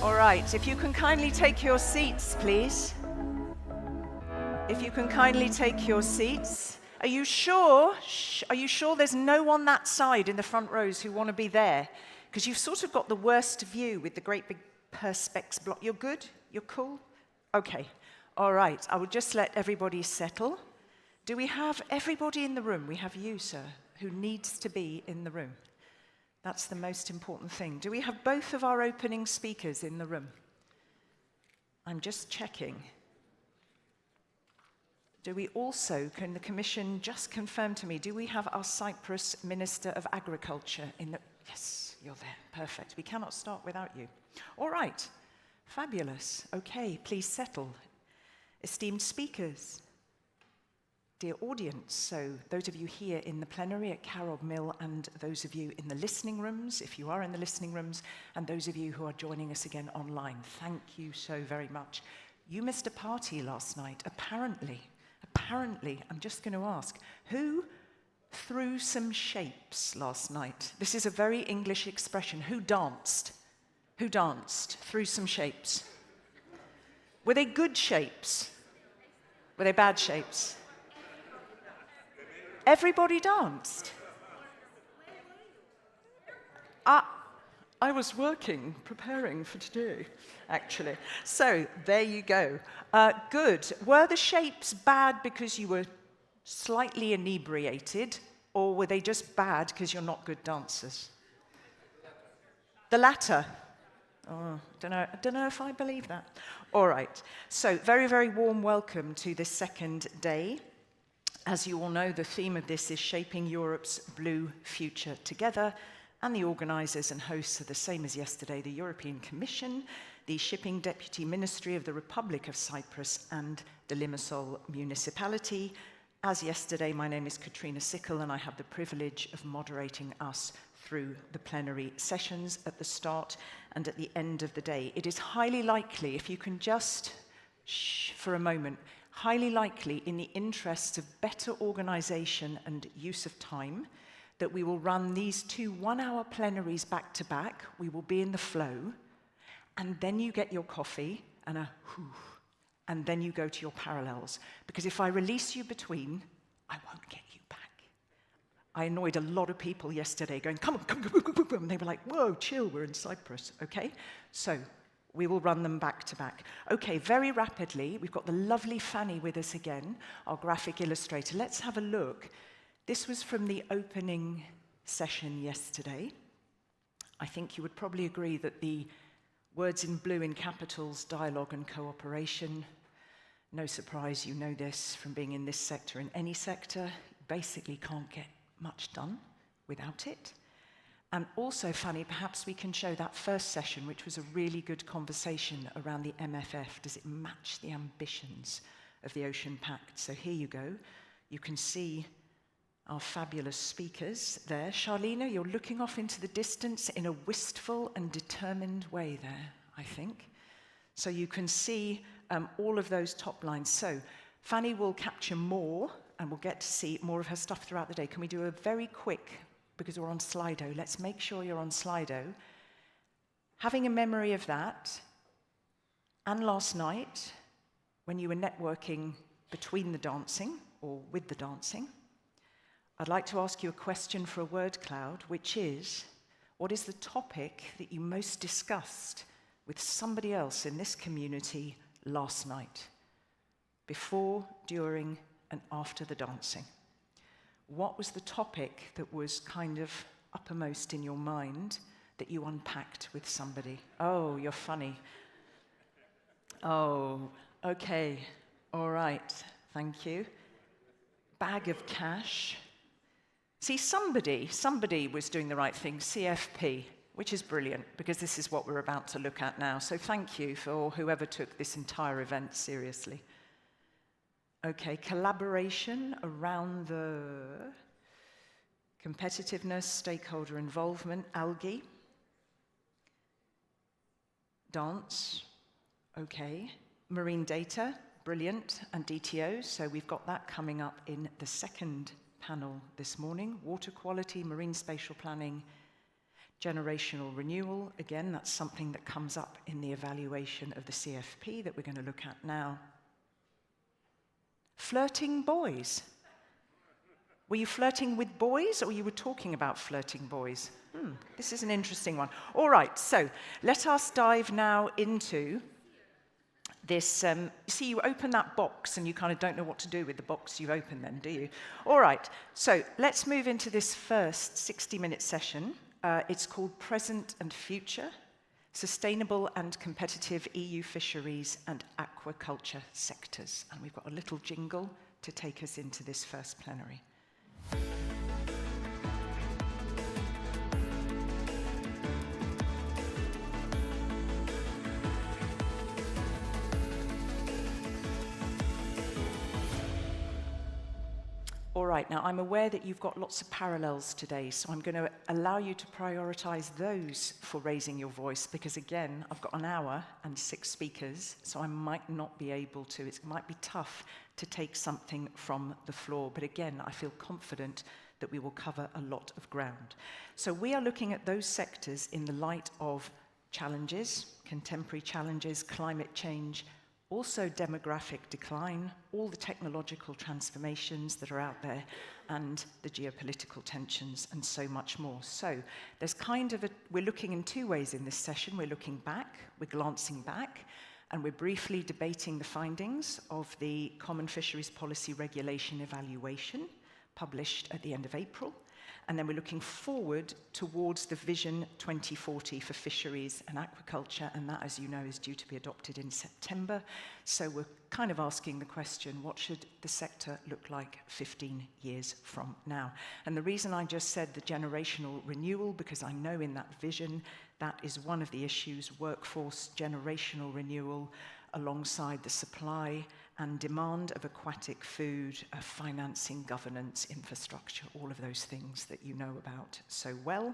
All right, if you can kindly take your seats, please. If you can kindly take your seats. Are you sure? Are you sure there's no one that side in the front rows who want to be there? Because you've sort of got the worst view with the great big perspex block. You're good? You're cool? Okay. All right. I will just let everybody settle. Do we have everybody in the room? We have you, sir, who needs to be in the room. That's the most important thing. Do we have both of our opening speakers in the room? I'm just checking. Do we also, can the Commission just confirm to me, do we have our Cyprus Minister of Agriculture in the... Yes, you're there. Perfect. We cannot start without you. All right. Fabulous. Okay, please settle. Esteemed speakers, dear audience, so those of you here in the plenary at Carob Mill and those of you in the listening rooms, if you are in the listening rooms, and those of you who are joining us again online, thank you so very much. You missed a party last night, apparently, I'm just going to ask, who threw some shapes last night? This is a very English expression. Who danced? Who danced? Threw some shapes. Were they good shapes? Were they bad shapes? Everybody danced. I was working, preparing for today, actually. So, there you go. Good. Were the shapes bad because you were slightly inebriated, or were they just bad because you're not good dancers? The latter. Oh, I don't know if I believe that. All right. So, very, very warm welcome to this second day. As you all know, the theme of this is Shaping Europe's Blue Future Together, and the organisers and hosts are the same as yesterday, the European Commission, the Shipping Deputy Ministry of the Republic of Cyprus, and the Limassol Municipality. As yesterday, my name is Katrina Sickle, and I have the privilege of moderating us through the plenary sessions at the start and at the end of the day. It is highly likely, if you can just, for a moment, highly likely in the interests of better organisation and use of time, that we will run these 2 one-hour plenaries back to back. We will be in the flow, and then you get your coffee and a whew, and then you go to your parallels. Because if I release you between, I won't get you back. I annoyed a lot of people yesterday going, come on, come, and they were like, whoa, chill, we're in Cyprus, okay? So, we will run them back to back. Okay, very rapidly, we've got the lovely Fanny with us again, our graphic illustrator. Let's have a look. This was from the opening session yesterday. I think you would probably agree that the words in blue in capitals, dialogue and cooperation, no surprise, you know this from being in this sector. In any sector, you basically can't get much done without it. And also, Fanny, perhaps we can show that first session, which was a really good conversation around the MFF. Does it match the ambitions of the Ocean Pact? So here you go. You can see our fabulous speakers there. Charlina, you're looking off into the distance in a wistful and determined way there, I think. So you can see all of those top lines. So Fanny will capture more, and we'll get to see more of her stuff throughout the day. Can we do a very quick, because we're on Slido, let's make sure you're on Slido. Having a memory of that, and last night, when you were networking between the dancing, or with the dancing, I'd like to ask you a question for a word cloud, which is, what is the topic that you most discussed with somebody else in this community last night? Before, during, and after the dancing. What was the topic that was kind of uppermost in your mind that you unpacked with somebody? Oh, you're funny. Oh, okay. All right. Thank you. Bag of cash. See, somebody was doing the right thing, CFP, which is brilliant, because this is what we're about to look at now. So thank you for whoever took this entire event seriously. Okay, collaboration around the competitiveness, stakeholder involvement, algae. Dance, okay. Marine data, brilliant, and DTOs, so we've got that coming up in the second panel this morning. Water quality, marine spatial planning. Generational renewal, again, that's something that comes up in the evaluation of the CFP that we're going to look at now. Flirting boys. Were you flirting with boys, or you were talking about flirting boys? This is an interesting one. All right, so let us dive now into this. See, you open that box and you kind of don't know what to do with the box you've opened then, do you? All right, so let's move into this first 60-minute session. It's called Present and Future, Sustainable and Competitive EU Fisheries and Aquaculture Sectors. And we've got a little jingle to take us into this first plenary. All right, now I'm aware that you've got lots of parallels today, so I'm going to allow you to prioritize those for raising your voice, because again, I've got an hour and 6 speakers, so I might not be able to. It might be tough to take something from the floor, but again, I feel confident that we will cover a lot of ground. So we are looking at those sectors in the light of challenges, contemporary challenges, climate change, also demographic decline, all the technological transformations that are out there, and the geopolitical tensions, and so much more. So there's kind of we're looking in 2 ways in this session. We're looking back, we're glancing back, and we're briefly debating the findings of the Common Fisheries Policy Regulation Evaluation, published at the end of April. And then we're looking forward towards the Vision 2040 for fisheries and aquaculture, and that, as you know, is due to be adopted in September. So we're kind of asking the question, what should the sector look like 15 years from now? And the reason I just said the generational renewal, because I know in that vision, that is one of the issues, workforce generational renewal, alongside the supply and demand of aquatic food, financing, governance, infrastructure, all of those things that you know about so well.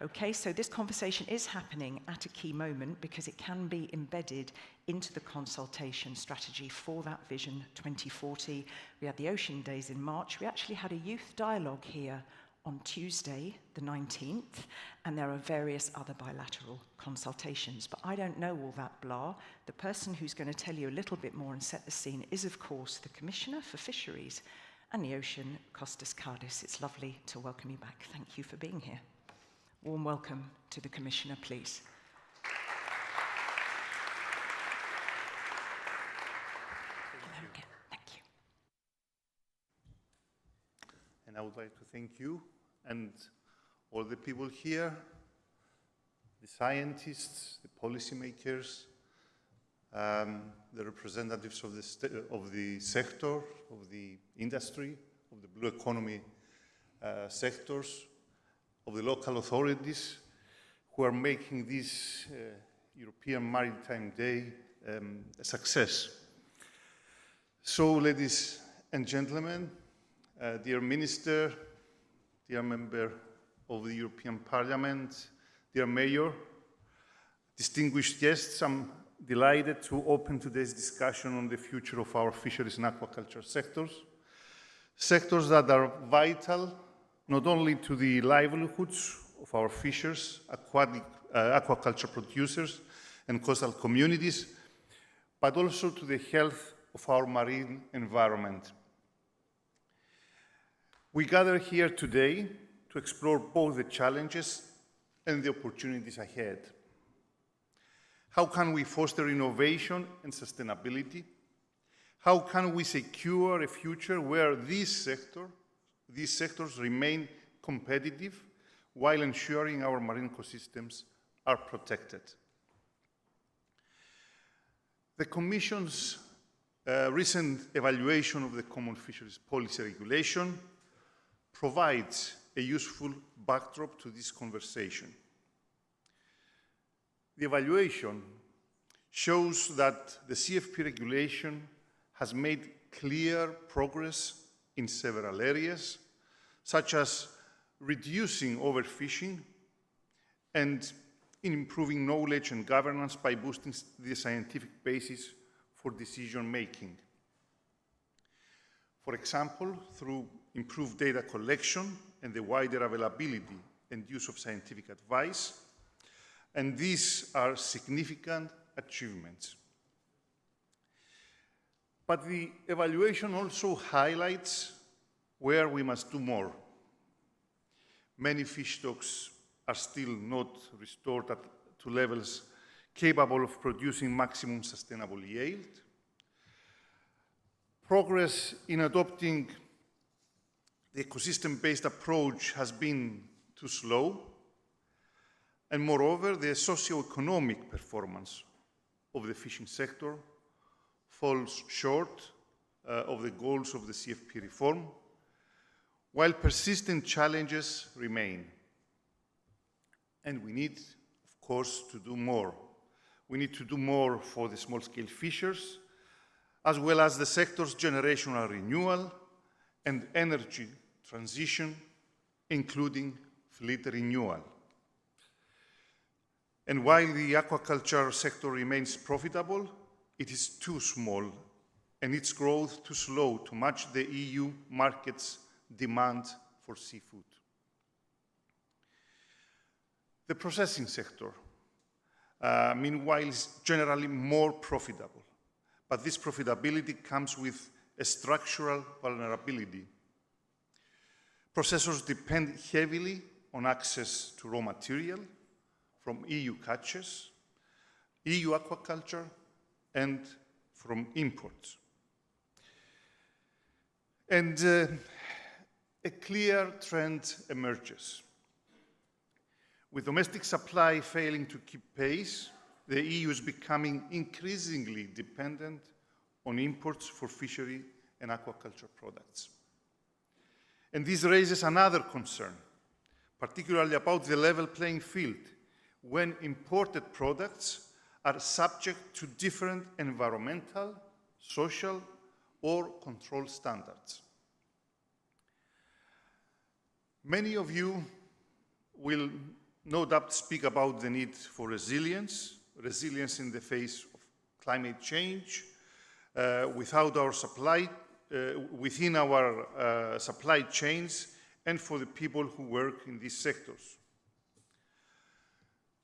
Okay, so this conversation is happening at a key moment because it can be embedded into the consultation strategy for that Vision 2040. We had the Ocean Days in March. We actually had a youth dialogue here on Tuesday, the 19th, and there are various other bilateral consultations. But I don't know all that blah. The person who's going to tell you a little bit more and set the scene is, of course, the Commissioner for Fisheries and the Ocean, Costas Kadis. It's lovely to welcome you back. Thank you for being here. Warm welcome to the Commissioner, please. Thank you. And I would like to thank you and all the people here, the scientists, the policymakers, the representatives of the sector, of the industry, of the blue economy sectors, of the local authorities who are making this European Maritime Day a success. So, ladies and gentlemen, dear Minister, dear Member of the European Parliament, dear Mayor, distinguished guests, I'm delighted to open today's discussion on the future of our fisheries and aquaculture sectors, sectors that are vital not only to the livelihoods of our fishers, aquaculture producers, and coastal communities, but also to the health of our marine environment. We gather here today to explore both the challenges and the opportunities ahead. How can we foster innovation and sustainability? How can we secure a future where these sectors remain competitive while ensuring our marine ecosystems are protected? The Commission's recent evaluation of the Common Fisheries Policy Regulation provides a useful backdrop to this conversation. The evaluation shows that the CFP regulation has made clear progress in several areas, such as reducing overfishing and in improving knowledge and governance by boosting the scientific basis for decision-making. For example, through improved data collection and the wider availability and use of scientific advice, and these are significant achievements. But the evaluation also highlights where we must do more. Many fish stocks are still not restored to levels capable of producing maximum sustainable yield. Progress in adopting the ecosystem-based approach has been too slow, and moreover, the socio-economic performance of the fishing sector falls short of the goals of the CFP reform, while persistent challenges remain. And we need, of course, to do more. We need to do more for the small-scale fishers, as well as the sector's generational renewal and energy transition, including fleet renewal. And while the aquaculture sector remains profitable, it is too small and its growth too slow to match the EU market's demand for seafood. The processing sector, meanwhile, is generally more profitable, but this profitability comes with a structural vulnerability. Processors depend heavily on access to raw material from EU catches, EU aquaculture, and from imports. And a clear trend emerges. With domestic supply failing to keep pace, the EU is becoming increasingly dependent on imports for fishery and aquaculture products. And this raises another concern, particularly about the level playing field, when imported products are subject to different environmental, social, or control standards. Many of you will no doubt speak about the need for resilience in the face of climate change, within our supply chains, and for the people who work in these sectors.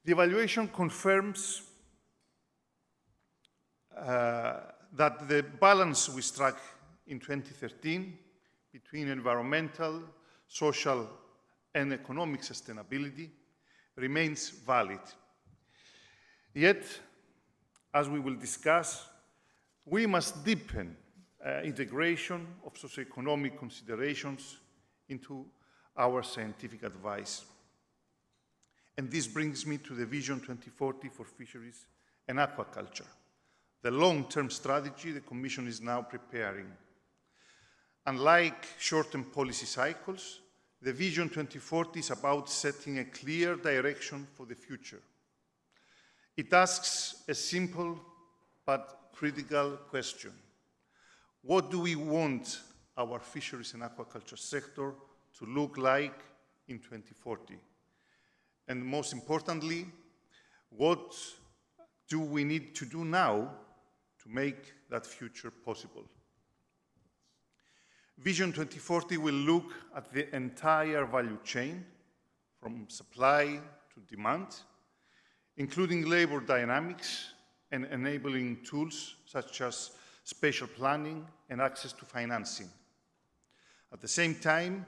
The evaluation confirms that the balance we struck in 2013 between environmental, social, and economic sustainability remains valid. Yet, as we will discuss, we must deepen integration of socioeconomic considerations into our scientific advice. And this brings me to the Vision 2040 for fisheries and aquaculture, the long-term strategy the Commission is now preparing. Unlike short-term policy cycles, the Vision 2040 is about setting a clear direction for the future. It asks a simple but critical question. What do we want our fisheries and aquaculture sector to look like in 2040? And most importantly, what do we need to do now to make that future possible? Vision 2040 will look at the entire value chain, from supply to demand, including labor dynamics and enabling tools such as spatial planning and access to financing. At the same time,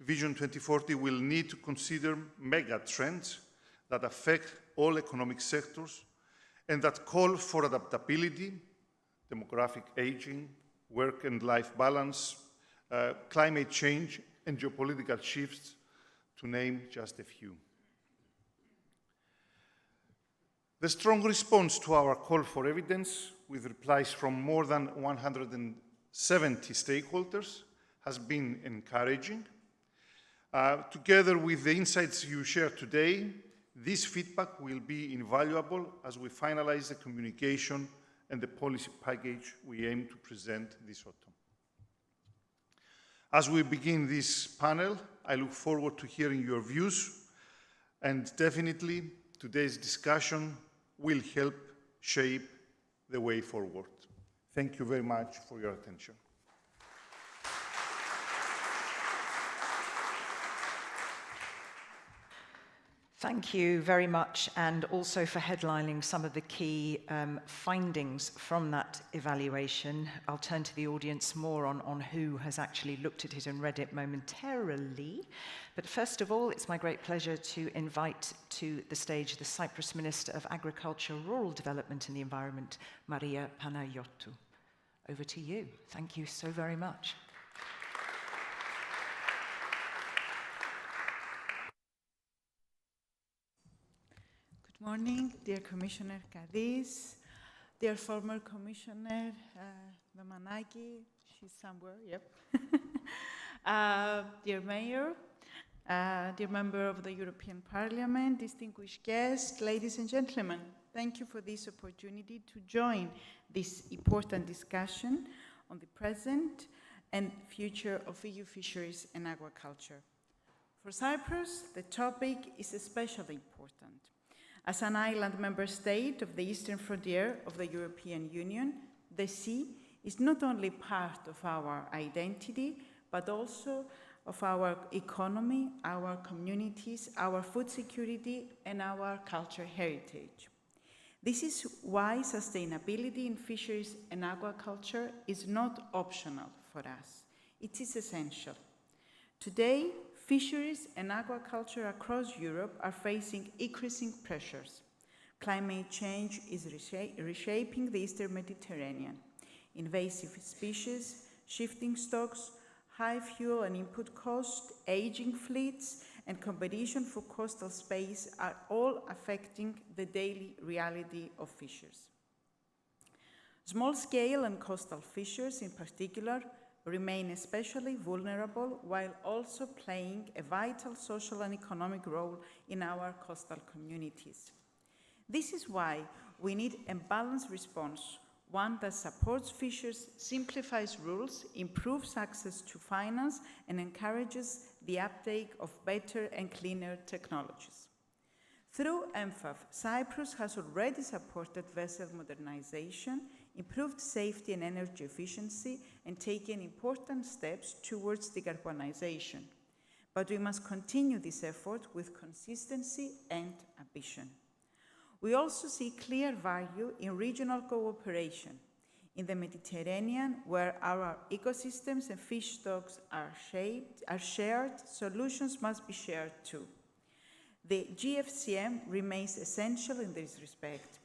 Vision 2040 will need to consider mega trends that affect all economic sectors and that call for adaptability, demographic aging, work and life balance, climate change, and geopolitical shifts, to name just a few. The strong response to our call for evidence, with replies from more than 170 stakeholders, has been encouraging. Together with the insights you share today, this feedback will be invaluable as we finalize the communication and the policy package we aim to present this autumn. As we begin this panel, I look forward to hearing your views, and definitely today's discussion will help shape the way forward. Thank you very much for your attention. Thank you very much, and also for headlining some of the key findings from that evaluation. I'll turn to the audience more on who has actually looked at it and read it momentarily. But first of all, it's my great pleasure to invite to the stage the Cyprus Minister of Agriculture, Rural Development and the Environment, Maria Panayiotou. Over to you. Thank you so very much. Good morning, dear Commissioner Kadis, dear former Commissioner Damanaki, she's somewhere, yep. Dear Mayor, dear member of the European Parliament, distinguished guests, ladies and gentlemen, thank you for this opportunity to join this important discussion on the present and future of EU fisheries and aquaculture. For Cyprus, the topic is especially important. As an island member state of the eastern frontier of the European Union, the sea is not only part of our identity, but also of our economy, our communities, our food security, and our cultural heritage. This is why sustainability in fisheries and aquaculture is not optional for us. It is essential. Today, fisheries and aquaculture across Europe are facing increasing pressures. Climate change is reshaping the Eastern Mediterranean. Invasive species, shifting stocks, high fuel and input costs, aging fleets, and competition for coastal space are all affecting the daily reality of fishers. Small-scale and coastal fishers, in particular, remain especially vulnerable while also playing a vital social and economic role in our coastal communities. This is why we need a balanced response, one that supports fishers, simplifies rules, improves access to finance, and encourages the uptake of better and cleaner technologies. Through MFAF, Cyprus has already supported vessel modernization, improved safety and energy efficiency, and taken important steps towards decarbonization. But we must continue this effort with consistency and ambition. We also see clear value in regional cooperation. In the Mediterranean, where our ecosystems and fish stocks are shared, solutions must be shared too. The GFCM remains essential in this respect.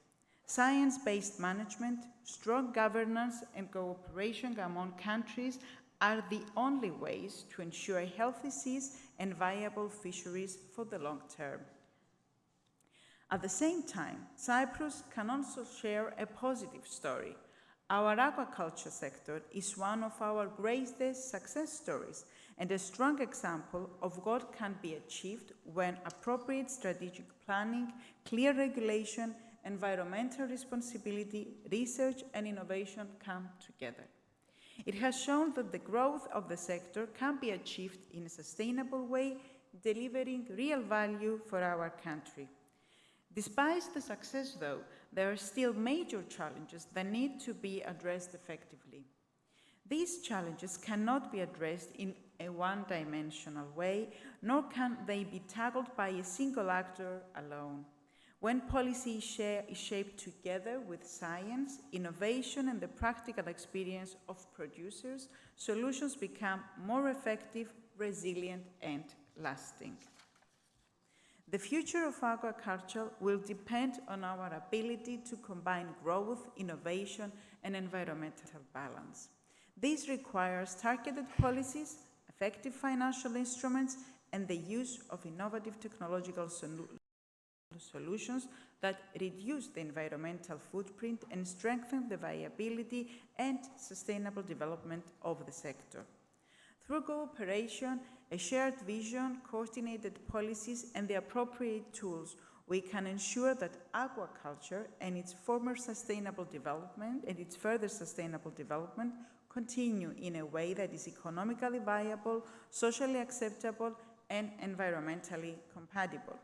Science-based management, strong governance, and cooperation among countries are the only ways to ensure healthy seas and viable fisheries for the long term. At the same time, Cyprus can also share a positive story. Our aquaculture sector is one of our greatest success stories and a strong example of what can be achieved when appropriate strategic planning, clear regulation, environmental responsibility, research, and innovation come together. It has shown that the growth of the sector can be achieved in a sustainable way, delivering real value for our country. Despite the success, though, there are still major challenges that need to be addressed effectively. These challenges cannot be addressed in a one-dimensional way, nor can they be tackled by a single actor alone. When policy is shaped together with science, innovation, and the practical experience of producers, solutions become more effective, resilient, and lasting. The future of aquaculture will depend on our ability to combine growth, innovation, and environmental balance. This requires targeted policies, effective financial instruments, and the use of innovative technological solutions that reduce the environmental footprint and strengthen the viability and sustainable development of the sector. Through cooperation, a shared vision, coordinated policies, and the appropriate tools, we can ensure that aquaculture and its further sustainable development continue in a way that is economically viable, socially acceptable, and environmentally compatible.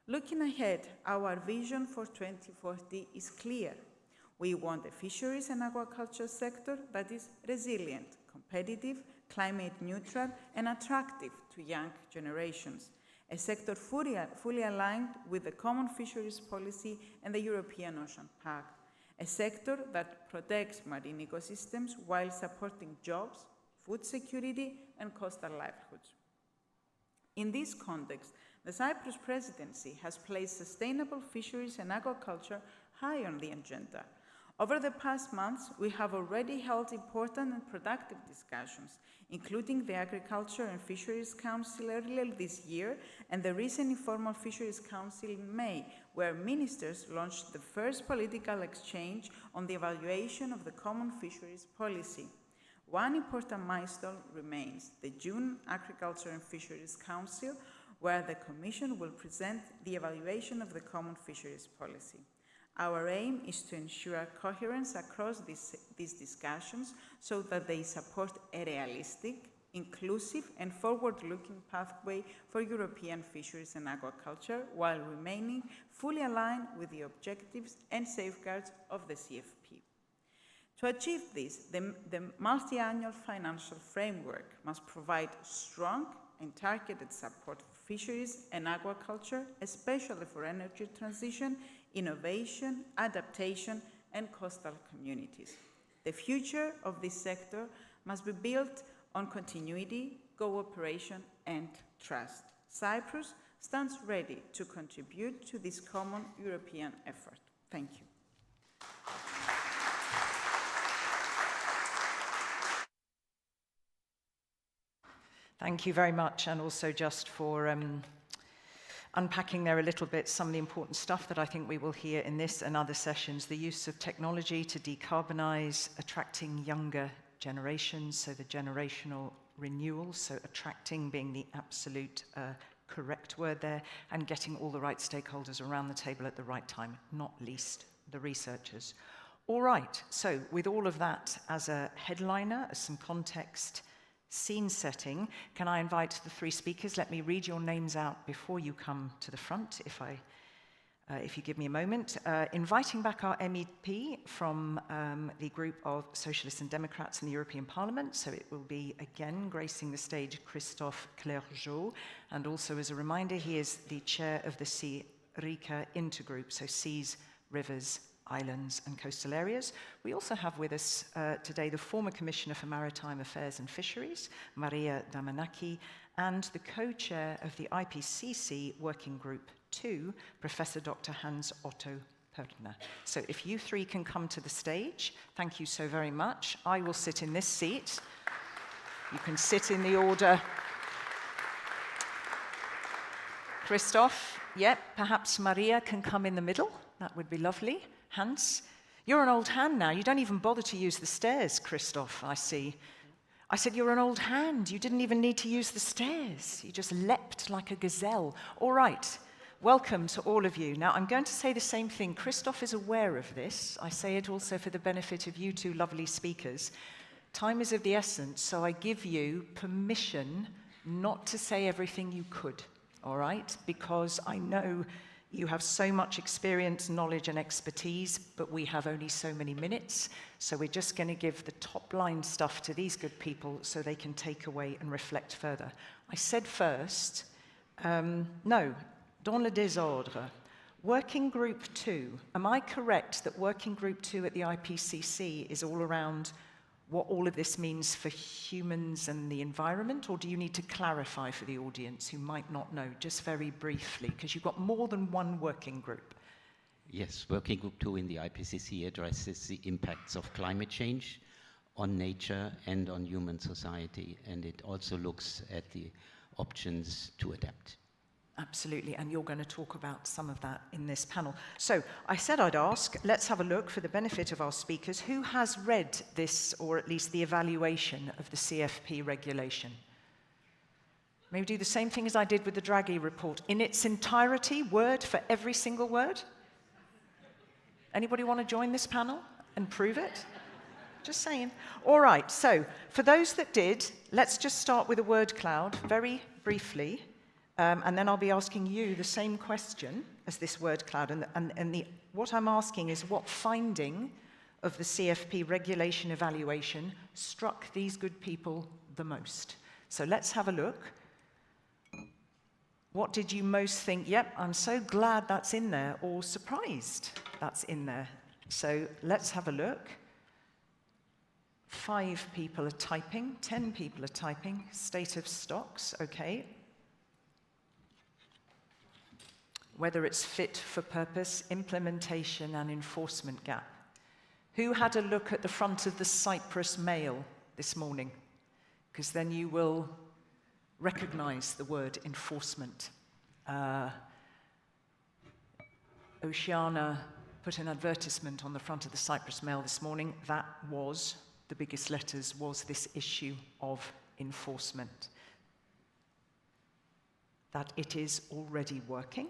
Looking ahead, our vision for 2040 is clear. We want a fisheries and aquaculture sector that is resilient, competitive, climate neutral, and attractive to young generations. a sector fully aligned with the common fisheries policy and the European Ocean Pact, a sector that protects marine ecosystems while supporting jobs, food security, and coastal livelihoods. In this context, the Cyprus presidency has placed sustainable fisheries and aquaculture high on the agenda. Over the past months, we have already held important and productive discussions, including the Agriculture and Fisheries Council earlier this year and the recent Informal Fisheries Council in May, where ministers launched the first political exchange on the evaluation of the common fisheries policy. One important milestone remains, the June Agriculture and Fisheries Council, where the Commission will present the evaluation of the common fisheries policy. Our aim is to ensure coherence across these discussions so that they support a realistic, inclusive, and forward-looking pathway for European fisheries and aquaculture while remaining fully aligned with the objectives and safeguards of the CFP. To achieve this, the multi-annual financial framework must provide strong and targeted support for fisheries and aquaculture, especially for energy transition, innovation, adaptation, and coastal communities. The future of this sector must be built on continuity, cooperation, and trust. Cyprus stands ready to contribute to this common European effort. Thank you. Thank you very much, and also just for unpacking there a little bit some of the important stuff that I think we will hear in this and other sessions, the use of technology to decarbonize, attracting younger generations, so the generational renewal, so attracting being the absolute correct word there, and getting all the right stakeholders around the table at the right time, not least the researchers. All right, so with all of that as a headliner, as some context, scene setting, can I invite the three speakers? Let me read your names out before you come to the front, if you give me a moment. Inviting back our MEP from the group of Socialists and Democrats in the European Parliament, so it will be again gracing the stage Christophe Clergeau, and also as a reminder, he is the chair of the Sea-RICA Intergroup, so seas, rivers, islands and coastal areas. We also have with us today the former Commissioner for Maritime Affairs and Fisheries, Maria Damanaki, and the co-chair of the IPCC Working Group 2, Professor Dr. Hans-Otto Pörtner. So if you three can come to the stage, thank you so very much. I will sit in this seat. You can sit in the order. Christophe, yep, perhaps Maria can come in the middle. That would be lovely. Hans, you're an old hand now. You don't even bother to use the stairs, Christophe, I see. I said, you're an old hand. You didn't even need to use the stairs. You just leapt like a gazelle. All right, welcome to all of you. Now, I'm going to say the same thing. Christophe is aware of this. I say it also for the benefit of you two lovely speakers. Time is of the essence, so I give you permission not to say everything you could, all right? Because I know you have so much experience, knowledge, and expertise, but we have only so many minutes, so we're just going to give the top-line stuff to these good people so they can take away and reflect further. I said first, no, dans le désordre, Working Group 2. Am I correct that Working Group 2 at the IPCC is all around what all of this means for humans and the environment, or do you need to clarify for the audience who might not know, just very briefly, because you've got more than one working group? Yes, Working Group 2 in the IPCC addresses the impacts of climate change on nature and on human society, and it also looks at the options to adapt. Absolutely, and you're going to talk about some of that in this panel. So I said I'd ask, let's have a look for the benefit of our speakers. Who has read this, or at least the evaluation of the CFP regulation? Maybe do the same thing as I did with the Draghi report. In its entirety, word for every single word? Anybody want to join this panel and prove it? Just saying. All right, so for those that did, let's just start with a word cloud, very briefly. And then I'll be asking you the same question as this word cloud. And what I'm asking is, what finding of the CFP regulation evaluation struck these good people the most? So let's have a look. What did you most think, yep, I'm so glad that's in there, or surprised that's in there? So let's have a look. 5 people are typing, 10 people are typing. State of stocks, okay. Whether it's fit for purpose, implementation and enforcement gap. Who had a look at the front of the Cyprus Mail this morning? Because then you will recognize the word enforcement. Oceana put an advertisement on the front of the Cyprus Mail this morning. That was, the biggest letters, was this issue of enforcement. That it is already working,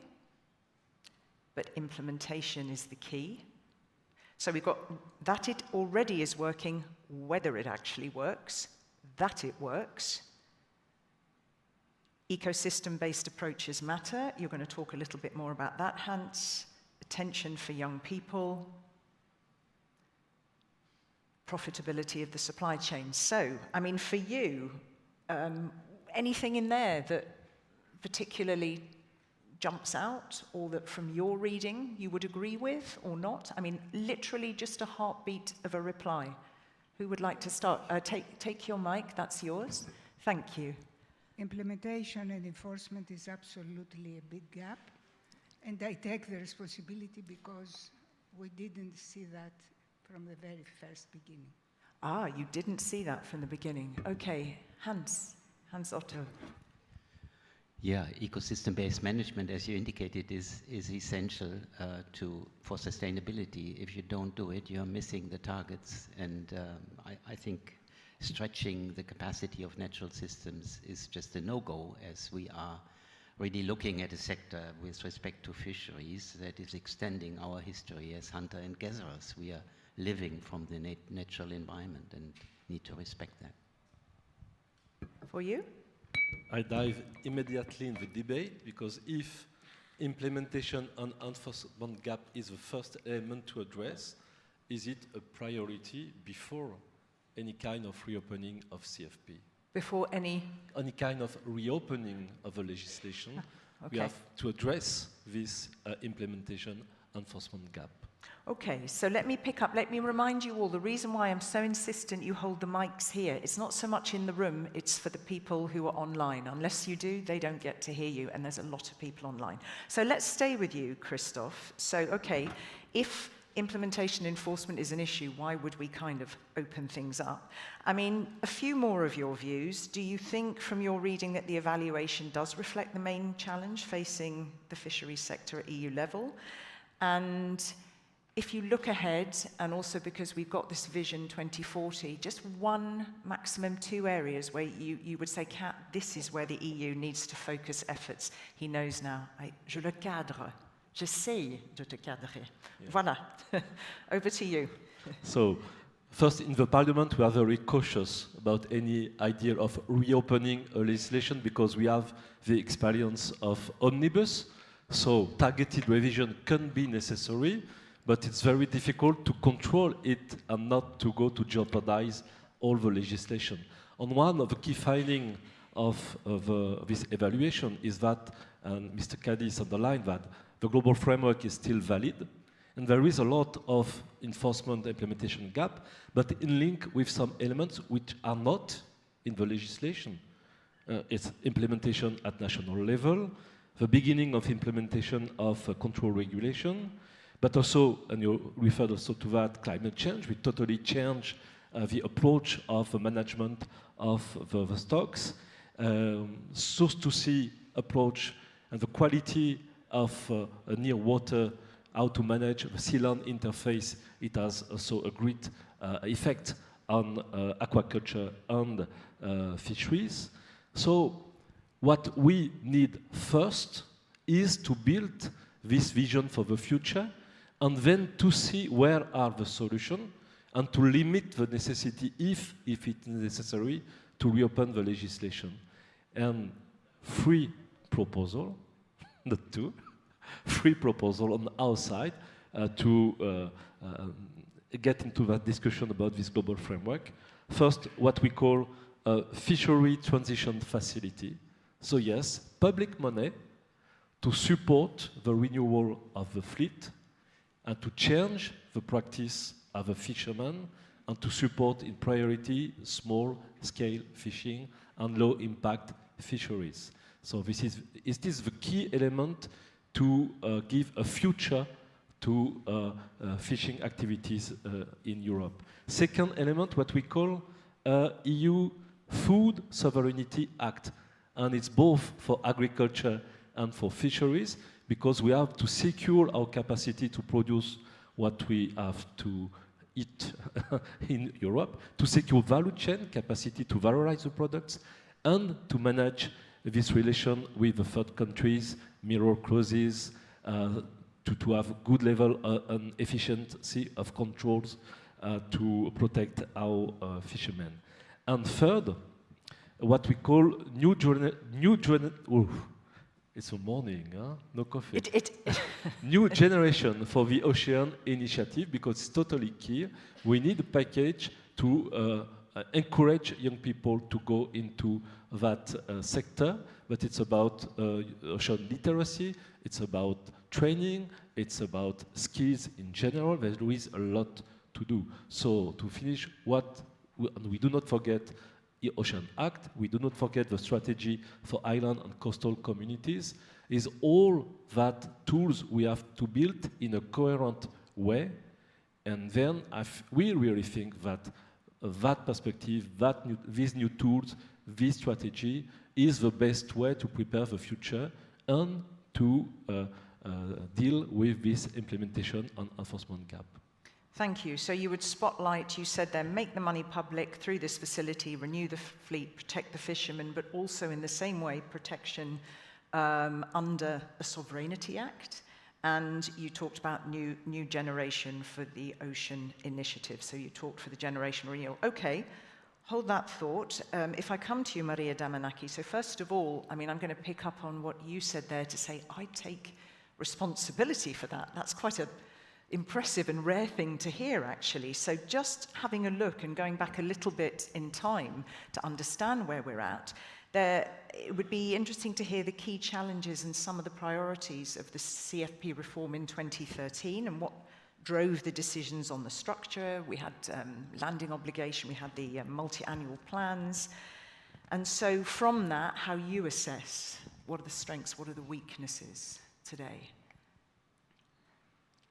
but implementation is the key. So we've got that it already is working, whether it actually works, that it works. Ecosystem-based approaches matter. You're going to talk a little bit more about that, Hans. Attention for young people. Profitability of the supply chain. So, I mean, for you, anything in there that particularly jumps out, or that from your reading you would agree with or not? I mean, literally just a heartbeat of a reply. Who would like to start? Take your mic, that's yours. Thank you. Implementation and enforcement is absolutely a big gap, and I take the responsibility because we didn't see that from the very first beginning. Ah, you didn't see that from the beginning. Okay, Hans-Otto. Yeah, ecosystem-based management, as you indicated, is essential for sustainability. If you don't do it, you're missing the targets. And I think stretching the capacity of natural systems is just a no-go, as we are really looking at a sector with respect to fisheries that is extending our history as hunter and gatherers. We are living from the natural environment and need to respect that. For you? I dive immediately in the debate, because if implementation and enforcement gap is the first element to address, is it a priority before any kind of reopening of CFP? Before any kind of reopening of the legislation, okay. We have to address this implementation enforcement gap. Okay, so let me remind you all, the reason why I'm so insistent you hold the mics here, it's not so much in the room, it's for the people who are online. Unless you do, they don't get to hear you, and there's a lot of people online. So let's stay with you, Christoph. So, okay, if implementation enforcement is an issue, why would we kind of open things up? I mean, a few more of your views. Do you think from your reading that the evaluation does reflect the main challenge facing the fisheries sector at EU level? And if you look ahead, and also because we've got this Vision 2040, just one, maximum 2 areas where you would say, Kat, this is where the EU needs to focus efforts. He knows now. Je le cadre. J'essaye de te cadrer. Yeah. Voilà. Over to you. So, first, in the Parliament, we are very cautious about any idea of reopening a legislation, because we have the experience of omnibus. So, targeted revision can be necessary, but it's very difficult to control it and not to go to jeopardize all the legislation. And one of the key findings of this evaluation is that, and Mr. Kadis underlined that, the global framework is still valid, and there is a lot of enforcement implementation gap, but in link with some elements which are not in the legislation. It's implementation at national level, the beginning of implementation of control regulation, but also, and you referred also to that, climate change. We totally change the approach of the management of the stocks, source to sea approach, and the quality of near water, how to manage the sea-land interface. It has also a great effect on aquaculture and fisheries. So what we need first is to build this vision for the future, and then to see where are the solutions, and to limit the necessity, if it is necessary, to reopen the legislation. And free proposal, not two, free proposal on our side to get into that discussion about this global framework. First, what we call a fishery transition facility. So yes, public money to support the renewal of the fleet and to change the practice of the fishermen and to support in priority small-scale fishing and low-impact fisheries. So this is the key element to give a future to fishing activities in Europe. Second element, what we call EU Food Sovereignty Act, and it's both for agriculture and for fisheries, because we have to secure our capacity to produce what we have to eat in Europe, to secure value chain capacity to valorize the products, and to manage this relation with the third countries, mirror clauses, to have good level and efficiency of controls to protect our fishermen. And third, what we call it's a morning, huh? No coffee. New generation for the ocean initiative, because it's totally key. We need a package to encourage young people to go into that sector, but it's about ocean literacy, it's about training, it's about skills in general. There is a lot to do. So to finish, we do not forget the Ocean Act, we do not forget the strategy for island and coastal communities, is all that tools we have to build in a coherent way. And then we really think that that perspective, these new tools, this strategy is the best way to prepare the future and to deal with this implementation and enforcement gap. Thank you. So you would spotlight, you said then, make the money public through this facility, renew the fleet, protect the fishermen, but also in the same way, protection under a Sovereignty Act. And you talked about new generation for the Ocean Initiative. So you talked for the generation renewal. Okay, hold that thought. If I come to you, Maria Damanaki, so first of all, I mean, I'm going to pick up on what you said there to say, I take responsibility for that. That's quite a impressive and rare thing to hear, actually. So just having a look and going back a little bit in time to understand where we're at, it would be interesting to hear the key challenges and some of the priorities of the CFP reform in 2013 and what drove the decisions on the structure. We had landing obligation, we had the multi-annual plans. And so from that, how you assess, what are the strengths, what are the weaknesses today?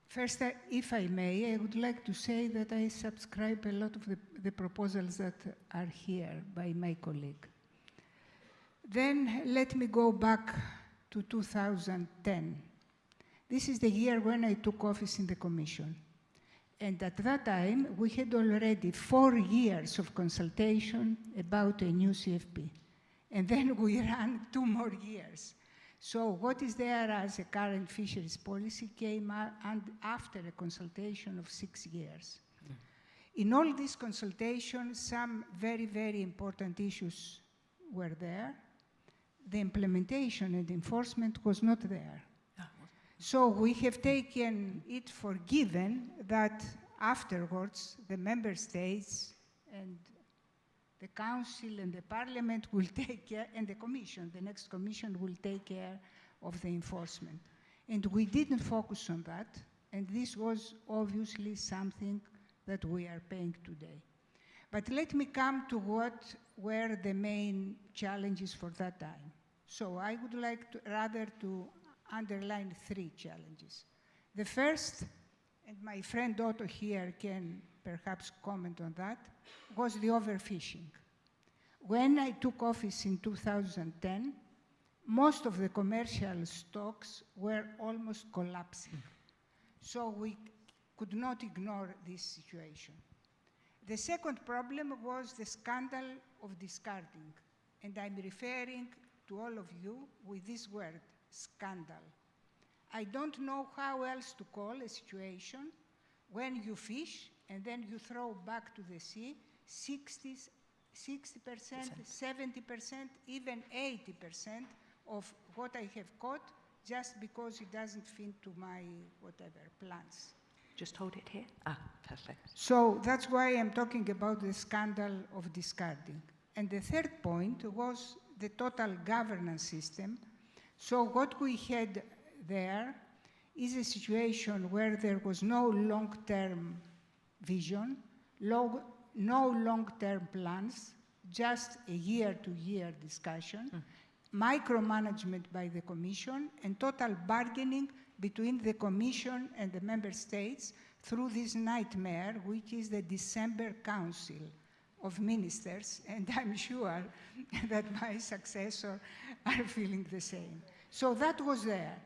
First, if I may, I would like to say that I subscribe a lot of the proposals that are here by my colleague. Then let me go back to 2010. This is the year when I took office in the Commission. And at that time, we had already 4 years of consultation about a new CFP. And then we ran 2 more years. So what is there as a current fisheries policy came and after a consultation of 6 years. In all these consultations, some very, very important issues were there. The implementation and enforcement was not there. So we have taken it for given that afterwards the member states and the Council and the Parliament will take care, and the Commission, the next Commission will take care of the enforcement. And we didn't focus on that, and this was obviously something that we are paying today. But let me come to what were the main challenges for that time. So I would like to rather to underline 3 challenges. The first, and my friend Otto here can perhaps comment on that, was the overfishing. When I took office in 2010, most of the commercial stocks were almost collapsing. So we could not ignore this situation. The second problem was the scandal of discarding. And I'm referring to all of you with this word, scandal. I don't know how else to call a situation when you fish and then you throw back to the sea 60%, 70%, even 80% of what I have caught just because it doesn't fit to my whatever plans. Just hold it here. Ah, perfect. So that's why I'm talking about the scandal of discarding. And the third point was the total governance system. So what we had there is a situation where there was no long-term vision, no long-term plans, just a year-to-year discussion, micromanagement by the Commission, and total bargaining between the Commission and the Member States through this nightmare, which is the December Council of Ministers, and I'm sure that my successor are feeling the same. So that was there.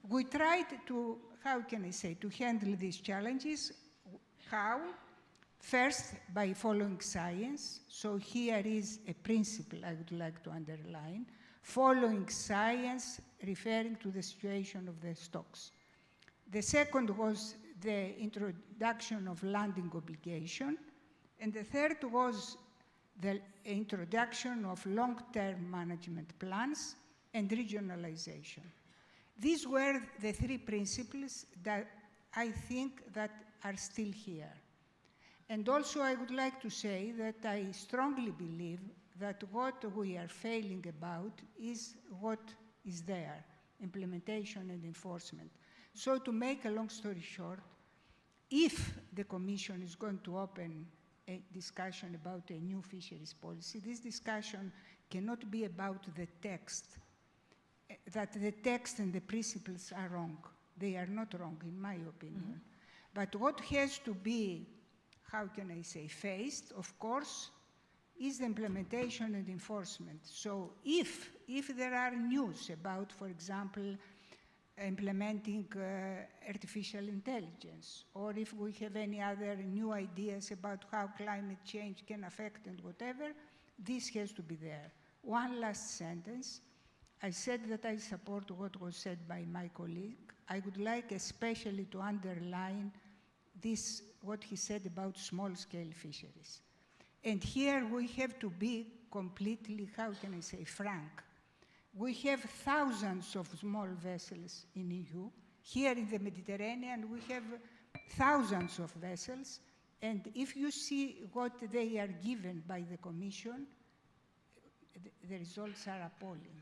We tried to, how can I say, to handle these challenges. How? First, by following science. So here is a principle I would like to underline. Following science, referring to the situation of the stocks. The second was the introduction of landing obligation. And the third was the introduction of long-term management plans and regionalization. These were the three principles that I think that are still here. And also I would like to say that I strongly believe that what we are failing about is what is there, implementation and enforcement. So to make a long story short, if the Commission is going to open a discussion about a new fisheries policy, this discussion cannot be about the text, that the text and the principles are wrong. They are not wrong, in my opinion. But what has to be, how can I say, faced, of course, is the implementation and enforcement. So if there are news about, for example, implementing artificial intelligence, or if we have any other new ideas about how climate change can affect and whatever, this has to be there. One last sentence. I said that I support what was said by my colleague. I would like especially to underline this, what he said about small-scale fisheries. And here we have to be completely, how can I say, frank. We have thousands of small vessels in EU. Here in the Mediterranean, we have thousands of vessels. And if you see what they are given by the Commission, the results are appalling.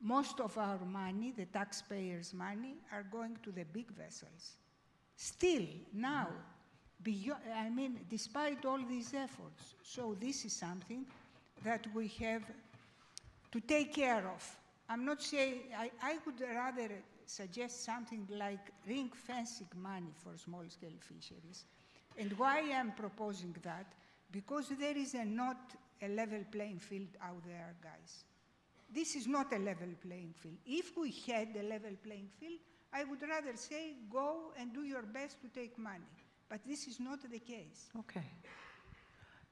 Most of our money, the taxpayers' money, are going to the big vessels. Still, now, despite all these efforts. So this is something that we have to take care of. I'm not saying, I would rather suggest something like ring-fencing money for small-scale fisheries. And why I'm proposing that? Because there is not a level playing field out there, guys. This is not a level playing field. If we had a level playing field, I would rather say, go and do your best to take money. But this is not the case. Okay.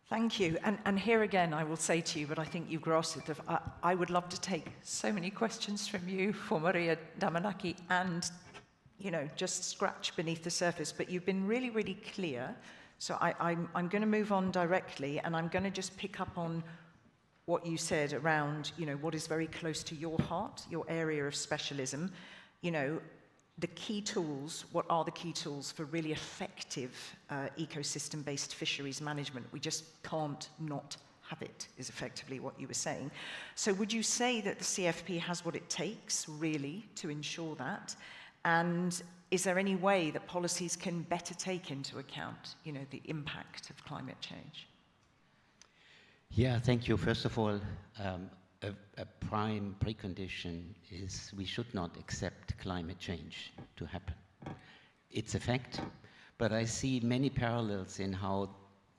Thank you. And here again, I will say to you, but I think you grasped it. I would love to take so many questions from you for Maria Damanaki and, just scratch beneath the surface. But you've been really, really clear. So I'm going to move on directly, and I'm going to just pick up on what you said around, what is very close to your heart, your area of specialism. The key tools, what are the key tools for really effective ecosystem-based fisheries management? We just can't not have it, is effectively what you were saying. So would you say that the CFP has what it takes, really, to ensure that? And is there any way that policies can better take into account, the impact of climate change? Yeah, thank you. First of all, a prime precondition is we should not accept climate change to happen. It's a fact, but I see many parallels in how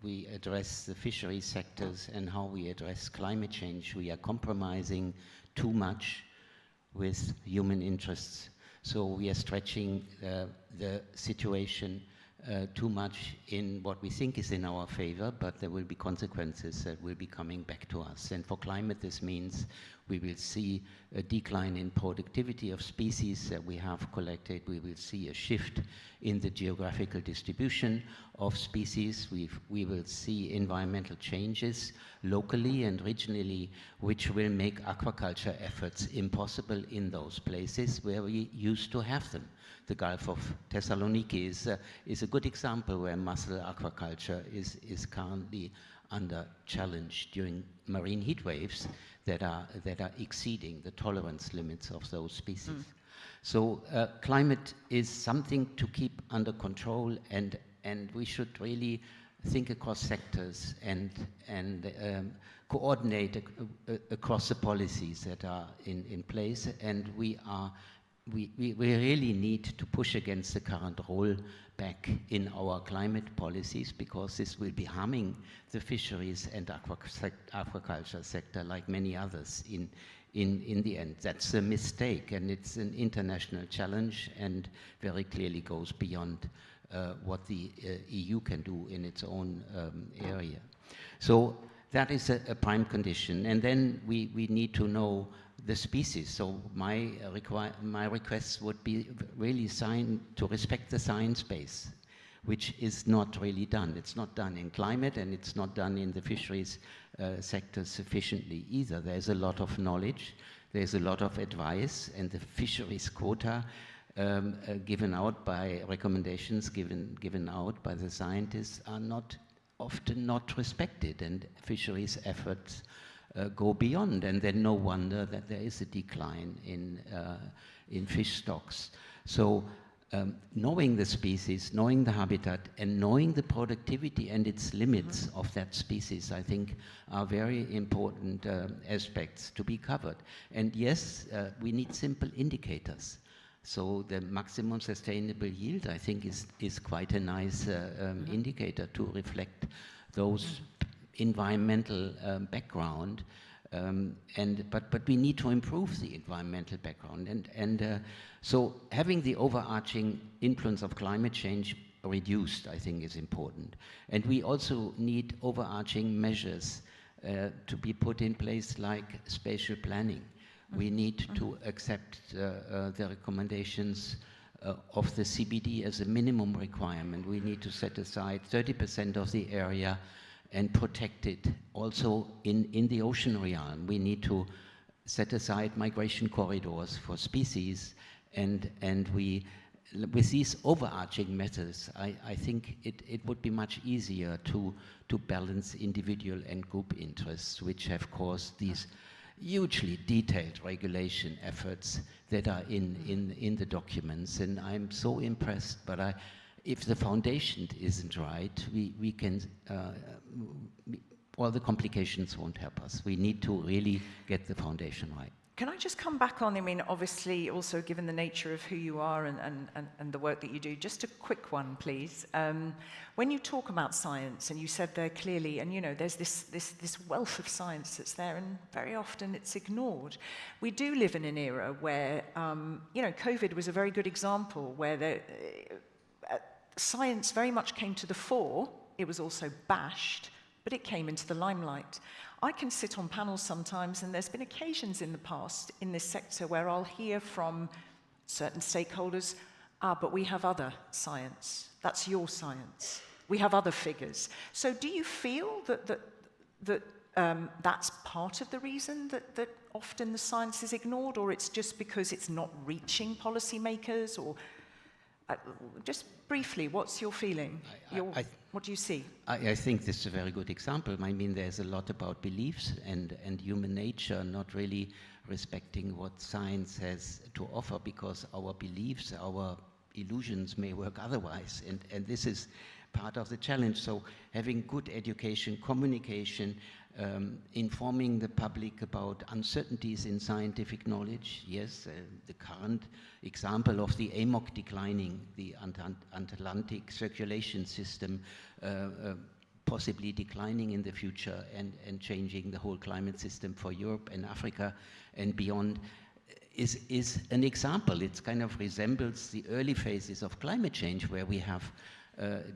we address the fishery sectors and how we address climate change. We are compromising too much with human interests. So we are stretching the situation too much in what we think is in our favor, but there will be consequences that will be coming back to us. And for climate, this means we will see a decline in productivity of species that we have collected. We will see a shift in the geographical distribution of species. We will see environmental changes locally and regionally, which will make aquaculture efforts impossible in those places where we used to have them. The Gulf of Thessaloniki is a good example where mussel aquaculture is currently under challenge during marine heat waves that are exceeding the tolerance limits of those species. So climate is something to keep under control, and we should really think across sectors and coordinate across the policies that are in place, and we really need to push against the current rollback in our climate policies, because this will be harming the fisheries and aquaculture sector like many others in the end. That's a mistake, and it's an international challenge and very clearly goes beyond what the EU can do in its own area. So that is a prime condition. And then we need to know the species. So my request would be really to respect the science base, which is not really done. It's not done in climate, and it's not done in the fisheries sector sufficiently either. There's a lot of knowledge, there's a lot of advice, and the fisheries quota given out by recommendations given out by the scientists are often not respected, and fisheries efforts go beyond, and then no wonder that there is a decline in fish stocks. So knowing the species, knowing the habitat, and knowing the productivity and its limits of that species, I think, are very important aspects to be covered. And yes, we need simple indicators. So the maximum sustainable yield, I think, is quite a nice indicator to reflect those environmental background. But we need to improve the environmental background. So having the overarching influence of climate change reduced, I think, is important. And we also need overarching measures to be put in place, like spatial planning. We need to accept the recommendations of the CBD as a minimum requirement. We need to set aside 30% of the area and protect it. Also in the ocean realm, we need to set aside migration corridors for species, and with these overarching methods, I think it would be much easier to balance individual and group interests, which have caused these hugely detailed regulation efforts that are in the documents. And I'm so impressed, but if the foundation isn't right, we can, all the complications won't help us. We need to really get the foundation right. Can I just come back on, I mean, obviously, also given the nature of who you are and the work that you do, just a quick one, please. When you talk about science, and you said there clearly, and you know, there's this wealth of science that's there, and very often it's ignored. We do live in an era where, you know, COVID was a very good example, where science very much came to the fore. It was also bashed, but it came into the limelight. I can sit on panels sometimes, and there's been occasions in the past in this sector where I'll hear from certain stakeholders, but we have other science. That's your science. We have other figures. So do you feel that that's part of the reason that often the science is ignored, or it's just because it's not reaching policymakers, or just briefly, what's your feeling? What do you see? I think this is a very good example. I mean, there's a lot about beliefs and human nature not really respecting what science has to offer, because our beliefs, our illusions may work otherwise. And this is part of the challenge. So having good education, communication, informing the public about uncertainties in scientific knowledge. Yes, the current example of the AMOC declining, the Atlantic circulation system possibly declining in the future and changing the whole climate system for Europe and Africa and beyond is an example. It kind of resembles the early phases of climate change, where we have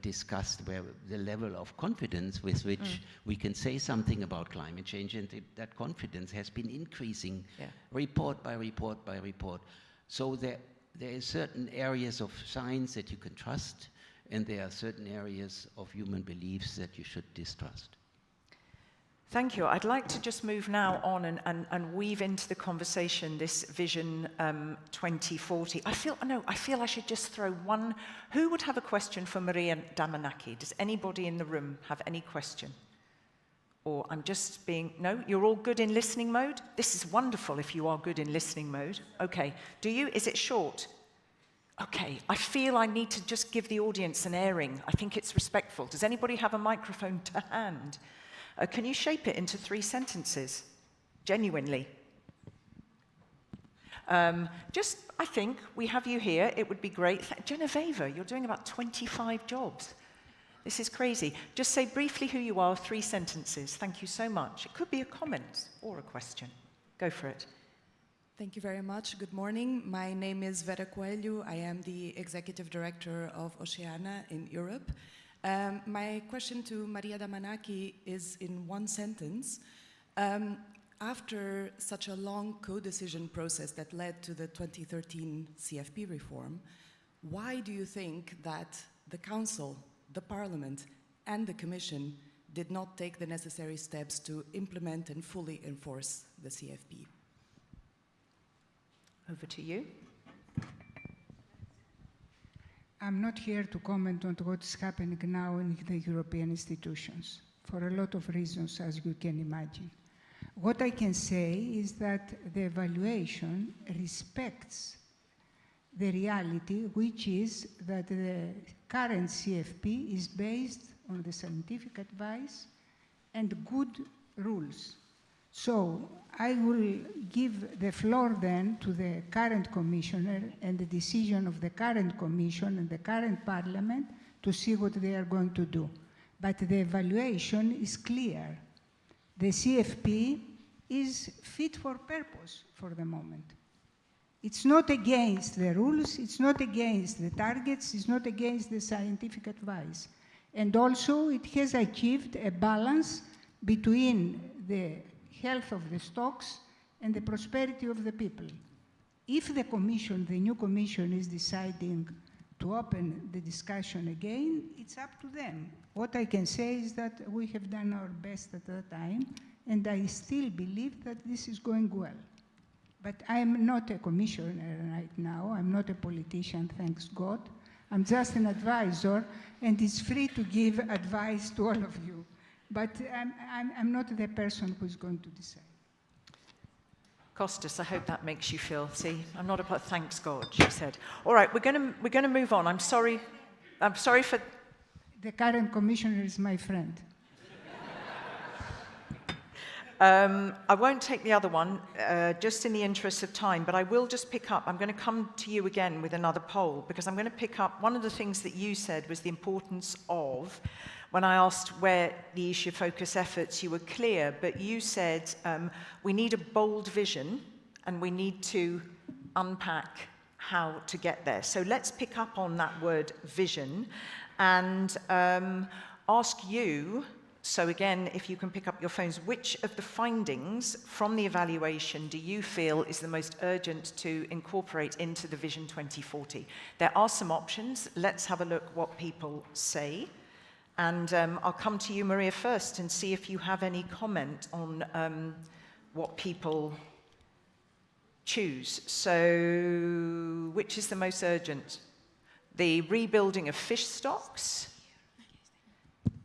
discussed where the level of confidence with which we can say something about climate change, and that confidence has been increasing report by report by report. So there are certain areas of science that you can trust, and there are certain areas of human beliefs that you should distrust. Thank you. I'd like to just move now on and weave into the conversation this Vision 2040. I feel I should just throw one. Who would have a question for Maria Damanaki? Does anybody in the room have any question? Or I'm just being, no, you're all good in listening mode? This is wonderful if you are good in listening mode. Okay, do you? Is it short? Okay, I feel I need to just give the audience an airing. I think it's respectful. Does anybody have a microphone to hand? Can you shape it into 3 sentences? Genuinely. Just, I think, we have you here. It would be great. Genevieve, you're doing about 25 jobs. This is crazy. Just say briefly who you are, 3 sentences. Thank you so much. It could be a comment or a question. Go for it. Thank you very much. Good morning. My name is Vera Coelho. I am the Executive Director of OceanEye in Europe. My question to Maria Damanaki is in 1 sentence. After such a long co-decision process that led to the 2013 CFP reform, why do you think that the Council, the Parliament, and the Commission did not take the necessary steps to implement and fully enforce the CFP? Over to you. I'm not here to comment on what is happening now in the European institutions, for a lot of reasons, as you can imagine. What I can say is that the evaluation respects the reality, which is that the current CFP is based on the scientific advice and good rules. So I will give the floor then to the current commissioner and the decision of the current commission and the current parliament to see what they are going to do. But the evaluation is clear. The CFP is fit for purpose for the moment. It's not against the rules, it's not against the targets, it's not against the scientific advice. And also it has achieved a balance between the health of the stocks and the prosperity of the people. If the commission, the new commission, is deciding to open the discussion again, it's up to them. What I can say is that we have done our best at that time, and I still believe that this is going well. But I am not a commissioner right now. I'm not a politician, thanks God. I'm just an advisor, and it's free to give advice to all of you. But I'm not the person who's going to decide. Costas, I hope that makes you feel, see, I'm not a, thanks God, she said. All right, we're going to move on. I'm sorry for... The current commissioner is my friend. I won't take the other one, just in the interest of time, but I will just pick up. I'm going to come to you again with another poll, because I'm going to pick up one of the things that you said was the importance of, when I asked where the issue focus efforts, you were clear, but you said we need a bold vision and we need to unpack how to get there. So let's pick up on that word vision and ask you, so again, if you can pick up your phones, which of the findings from the evaluation do you feel is the most urgent to incorporate into the Vision 2040? There are some options. Let's have a look what people say. And I'll come to you, Maria, first and see if you have any comment on what people choose. So, which is the most urgent? The rebuilding of fish stocks,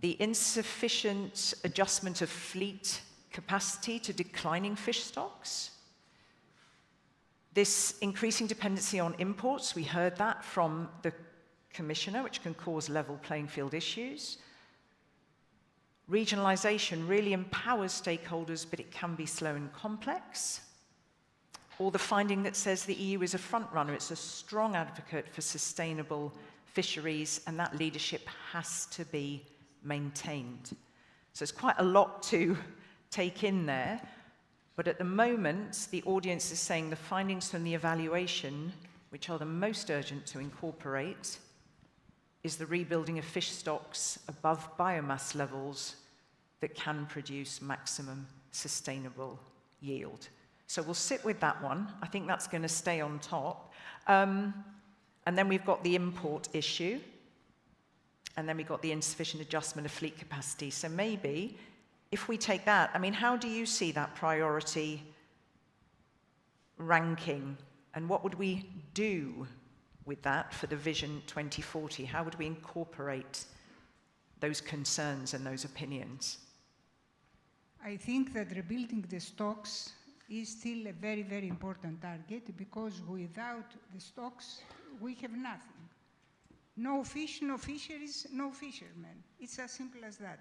the insufficient adjustment of fleet capacity to declining fish stocks, this increasing dependency on imports, we heard that from the Commissioner, which can cause level playing field issues. Regionalization really empowers stakeholders, but it can be slow and complex. Or the finding that says the EU is a front runner, it's a strong advocate for sustainable fisheries, and that leadership has to be maintained. So it's quite a lot to take in there, but at the moment, the audience is saying the findings from the evaluation, which are the most urgent to incorporate, is the rebuilding of fish stocks above biomass levels that can produce maximum sustainable yield. So we'll sit with that one. I think that's going to stay on top. And then we've got the import issue. And then we've got the insufficient adjustment of fleet capacity. So maybe, if we take that, I mean, how do you see that priority ranking? And what would we do with that for the Vision 2040? How would we incorporate those concerns and those opinions? I think that rebuilding the stocks is still a very, very important target, because without the stocks, we have nothing. No fish, no fisheries, no fishermen. It's as simple as that.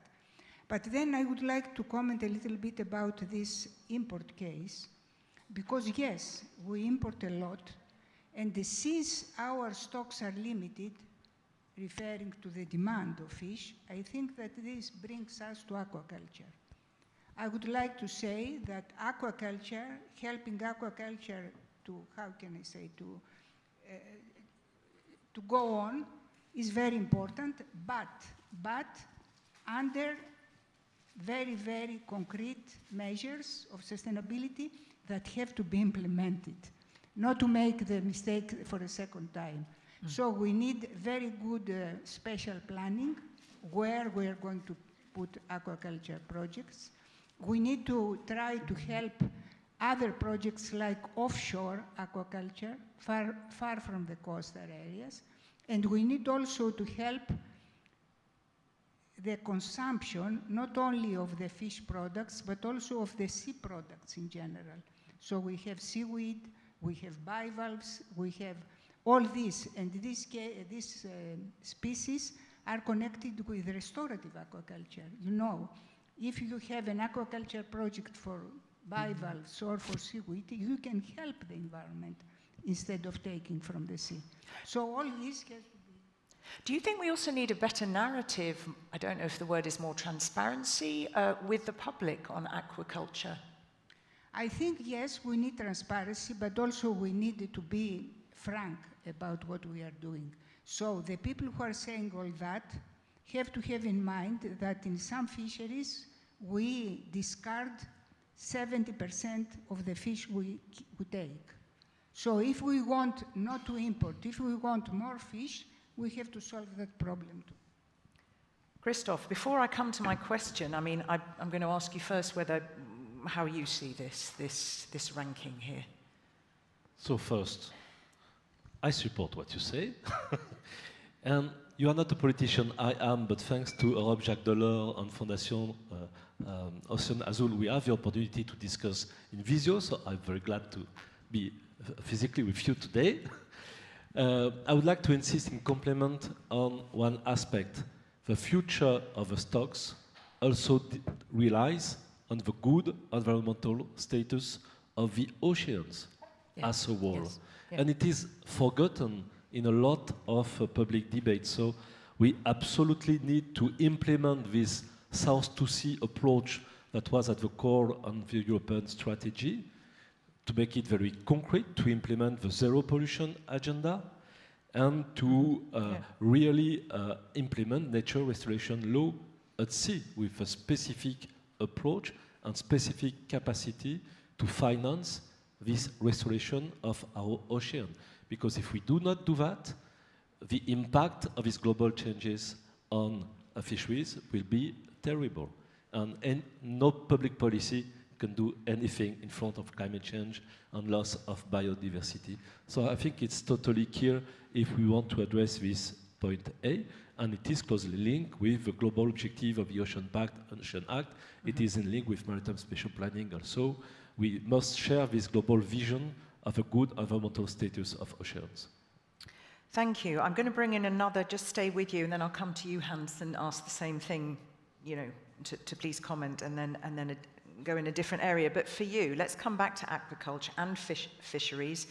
But then I would like to comment a little bit about this import case, because yes, we import a lot, and since our stocks are limited, referring to the demand of fish, I think that this brings us to aquaculture. I would like to say that aquaculture, helping aquaculture to, how can I say, to go on, is very important, but under very, very concrete measures of sustainability that have to be implemented, not to make the mistake for a second time. So we need very good special planning where we are going to put aquaculture projects. We need to try to help other projects like offshore aquaculture, far from the coastal areas. And we need also to help the consumption, not only of the fish products, but also of the sea products in general. So we have seaweed, we have bivalves, we have all this, and these species are connected with restorative aquaculture. You know, if you have an aquaculture project for bivalves or for seaweed, you can help the environment instead of taking from the sea. So all this has to be. Do you think we also need a better narrative, I don't know if the word is more transparency, with the public on aquaculture? I think, yes, we need transparency, but also we need to be frank about what we are doing. So the people who are saying all that have to have in mind that in some fisheries, we discard 70% of the fish we take. So if we want not to import, if we want more fish, we have to solve that problem too. Christoph, before I come to my question, I mean, I'm going to ask you first how you see this ranking here. So first, I support what you say. And you are not a politician, I am, but thanks to Europe Jacques Delors and Fondation Ocean Azul, we have the opportunity to discuss in visio, so I'm very glad to be physically with you today. I would like to insist in complement on one aspect. The future of the stocks also relies on the good environmental status of the oceans as a whole. Yes. Yeah. And it is forgotten in a lot of public debate. So we absolutely need to implement this South to Sea approach that was at the core of the European strategy, to make it very concrete, to implement the zero pollution agenda, and to really implement nature restoration law at sea with a specific approach and specific capacity to finance this restoration of our ocean. Because if we do not do that, the impact of these global changes on fisheries will be terrible. And no public policy can do anything in front of climate change and loss of biodiversity. So I think it's totally clear if we want to address this point A, and it is closely linked with the global objective of the Ocean Pact and Ocean Act. It is in link with maritime spatial planning also. We must share this global vision of a good environmental status of oceans. Thank you. I'm going to bring in another, just stay with you, and then I'll come to you, Hans, and ask the same thing, you know, to please comment, and then go in a different area. But for you, let's come back to aquaculture and fisheries.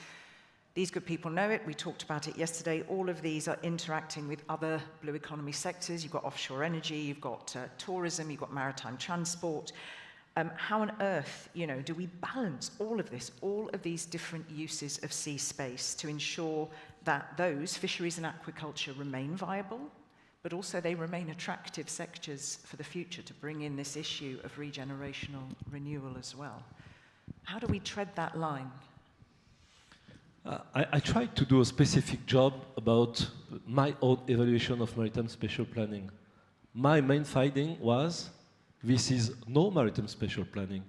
These good people know it. We talked about it yesterday. All of these are interacting with other blue economy sectors. You've got offshore energy, you've got tourism, you've got maritime transport. How on earth, you know, do we balance all of this, all of these different uses of sea space to ensure that those fisheries and aquaculture remain viable, but also they remain attractive sectors for the future to bring in this issue of regenerational renewal as well? How do we tread that line? I tried to do a specific job about my own evaluation of maritime spatial planning. My main finding was this is no maritime spatial planning,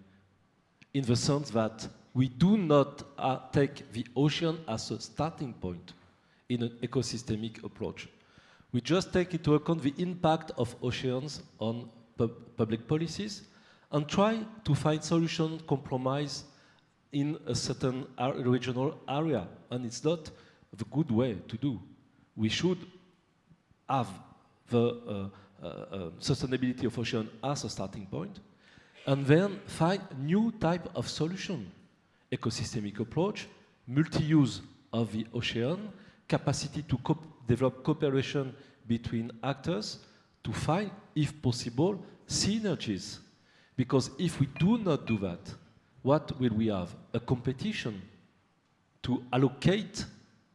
in the sense that we do not take the ocean as a starting point in an ecosystemic approach. We just take into account the impact of oceans on public policies and try to find solution compromise in a certain regional area. And it's not the good way to do. We should have the sustainability of ocean as a starting point, and then find new type of solution. Ecosystemic approach, multi-use of the ocean, capacity to develop cooperation between actors to find, if possible, synergies. Because if we do not do that, what will we have? A competition to allocate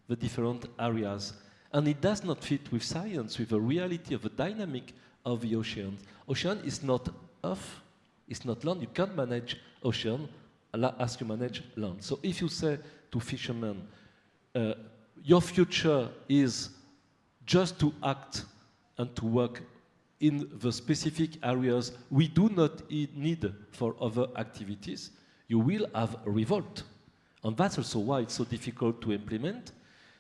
the different areas. And it does not fit with science, with the reality of the dynamic of the ocean. Ocean is not earth, it's not land. You can't manage ocean as you manage land. So if you say to fishermen, your future is just to act and to work in the specific areas we do not need for other activities, you will have a revolt. And that's also why it's so difficult to implement,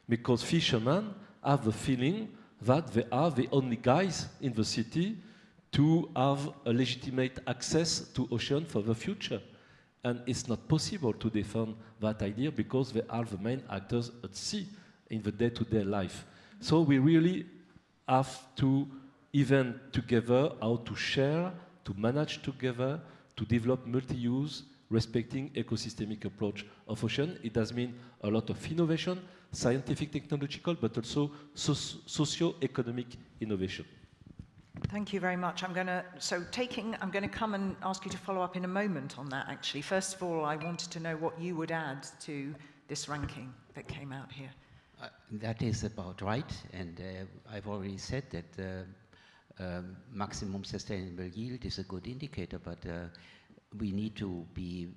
because fishermen have the feeling that they are the only guys in the city to have a legitimate access to ocean for the future. And it's not possible to defend that idea because they are the main actors at sea in the day-to-day life. So we really have to event together how to share, to manage together, to develop multi-use, respecting ecosystemic approach of ocean. It does mean a lot of innovation, scientific, technological, but also socio-economic innovation. Thank you very much. I'm going to come and ask you to follow up in a moment on that, actually. First of all, I wanted to know what you would add to this ranking that came out here. That is about right, and I've already said that maximum sustainable yield is a good indicator, but we need to be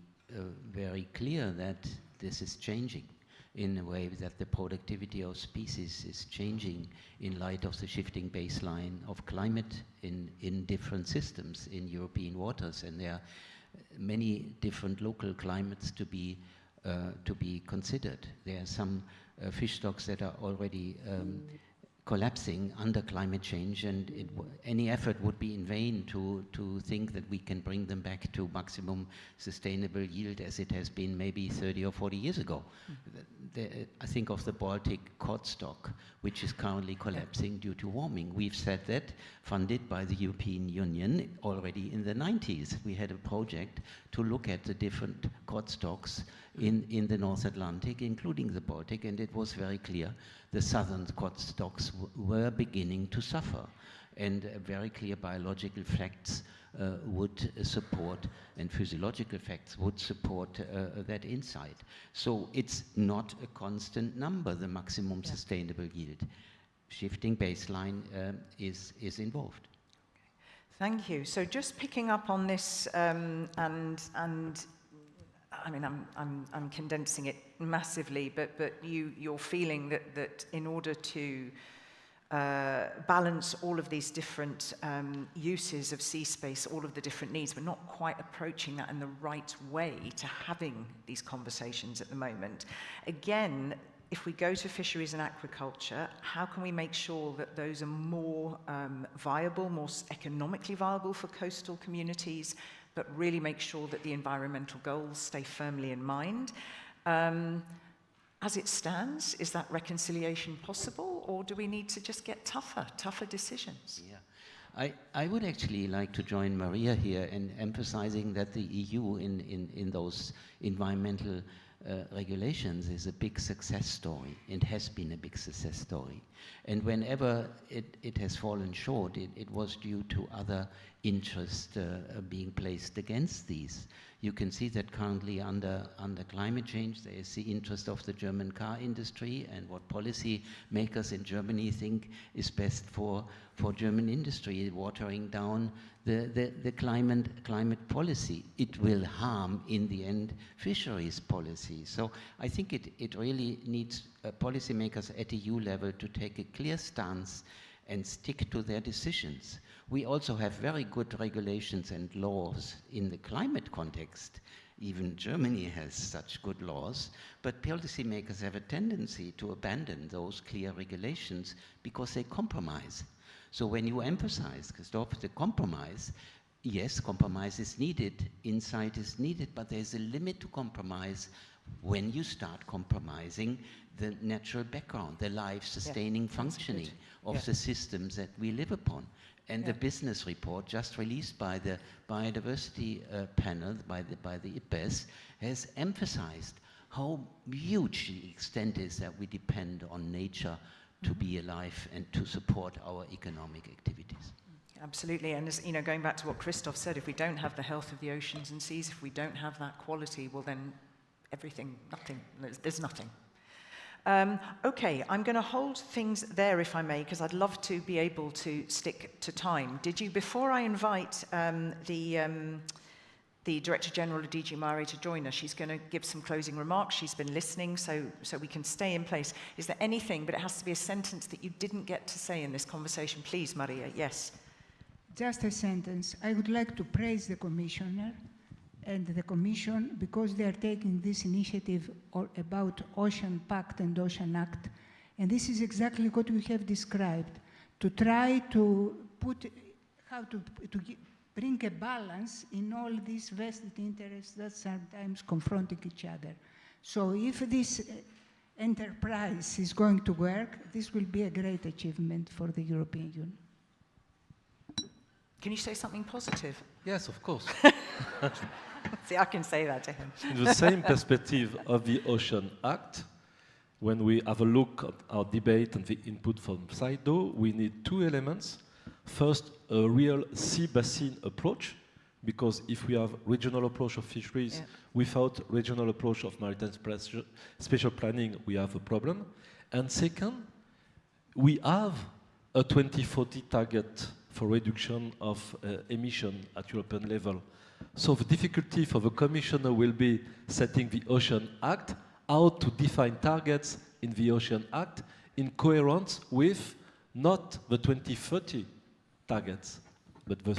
very clear that this is changing in a way that the productivity of species is changing in light of the shifting baseline of climate in different systems in European waters, and there are many different local climates to be considered. There are some fish stocks that are already collapsing under climate change, and any effort would be in vain to think that we can bring them back to maximum sustainable yield as it has been maybe 30 or 40 years ago. I think of the Baltic cod stock, which is currently collapsing due to warming. We've said that, funded by the European Union already in the 90s. We had a project to look at the different cod stocks in the North Atlantic, including the Baltic, and it was very clear the southern cod stocks were beginning to suffer, and very clear biological facts would support, and physiological facts would support that insight. So it's not a constant number, the maximum sustainable yield. Shifting baseline is involved. Thank you. So just picking up on this, and I mean, I'm condensing it massively, but you're feeling that in order to balance all of these different uses of sea space, all of the different needs, we're not quite approaching that in the right way to having these conversations at the moment. Again, if we go to fisheries and aquaculture, how can we make sure that those are more viable, more economically viable for coastal communities, but really make sure that the environmental goals stay firmly in mind? As it stands, is that reconciliation possible, or do we need to just get tougher decisions? Yeah, I would actually like to join Maria here in emphasizing that the EU in those environmental regulations is a big success story. It has been a big success story. And whenever it has fallen short, it was due to other interests being placed against these. You can see that currently under climate change, there is the interest of the German car industry and what policy makers in Germany think is best for German industry, watering down the climate policy. It will harm, in the end, fisheries policy. So I think it really needs policymakers at EU level to take a clear stance and stick to their decisions. We also have very good regulations and laws in the climate context. Even Germany has such good laws, but policymakers have a tendency to abandon those clear regulations because they compromise. So when you emphasize, Christoph, the compromise, yes, compromise is needed, insight is needed, but there's a limit to compromise when you start compromising the natural background, the life-sustaining functioning of the systems that we live upon. And the business report just released by the biodiversity panel, by the IPBES, has emphasized how huge the extent is that we depend on nature to be alive and to support our economic activities. Absolutely, and as, you know, going back to what Christoph said, if we don't have the health of the oceans and seas, if we don't have that quality, well then everything, nothing, there's nothing. Okay, I'm going to hold things there, if I may, because I'd love to be able to stick to time. Did you, before I invite the Director General of DG MARE to join us, she's going to give some closing remarks. She's been listening, so we can stay in place. Is there anything, but it has to be a sentence that you didn't get to say in this conversation? Please, Maria, yes. Just a sentence. I would like to praise the Commissioner and the Commission because they are taking this initiative about Ocean Pact and Ocean Act. And this is exactly what we have described, to try to put, bring a balance in all these vested interests that sometimes confronting each other. So if this enterprise is going to work, this will be a great achievement for the European Union. Can you say something positive? Yes, of course. See, I can say that to him. In the same perspective of the Ocean Act, when we have a look at our debate and the input from CIDO, we need two elements. First, a real sea basin approach, because if we have regional approach of fisheries without regional approach of maritime spatial planning, we have a problem. And second, we have a 2040 target for reduction of emission at European level. So the difficulty for the Commissioner will be setting the Ocean Act, how to define targets in the Ocean Act in coherence with not the 2030 targets, but the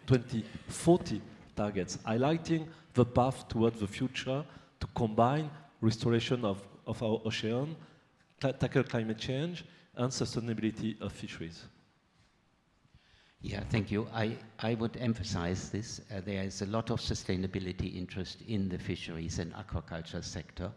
2040 targets, highlighting the path towards the future to combine restoration of our ocean, tackle climate change, and sustainability of fisheries. Yeah, thank you. I would emphasize this. There is a lot of sustainability interest in the fisheries and aquaculture sector.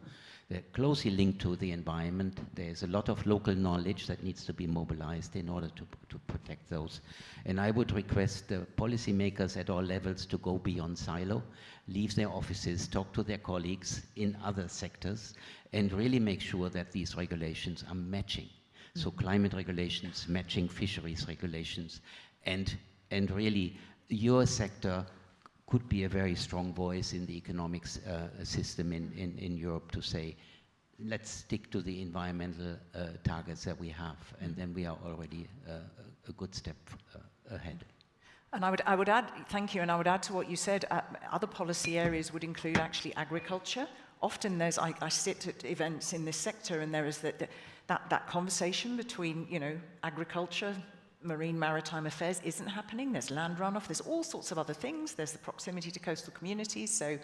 They're closely linked to the environment. There's a lot of local knowledge that needs to be mobilized in order to protect those. And I would request the policymakers at all levels to go beyond silo, leave their offices, talk to their colleagues in other sectors, and really make sure that these regulations are matching. So climate regulations, matching fisheries regulations, and really your sector could be a very strong voice in the economics system in Europe to say, let's stick to the environmental targets that we have, and then we are already a good step ahead. And I would add, thank you, and I would add to what you said, other policy areas would include actually agriculture. Often there's, I sit at events in this sector and there is that conversation between, you know, agriculture, marine maritime affairs isn't happening. There's land runoff, there's all sorts of other things. There's the proximity to coastal communities, so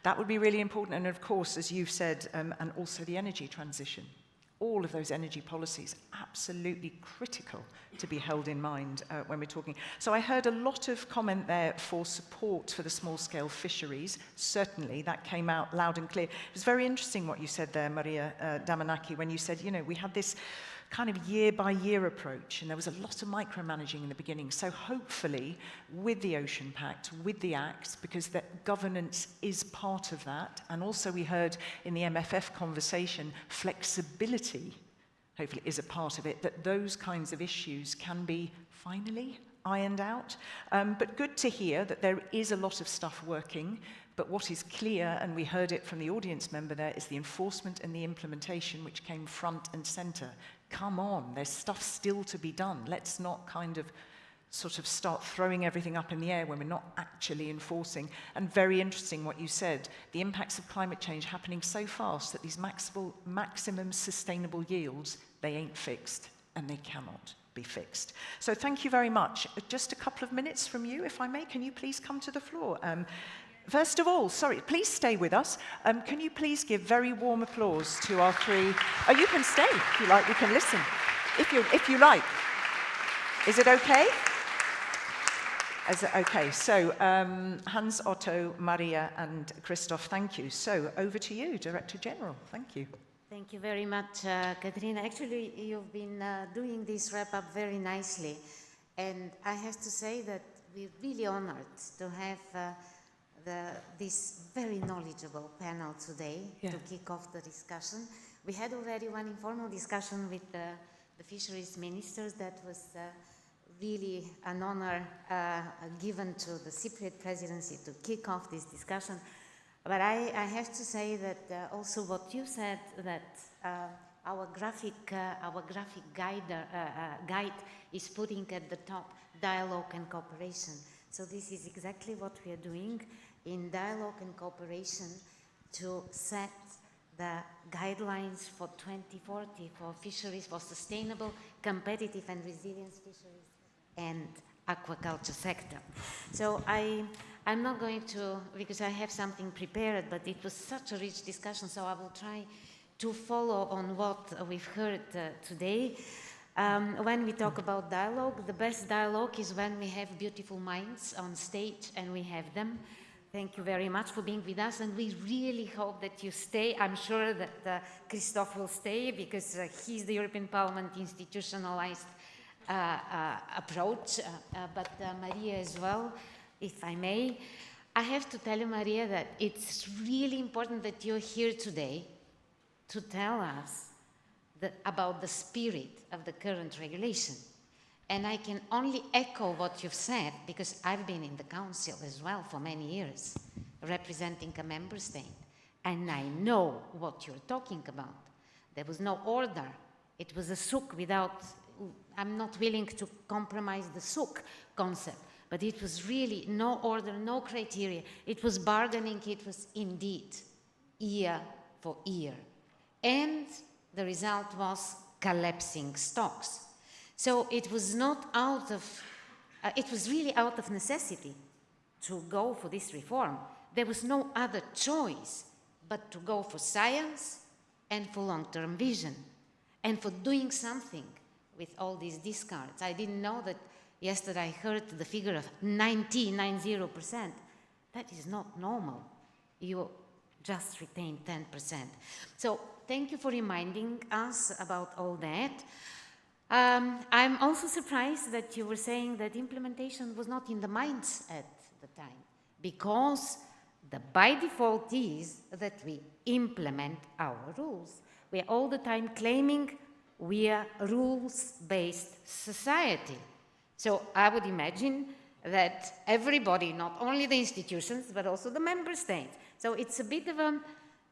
that would be really important. And of course, as you've said, and also the energy transition. All of those energy policies, absolutely critical to be held in mind when we're talking. So I heard a lot of comment there for support for the small-scale fisheries. Certainly, that came out loud and clear. It was very interesting what you said there, Maria Damanaki, when you said, you know, we had this kind of year-by-year approach, and there was a lot of micromanaging in the beginning. So hopefully, with the Ocean Pact, with the Acts, because that governance is part of that, and also we heard in the MFF conversation, flexibility, hopefully is a part of it, that those kinds of issues can be finally ironed out. But good to hear that there is a lot of stuff working. But what is clear, and we heard it from the audience member there, is the enforcement and the implementation, which came front and center. Come on, there's stuff still to be done. Let's not kind of sort of start throwing everything up in the air when we're not actually enforcing. And very interesting what you said, the impacts of climate change happening so fast that these maximum sustainable yields, they ain't fixed, and they cannot be fixed. So thank you very much. Just a couple of minutes from you, if I may. Can you please come to the floor? First of all, sorry, please stay with us. Can you please give very warm applause to our three? Oh, you can stay if you like. We can listen if you like. Is it okay? Okay, so Hans-Otto, Maria, and Christoph, thank you. So over to you, Director General. Thank you. Thank you very much, Katrina. Actually, you've been doing this wrap-up very nicely. And I have to say that we're really honored to have this very knowledgeable panel today to kick off the discussion. We had already one informal discussion with the fisheries ministers. That was really an honor given to the Cypriot presidency to kick off this discussion. But I have to say that also what you said, that our graphic guide is putting at the top dialogue and cooperation. So this is exactly what we are doing in dialogue and cooperation to set the guidelines for 2040 for fisheries, for sustainable, competitive and resilient fisheries and aquaculture sector. So I'm not going to, because I have something prepared, but it was such a rich discussion, so I will try to follow on what we've heard today. When we talk about dialogue, the best dialogue is when we have beautiful minds on stage, and we have them. Thank you very much for being with us, and we really hope that you stay. I'm sure that Christoph will stay, because he's the European Parliament institutionalized approach, but Maria as well, if I may. I have to tell you, Maria, that it's really important that you're here today to tell us about the spirit of the current regulation. And I can only echo what you've said, because I've been in the council as well for many years, representing a member state, and I know what you're talking about. There was no order. It was a souk without, I'm not willing to compromise the souk concept, but it was really no order, no criteria. It was bargaining, it was indeed year for year. And the result was collapsing stocks. So it was not out of, it was really out of necessity to go for this reform. There was no other choice but to go for science and for long-term vision and for doing something with all these discards. I didn't know that yesterday I heard the figure of 90%. That is not normal. You just retain 10%. So thank you for reminding us about all that. I'm also surprised that you were saying that implementation was not in the minds at the time, because the by default is that we implement our rules. We are all the time claiming we are rules-based society. So I would imagine that everybody, not only the institutions, but also the member states. So it's a bit of a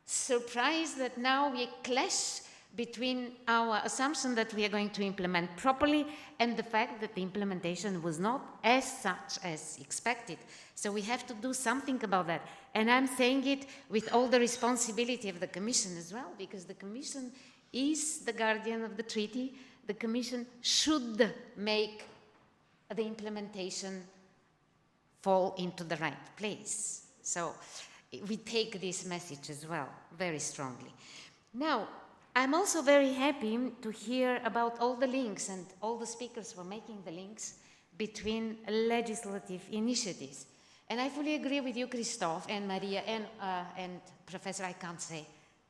surprise that now we clash between our assumption that we are going to implement properly and the fact that the implementation was not as such as expected. So we have to do something about that. And I'm saying it with all the responsibility of the Commission as well, because the Commission is the guardian of the treaty. The Commission should make the implementation fall into the right place. So we take this message as well very strongly. Now, I'm also very happy to hear about all the links, and all the speakers were making the links between legislative initiatives. And I fully agree with you, Christoph and Maria, and Professor, I can't say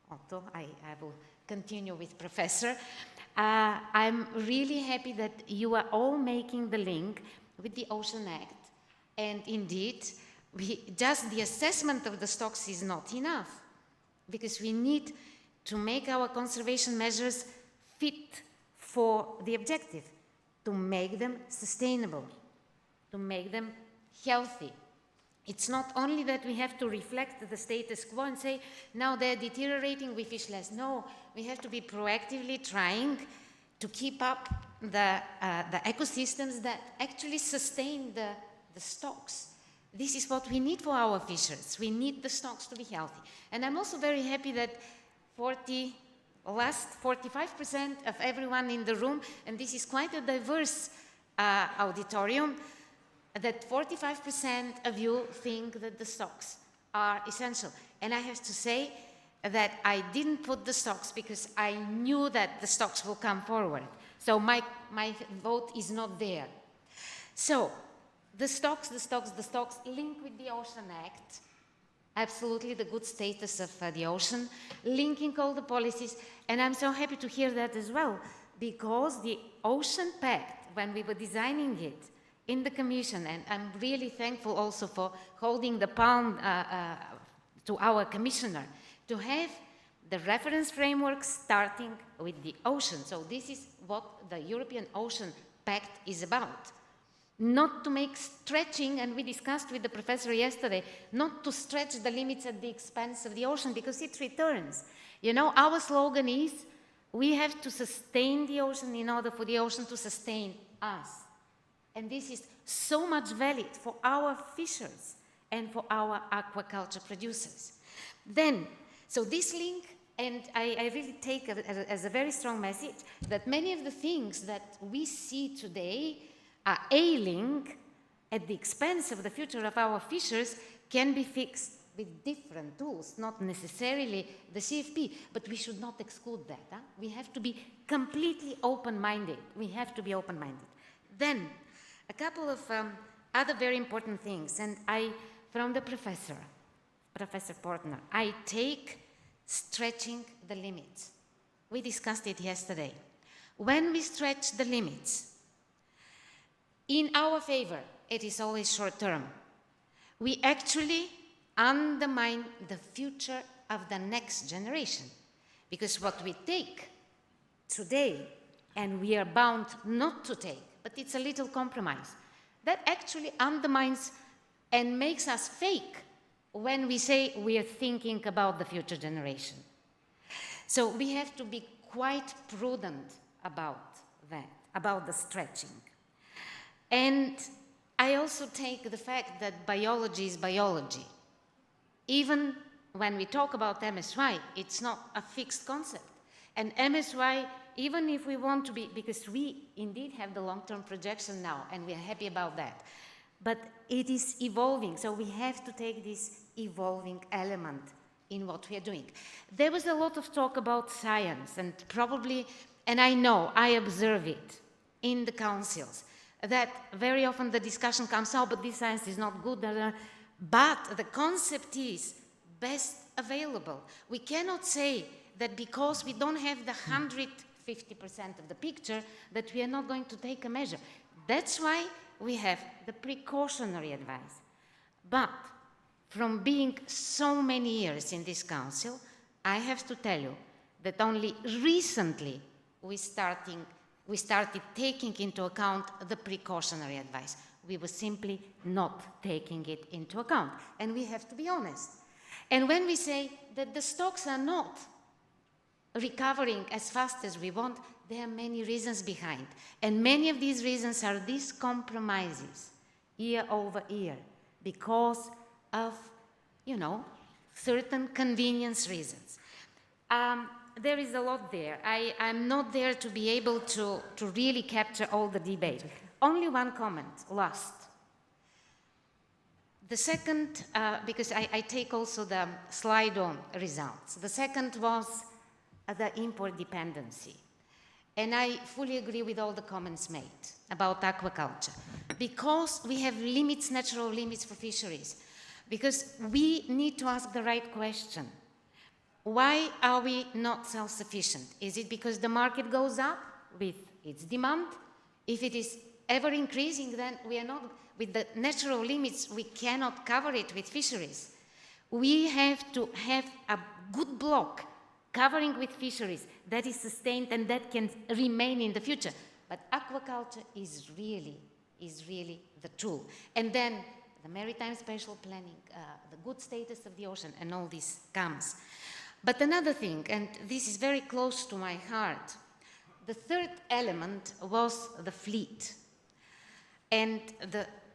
Otto, I will continue with Professor. I'm really happy that you are all making the link with the Ocean Act. And indeed, just the assessment of the stocks is not enough, because we need to make our conservation measures fit for the objective, to make them sustainable, to make them healthy. It's not only that we have to reflect the status quo and say, now they're deteriorating, we fish less. No, we have to be proactively trying to keep up the ecosystems that actually sustain the stocks. This is what we need for our fishers. We need the stocks to be healthy. And I'm also very happy that 45% of everyone in the room, and this is quite a diverse auditorium, that 45% of you think that the stocks are essential. And I have to say that I didn't put the stocks because I knew that the stocks will come forward. So my vote is not there. So the stocks, link with the Ocean Act, absolutely the good status of the ocean, linking all the policies, and I'm so happy to hear that as well, because the Ocean Pact, when we were designing it in the Commission, and I'm really thankful also for holding the palm to our Commissioner, to have the reference framework starting with the ocean. So this is what the European Ocean Pact is about. Not to make stretching, and we discussed with the professor yesterday, not to stretch the limits at the expense of the ocean, because it returns. You know, our slogan is, we have to sustain the ocean in order for the ocean to sustain us. And this is so much valid for our fishers and for our aquaculture producers. Then, so this link, and I really take it as a very strong message, that many of the things that we see today are ailing at the expense of the future of our fishers can be fixed with different tools, not necessarily the CFP, but we should not exclude that. Huh? We have to be completely open-minded. We have to be open-minded. Then, a couple of other very important things, and from the Professor Pörtner, I take stretching the limits. We discussed it yesterday. When we stretch the limits, in our favor, it is always short term. We actually undermine the future of the next generation. Because what we take today, and we are bound not to take, but it's a little compromise, that actually undermines and makes us fake when we say we are thinking about the future generation. So we have to be quite prudent about that, about the stretching. And I also take the fact that biology is biology. Even when we talk about MSY, it's not a fixed concept. And MSY, even if we want to be, because we indeed have the long-term projection now, and we are happy about that, but it is evolving, so we have to take this evolving element in what we are doing. There was a lot of talk about science, and probably, and I know, I observe it in the councils, that very often the discussion comes out, but this science is not good, but the concept is best available. We cannot say that because we don't have the 150% of the picture, that we are not going to take a measure. That's why we have the precautionary advice. But from being so many years in this council, I have to tell you that only recently we started taking into account the precautionary advice. We were simply not taking it into account. And we have to be honest. And when we say that the stocks are not recovering as fast as we want, there are many reasons behind. And many of these reasons are these compromises year over year because of, you know, certain convenience reasons. There is a lot there. I'm not there to be able to really capture all the debate. Okay. Only one comment, last. The second, because I take also the slide on results. The second was the import dependency. And I fully agree with all the comments made about aquaculture. Because we have limits, natural limits for fisheries. Because we need to ask the right question. Why are we not self-sufficient? Is it because the market goes up with its demand? If it is ever increasing, then we are not, with the natural limits, we cannot cover it with fisheries. We have to have a good block covering with fisheries that is sustained and that can remain in the future. But aquaculture is really the tool. And then the maritime spatial planning, the good status of the ocean, and all this comes. But another thing, and this is very close to my heart, the third element was the fleet. And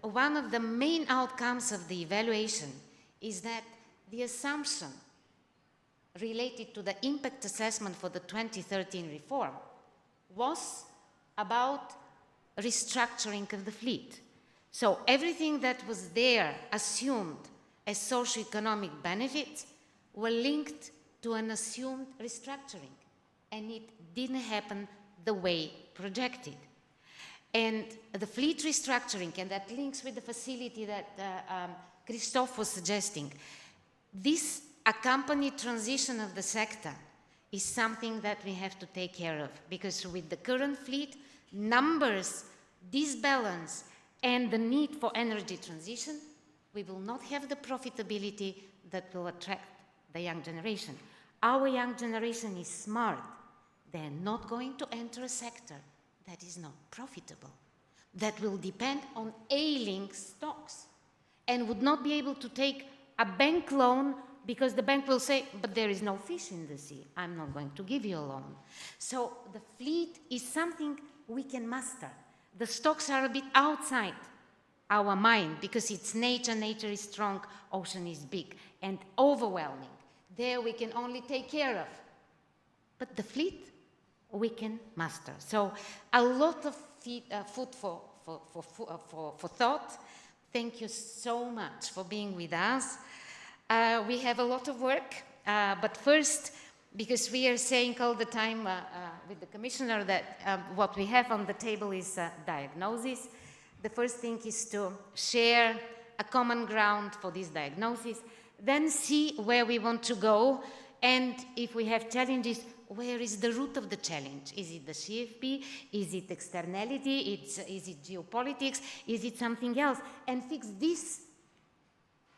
one of the main outcomes of the evaluation is that the assumption related to the impact assessment for the 2013 reform was about restructuring of the fleet. So everything that was there assumed as socioeconomic benefits were linked to an assumed restructuring, and it didn't happen the way projected. And the fleet restructuring, and that links with the facility that Christophe was suggesting, this accompanied transition of the sector is something that we have to take care of, because with the current fleet, numbers, disbalance, and the need for energy transition, we will not have the profitability that will attract the young generation. Our young generation is smart. They're not going to enter a sector that is not profitable, that will depend on ailing stocks, and would not be able to take a bank loan because the bank will say, but there is no fish in the sea. I'm not going to give you a loan. So the fleet is something we can master. The stocks are a bit outside our mind because it's nature. Nature is strong, ocean is big and overwhelming. There we can only take care of. But the fleet, we can master. So a lot of food for thought. Thank you so much for being with us. We have a lot of work, but first, because we are saying all the time with the Commissioner that what we have on the table is diagnosis, the first thing is to share a common ground for this diagnosis, then see where we want to go, and if we have challenges, where is the root of the challenge? Is it the CFP? Is it externality? Is it geopolitics? Is it something else? And fix this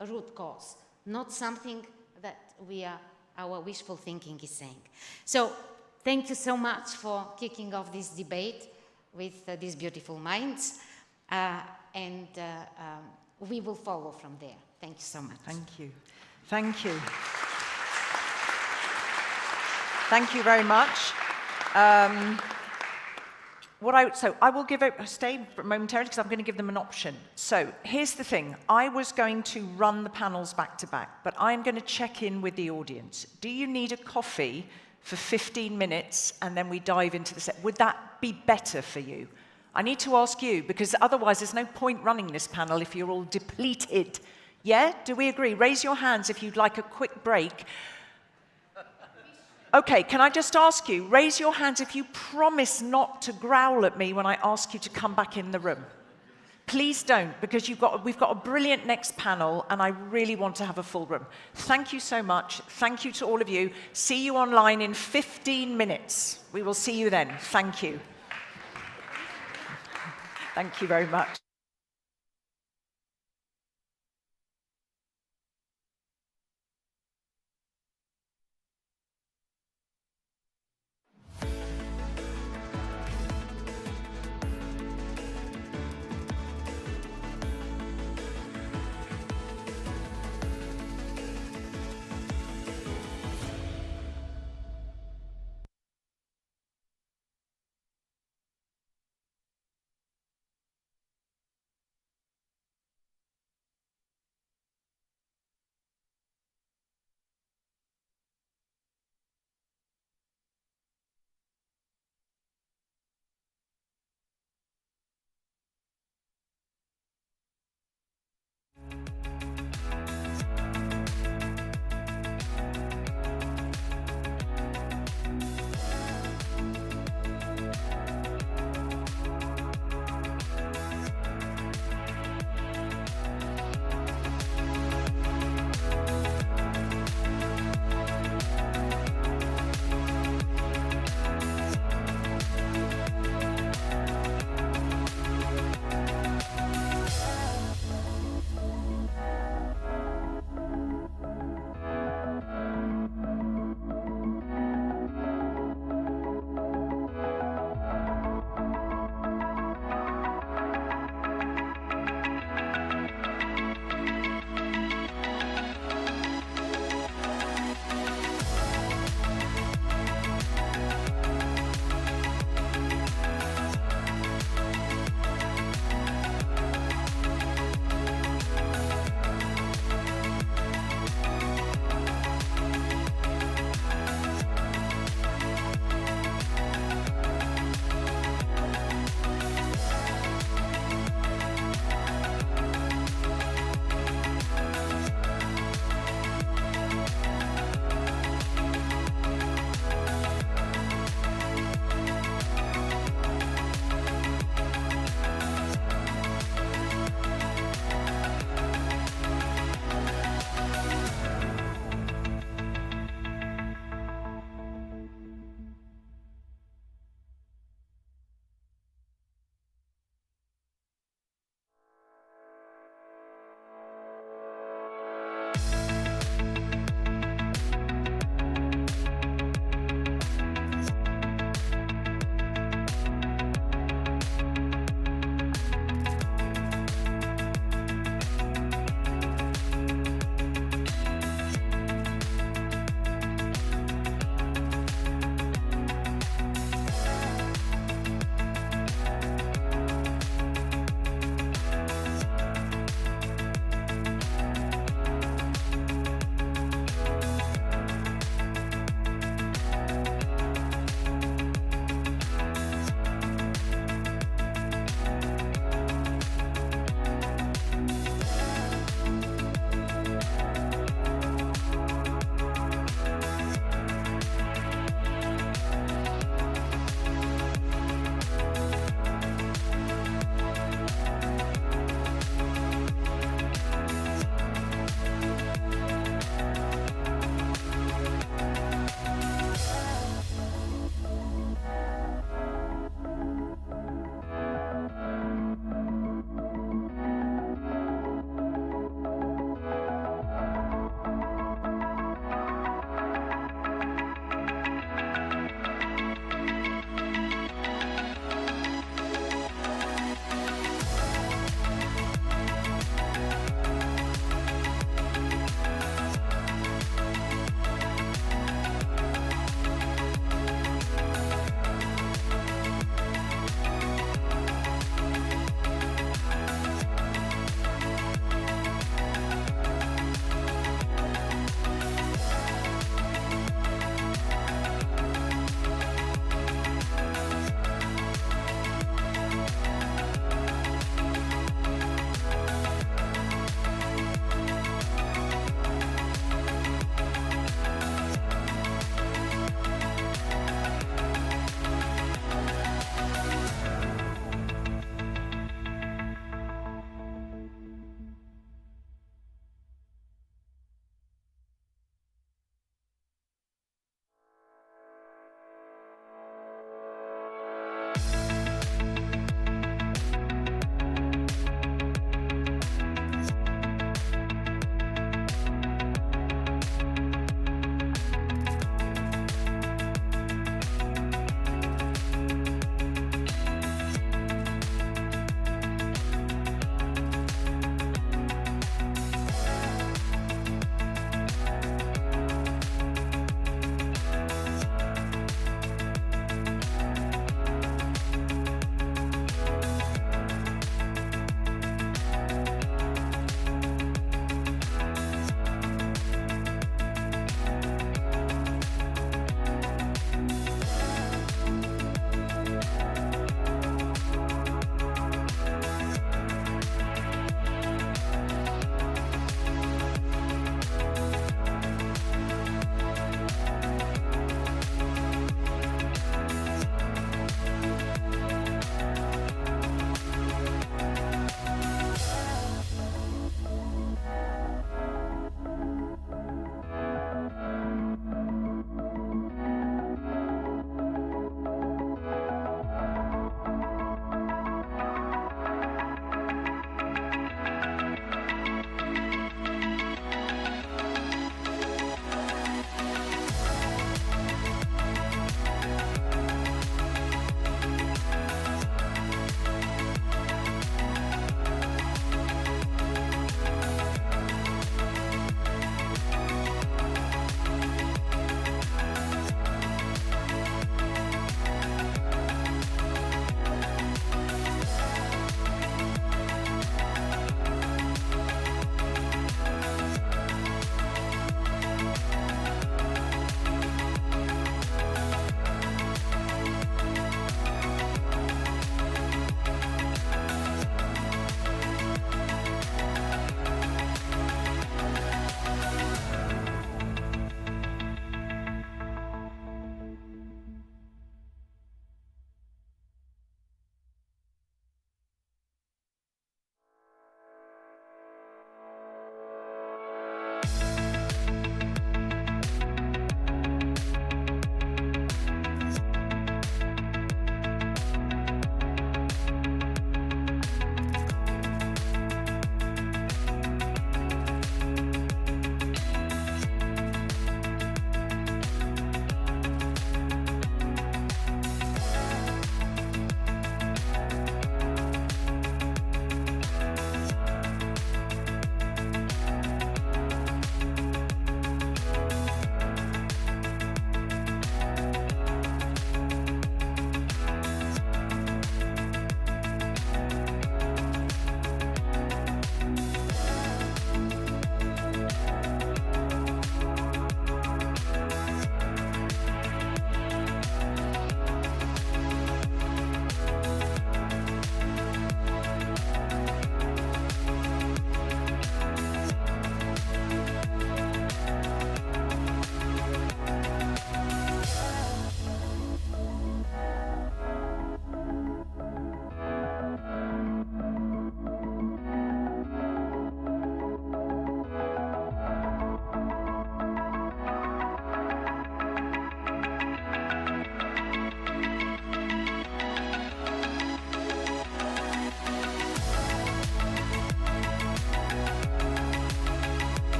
root cause, not something that our wishful thinking is saying. So thank you so much for kicking off this debate with these beautiful minds, and we will follow from there. Thank you so much. Thank you. Thank you. Thank you very much. So I will stay momentarily because I'm going to give them an option. So here's the thing. I was going to run the panels back to back, but I'm going to check in with the audience. Do you need a coffee for 15 minutes and then we dive into the set? Would that be better for you? I need to ask you, because otherwise there's no point running this panel if you're all depleted. Yeah? Do we agree? Raise your hands if you'd like a quick break. Okay, can I just ask you, raise your hands if you promise not to growl at me when I ask you to come back in the room. Please don't, because we've got a brilliant next panel, and I really want to have a full room. Thank you so much. Thank you to all of you. See you online in 15 minutes. We will see you then. Thank you. Thank you very much.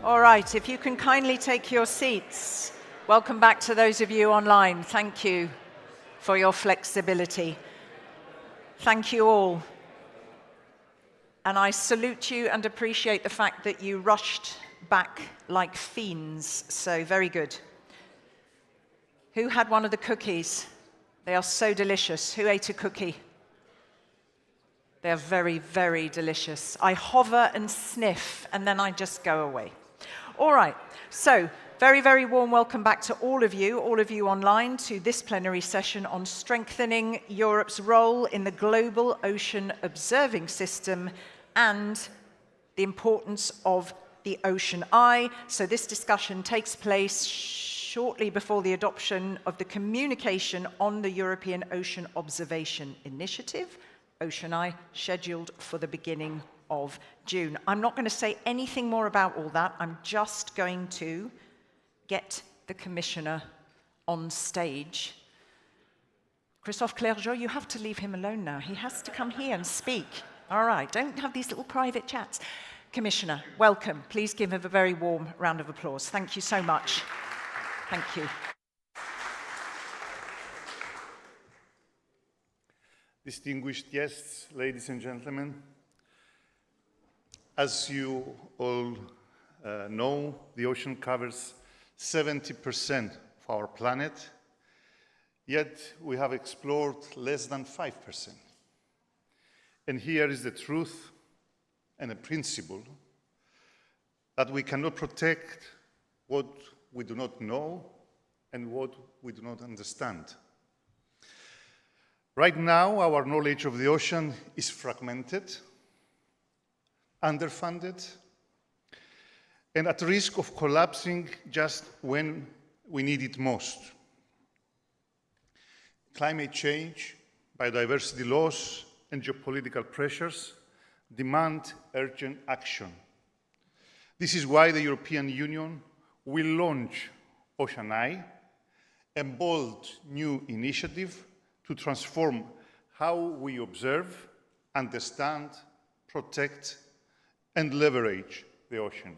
All right, if you can kindly take your seats. Welcome back to those of you online. Thank you for your flexibility. Thank you all. And I salute you and appreciate the fact that you rushed back like fiends, so very good. Who had one of the cookies? They are so delicious. Who ate a cookie? They are very, very delicious. I hover and sniff, and then I just go away. All right, so very, very warm welcome back to all of you online, to this plenary session on strengthening Europe's role in the global ocean observing system and the importance of the OceanEye. So this discussion takes place shortly before the adoption of the communication on the European Ocean Observation Initiative, OceanEye, scheduled for the beginning of June. I'm not going to say anything more about all that. I'm just going to get the Commissioner on stage. Christophe Clergeau, you have to leave him alone now. He has to come here and speak. All right, don't have these little private chats. Commissioner, welcome. Please give him a very warm round of applause. Thank you so much. Thank you. Distinguished guests, ladies and gentlemen, as you all know, the ocean covers 70% of our planet, yet we have explored less than 5%. And here is the truth and a principle that we cannot protect what we do not know and what we do not understand. Right now, our knowledge of the ocean is fragmented, underfunded, and at risk of collapsing just when we need it most. Climate change, biodiversity loss, and geopolitical pressures demand urgent action. This is why the European Union will launch OceanEye, a bold new initiative to transform how we observe, understand, protect, and leverage the ocean.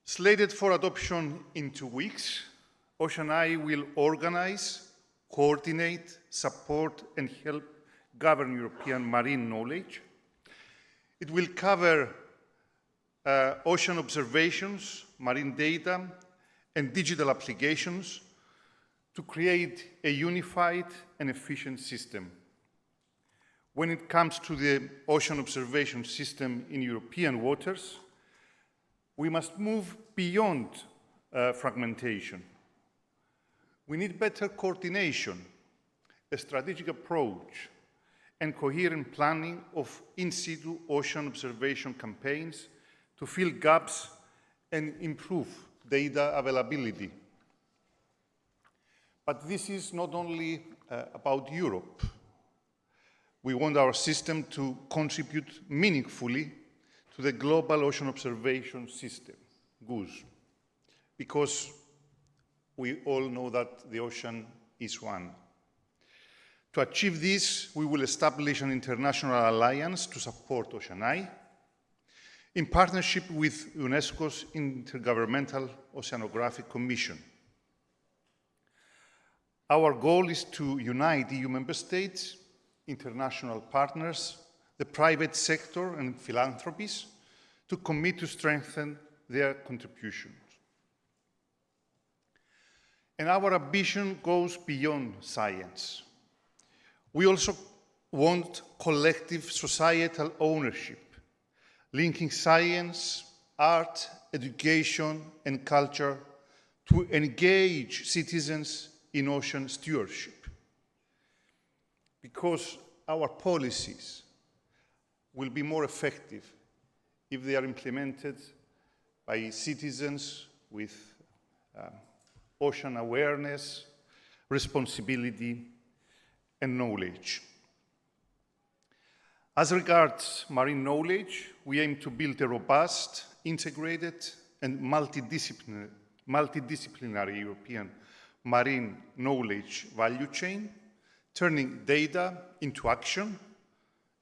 Slated for adoption in 2 weeks, OceanEye will organize, coordinate, support, and help govern European marine knowledge. It will cover ocean observations, marine data, and digital applications to create a unified and efficient system. When it comes to the ocean observation system in European waters, we must move beyond fragmentation. We need better coordination, a strategic approach, and coherent planning of in-situ ocean observation campaigns to fill gaps and improve data availability. But this is not only about Europe. We want our system to contribute meaningfully to the global ocean observation system, GOOS, because we all know that the ocean is one. To achieve this, we will establish an international alliance to support OceanEye in partnership with UNESCO's Intergovernmental Oceanographic Commission. Our goal is to unite EU member states, international partners, the private sector and philanthropies to commit to strengthen their contributions. And our ambition goes beyond science. We also want collective societal ownership, linking science, art, education, and culture to engage citizens in ocean stewardship. Because our policies will be more effective if they are implemented by citizens with ocean awareness, responsibility, and knowledge. As regards marine knowledge, we aim to build a robust, integrated, and multidisciplinary European marine knowledge value chain, turning data into action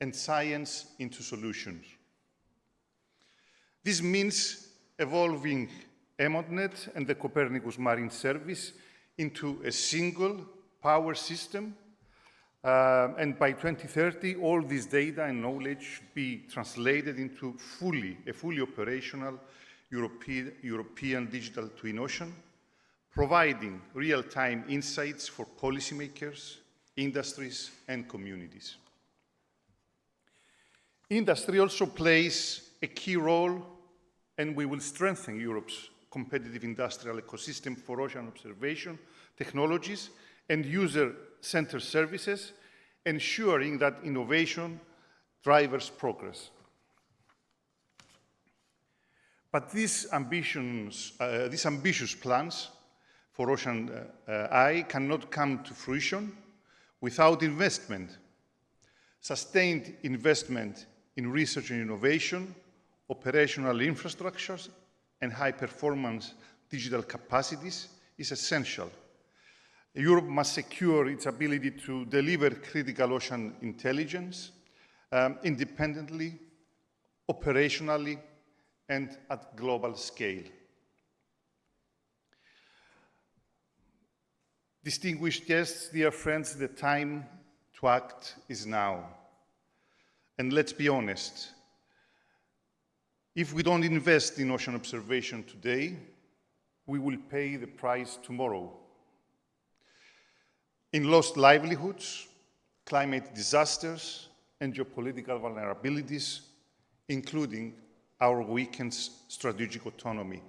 and science into solutions. This means evolving EMODnet and the Copernicus Marine Service into a single power system, and by 2030, all this data and knowledge should be translated into a fully operational European digital twin ocean, providing real-time insights for policymakers, industries, and communities. Industry also plays a key role, and we will strengthen Europe's competitive industrial ecosystem for ocean observation technologies and user-centered services, ensuring that innovation drives progress. But these ambitious plans for OceanEye cannot come to fruition without investment. Sustained investment in research and innovation, operational infrastructures, and high-performance digital capacities is essential. Europe must secure its ability to deliver critical ocean intelligence independently, operationally, and at global scale. Distinguished guests, dear friends, the time to act is now. And let's be honest, if we don't invest in ocean observation today, we will pay the price tomorrow. In lost livelihoods, climate disasters, and geopolitical vulnerabilities, including our weakened strategic autonomy.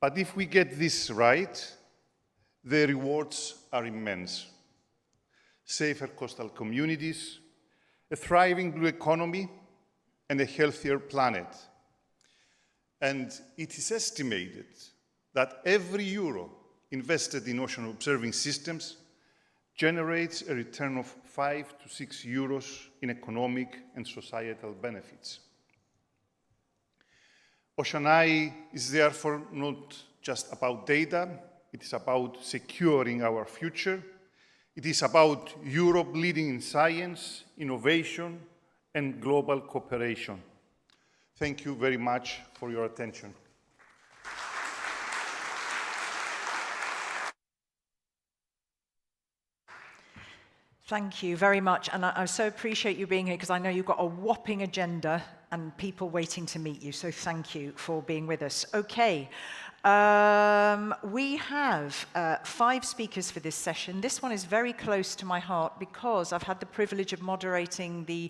But if we get this right, the rewards are immense. Safer coastal communities, a thriving blue economy, and a healthier planet. And it is estimated that every euro invested in ocean observing systems generates a return of 5 to 6 euros in economic and societal benefits. OceanEye is therefore not just about data, it is about securing our future. It is about Europe leading in science, innovation, and global cooperation. Thank you very much for your attention. Thank you very much, and I so appreciate you being here because I know you've got a whopping agenda and people waiting to meet you, so thank you for being with us. Okay, we have 5 speakers for this session. This one is very close to my heart because I've had the privilege of moderating the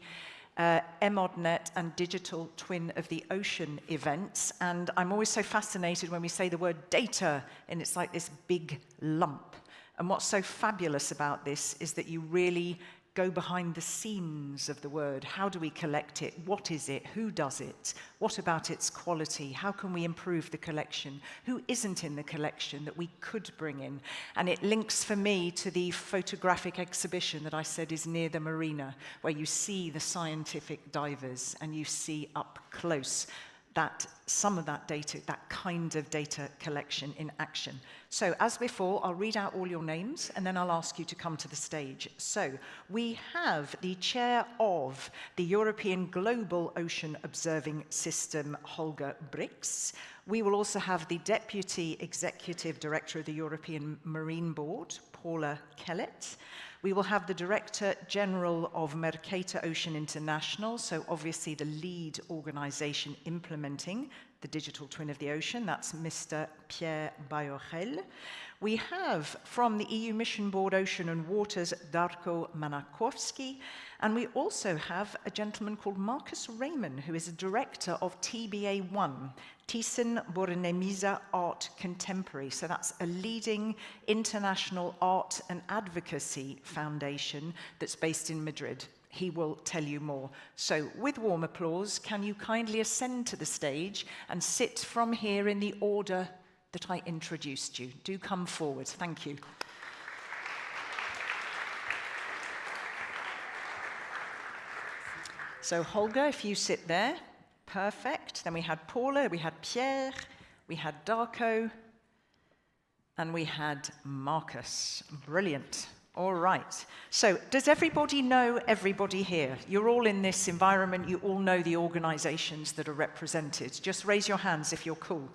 EMODnet and Digital Twin of the Ocean events, and I'm always so fascinated when we say the word data, and it's like this big lump. And what's so fabulous about this is that you really go behind the scenes of the word. How do we collect it? What is it? Who does it? What about its quality? How can we improve the collection? Who isn't in the collection that we could bring in? And it links for me to the photographic exhibition that I said is near the marina, where you see the scientific divers and you see up close that some of that data, that kind of data collection in action. So as before, I'll read out all your names and then I'll ask you to come to the stage. So we have the chair of the European Global Ocean Observing System, Holger Brix. We will also have the Deputy Executive Director of the European Marine Board, Paula Kellett. We will have the Director General of Mercator Ocean International, so obviously the lead organization implementing the digital twin of the ocean. That's Mr. Pierre Bayorel. We have from the EU Mission Board Ocean and Waters, Darko Manakowski. And we also have a gentleman called Marcus Raymond, who is a director of TBA1, Thyssen-Bornemisza Art Contemporary. So that's a leading international art and advocacy foundation that's based in Madrid. He will tell you more. So with warm applause, can you kindly ascend to the stage and sit from here in the order that I introduced you. Do come forward. Thank you. So Holger, if you sit there, perfect. Then we had Paula, we had Pierre, we had Darko, and we had Marcus. Brilliant. All right. So does everybody know everybody here? You're all in this environment. You all know the organizations that are represented. Just raise your hands if you're cool.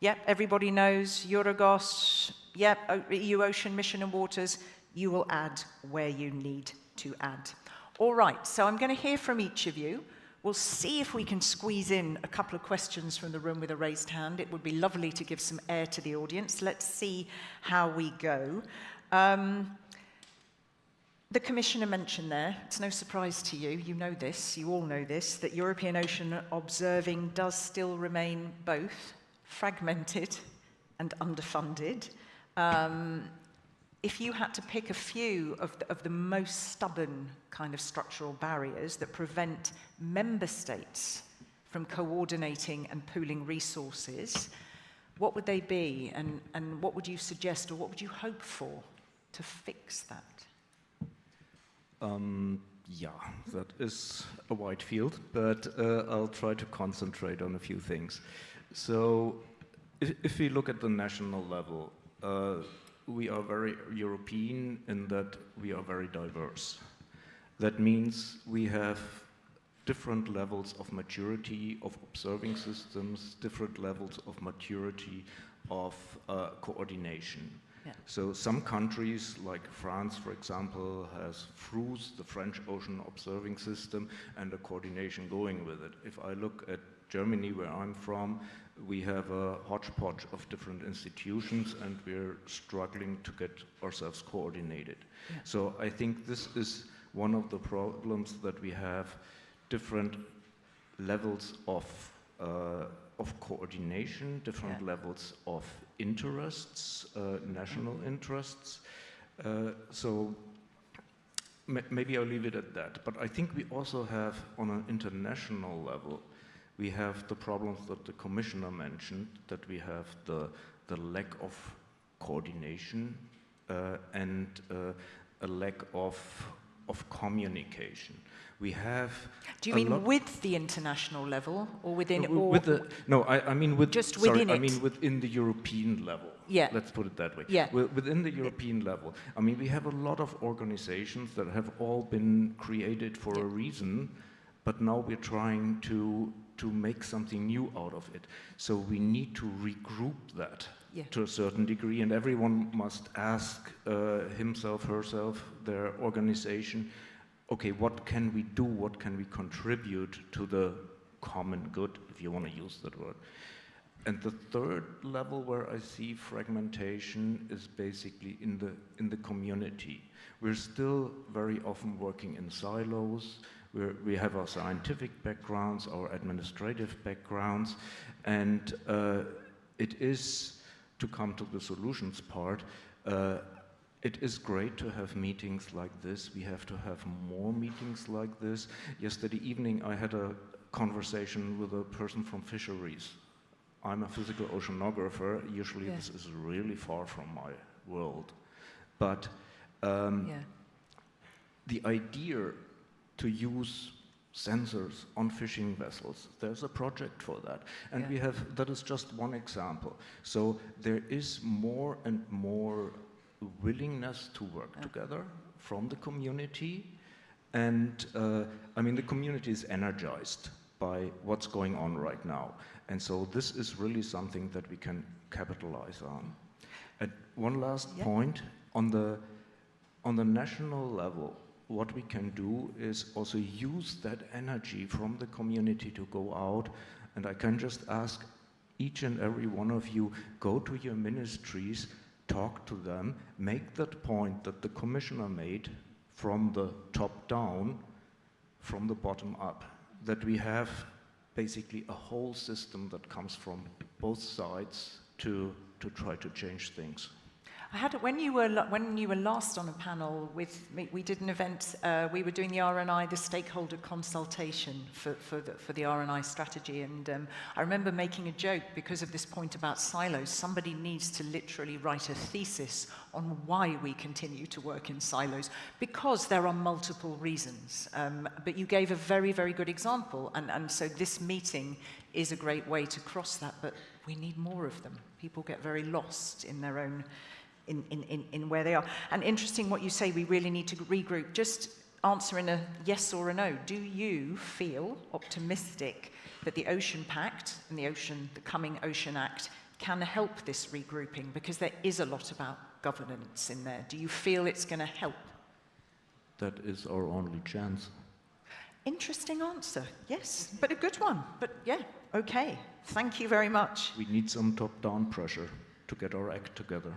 Yep, everybody knows EuroGOOS. Yep, EU Ocean, Mission and Waters. You will add where you need to add. All right, so I'm going to hear from each of you. We'll see if we can squeeze in a couple of questions from the room with a raised hand. It would be lovely to give some air to the audience. Let's see how we go. The Commissioner mentioned there, it's no surprise to you, you know this, you all know this, that European ocean observing does still remain both fragmented and underfunded. If you had to pick a few of the most stubborn kind of structural barriers that prevent member states from coordinating and pooling resources, what would they be, and what would you suggest or what would you hope for to fix that? Yeah, that is a wide field, but I'll try to concentrate on a few things. So if we look at the national level, we are very European in that we are very diverse. That means we have different levels of maturity of observing systems, different levels of maturity of coordination. Yeah. So some countries, like France, for example, has FRUS, the French Ocean Observing System, and a coordination going with it. If I look at Germany, where I'm from, we have a hodgepodge of different institutions, and we're struggling to get ourselves coordinated. Yeah. So I think this is one of the problems, that we have different levels of coordination, different levels of interests, national interests. So maybe I'll leave it at that. But I think we also have, on an international level, we have the problems that the Commissioner mentioned, that we have the lack of coordination and a lack of communication. We have. Do you mean with the international level, or within? I mean with. Just within it. I mean within the European level. Yeah. Let's put it that way. Yeah. Within the European level, I mean, we have a lot of organizations that have all been created for a reason, but now we're trying to make something new out of it. So we need to regroup that to a certain degree, and everyone must ask himself, herself, their organization, okay, what can we do, what can we contribute to the common good, if you want to use that word. And the third level where I see fragmentation is basically in the community. We're still very often working in silos. We have our scientific backgrounds, our administrative backgrounds, and it is, to come to the solutions part, it is great to have meetings like this. We have to have more meetings like this. Yesterday evening I had a conversation with a person from Fisheries. I'm a physical oceanographer. Usually this is really far from my world. But the idea to use sensors on fishing vessels, there's a project for that. And we have, that is just one example. So there is more and more willingness to work together from the community. And I mean, the community is energized by what's going on right now. And so this is really something that we can capitalize on. And one last point, on the national level, what we can do is also use that energy from the community to go out. And I can just ask each and every one of you, go to your ministries, talk to them, make that point that the Commissioner made from the top down, from the bottom up, that we have basically a whole system that comes from both sides to try to change things. I had, when you were last on a panel with me, we did an event, we were doing the RNI, the stakeholder consultation for the RNI strategy, and I remember making a joke because of this point about silos. Somebody needs to literally write a thesis on why we continue to work in silos, because there are multiple reasons. But you gave a very, very good example, and so this meeting is a great way to cross that, but we need more of them. People get very lost in their own in where they are. And interesting what you say, we really need to regroup. Just answer in a yes or a no. Do you feel optimistic that the Ocean Pact and the coming Ocean Act can help this regrouping? Because there is a lot about governance in there. Do you feel it's going to help? That is our only chance. Interesting answer. Yes, but a good one. But yeah, okay. Thank you very much. We need some top-down pressure to get our act together.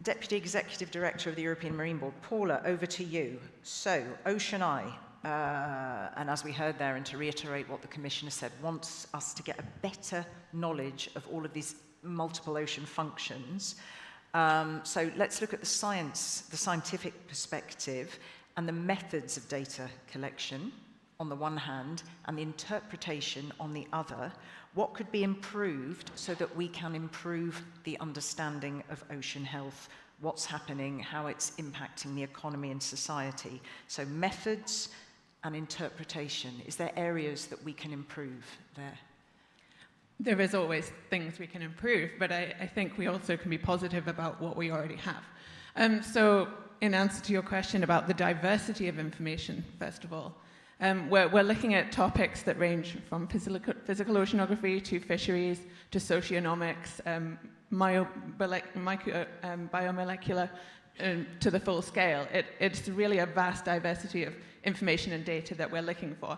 Deputy Executive Director of the European Marine Board, Paula, over to you. So, OceanEye, and as we heard there, and to reiterate what the Commissioner said, wants us to get a better knowledge of all of these multiple ocean functions. So let's look at the scientific perspective, and the methods of data collection on the one hand, and the interpretation on the other. What could be improved so that we can improve the understanding of ocean health, what's happening, how it's impacting the economy and society? So methods and interpretation. Is there areas that we can improve there? There is always things we can improve, but I think we also can be positive about what we already have. So in answer to your question about the diversity of information, first of all, we're looking at topics that range from physical oceanography to fisheries to socioeconomics, biomolecular, to the full scale. It's really a vast diversity of information and data that we're looking for.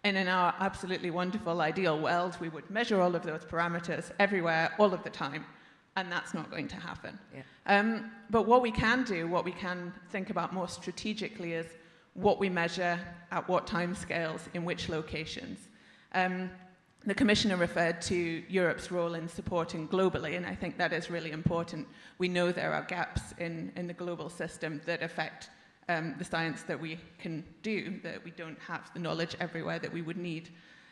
And in our absolutely wonderful ideal world, we would measure all of those parameters everywhere, all of the time, and that's not going to happen. Yeah. But what we can do, what we can think about more strategically is what we measure, at what time scales, in which locations. The Commissioner referred to Europe's role in supporting globally, and I think that is really important. We know there are gaps in the global system that affect the science that we can do, that we don't have the knowledge everywhere that we would need.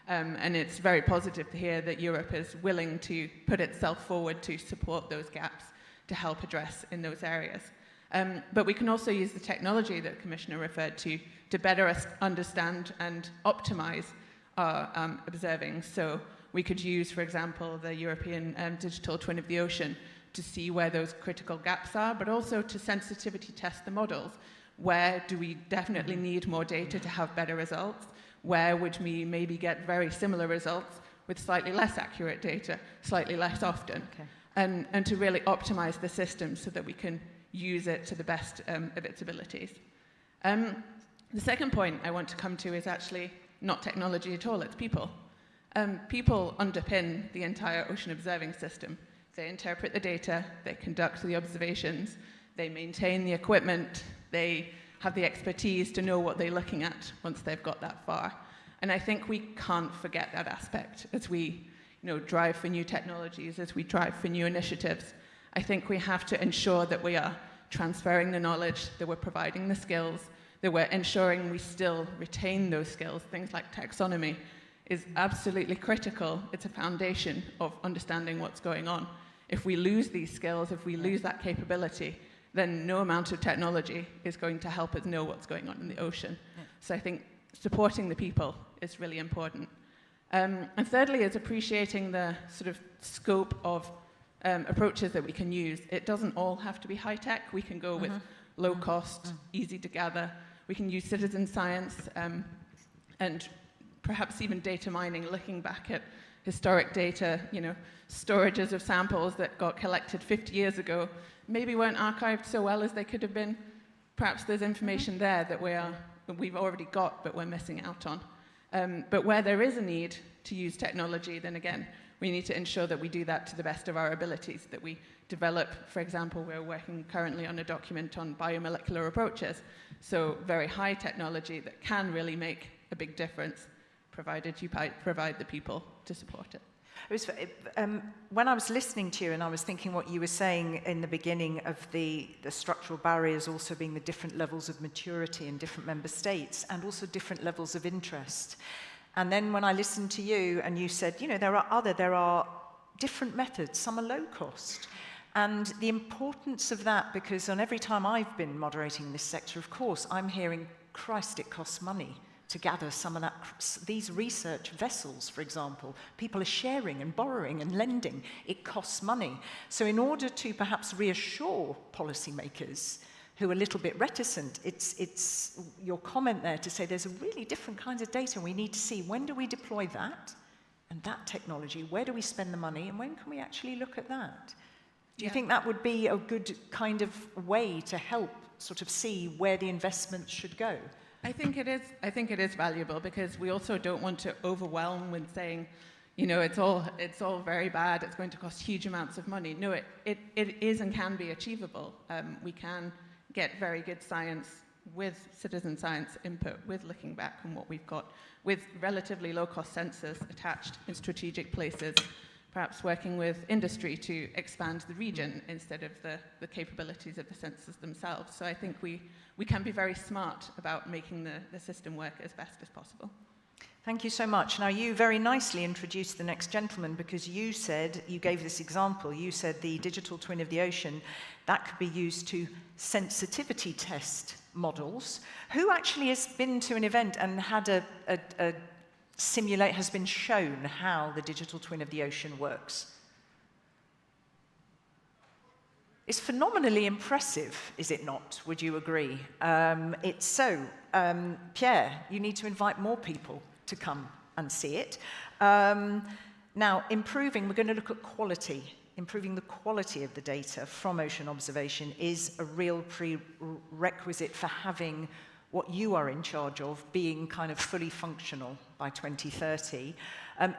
And it's very positive to hear that Europe is willing to put itself forward to support those gaps, to help address in those areas. But we can also use the technology that the Commissioner referred to better understand and optimize our observing. So we could use, for example, the European digital twin of the ocean to see where those critical gaps are, but also to sensitivity test the models. Where do we definitely need more data to have better results? Where would we maybe get very similar results with slightly less accurate data, slightly less often? Okay. And to really optimize the system so that we can use it to the best of its abilities. The second point I want to come to is actually not technology at all, it's people. People underpin the entire ocean observing system. They interpret the data, they conduct the observations, they maintain the equipment, they have the expertise to know what they're looking at once they've got that far. And I think we can't forget that aspect as we drive for new technologies, as we drive for new initiatives. I think we have to ensure that we are transferring the knowledge, that we're providing the skills, that we're ensuring we still retain those skills. Things like taxonomy is absolutely critical. It's a foundation of understanding what's going on. If we lose these skills, if we lose that capability, then no amount of technology is going to help us know what's going on in the ocean. Yeah. So I think supporting the people is really important. And thirdly is appreciating the sort of scope of approaches that we can use. It doesn't all have to be high-tech. We can go with low-cost, easy to gather. We can use citizen science and perhaps even data mining, looking back at historic data, storages of samples that got collected 50 years ago, maybe weren't archived so well as they could have been. Perhaps there's information there that we've already got, but we're missing out on. But where there is a need to use technology, then again, we need to ensure that we do that to the best of our abilities, that we develop, for example, we're working currently on a document on biomolecular approaches, so very high technology that can really make a big difference, provided you provide the people to support it. When I was listening to you and I was thinking what you were saying in the beginning of the structural barriers also being the different levels of maturity in different member states and also different levels of interest. And then when I listened to you and you said, there are different methods, some are low cost. And the importance of that, because on every time I've been moderating in this sector, of course, I'm hearing, Christ, it costs money to gather some of that, these research vessels, for example. People are sharing and borrowing and lending. It costs money. So in order to perhaps reassure policymakers who are a little bit reticent, it's your comment there to say there's a really different kinds of data. We need to see, when do we deploy that and that technology? Where do we spend the money? And when can we actually look at that? Do you think that would be a good kind of way to help sort of see where the investments should go? I think it is valuable, because we also don't want to overwhelm with saying, you know, it's all very bad, it's going to cost huge amounts of money. No, it is and can be achievable. We can get very good science with citizen science input, with looking back on what we've got, with relatively low-cost sensors attached in strategic places, perhaps working with industry to expand the region instead of the capabilities of the sensors themselves. So I think we can be very smart about making the system work as best as possible. Thank you so much. Now, you very nicely introduced the next gentleman, because you said, you gave this example, you said the digital twin of the ocean, that could be used to sensitivity test models. Who actually has been to an event and had has been shown how the digital twin of the ocean works? It's phenomenally impressive, is it not? Would you agree? It's so. Pierre, you need to invite more people to come and see it. Now, we're going to look at quality. Improving the quality of the data from ocean observation is a real prerequisite for having what you are in charge of being kind of fully functional by 2030.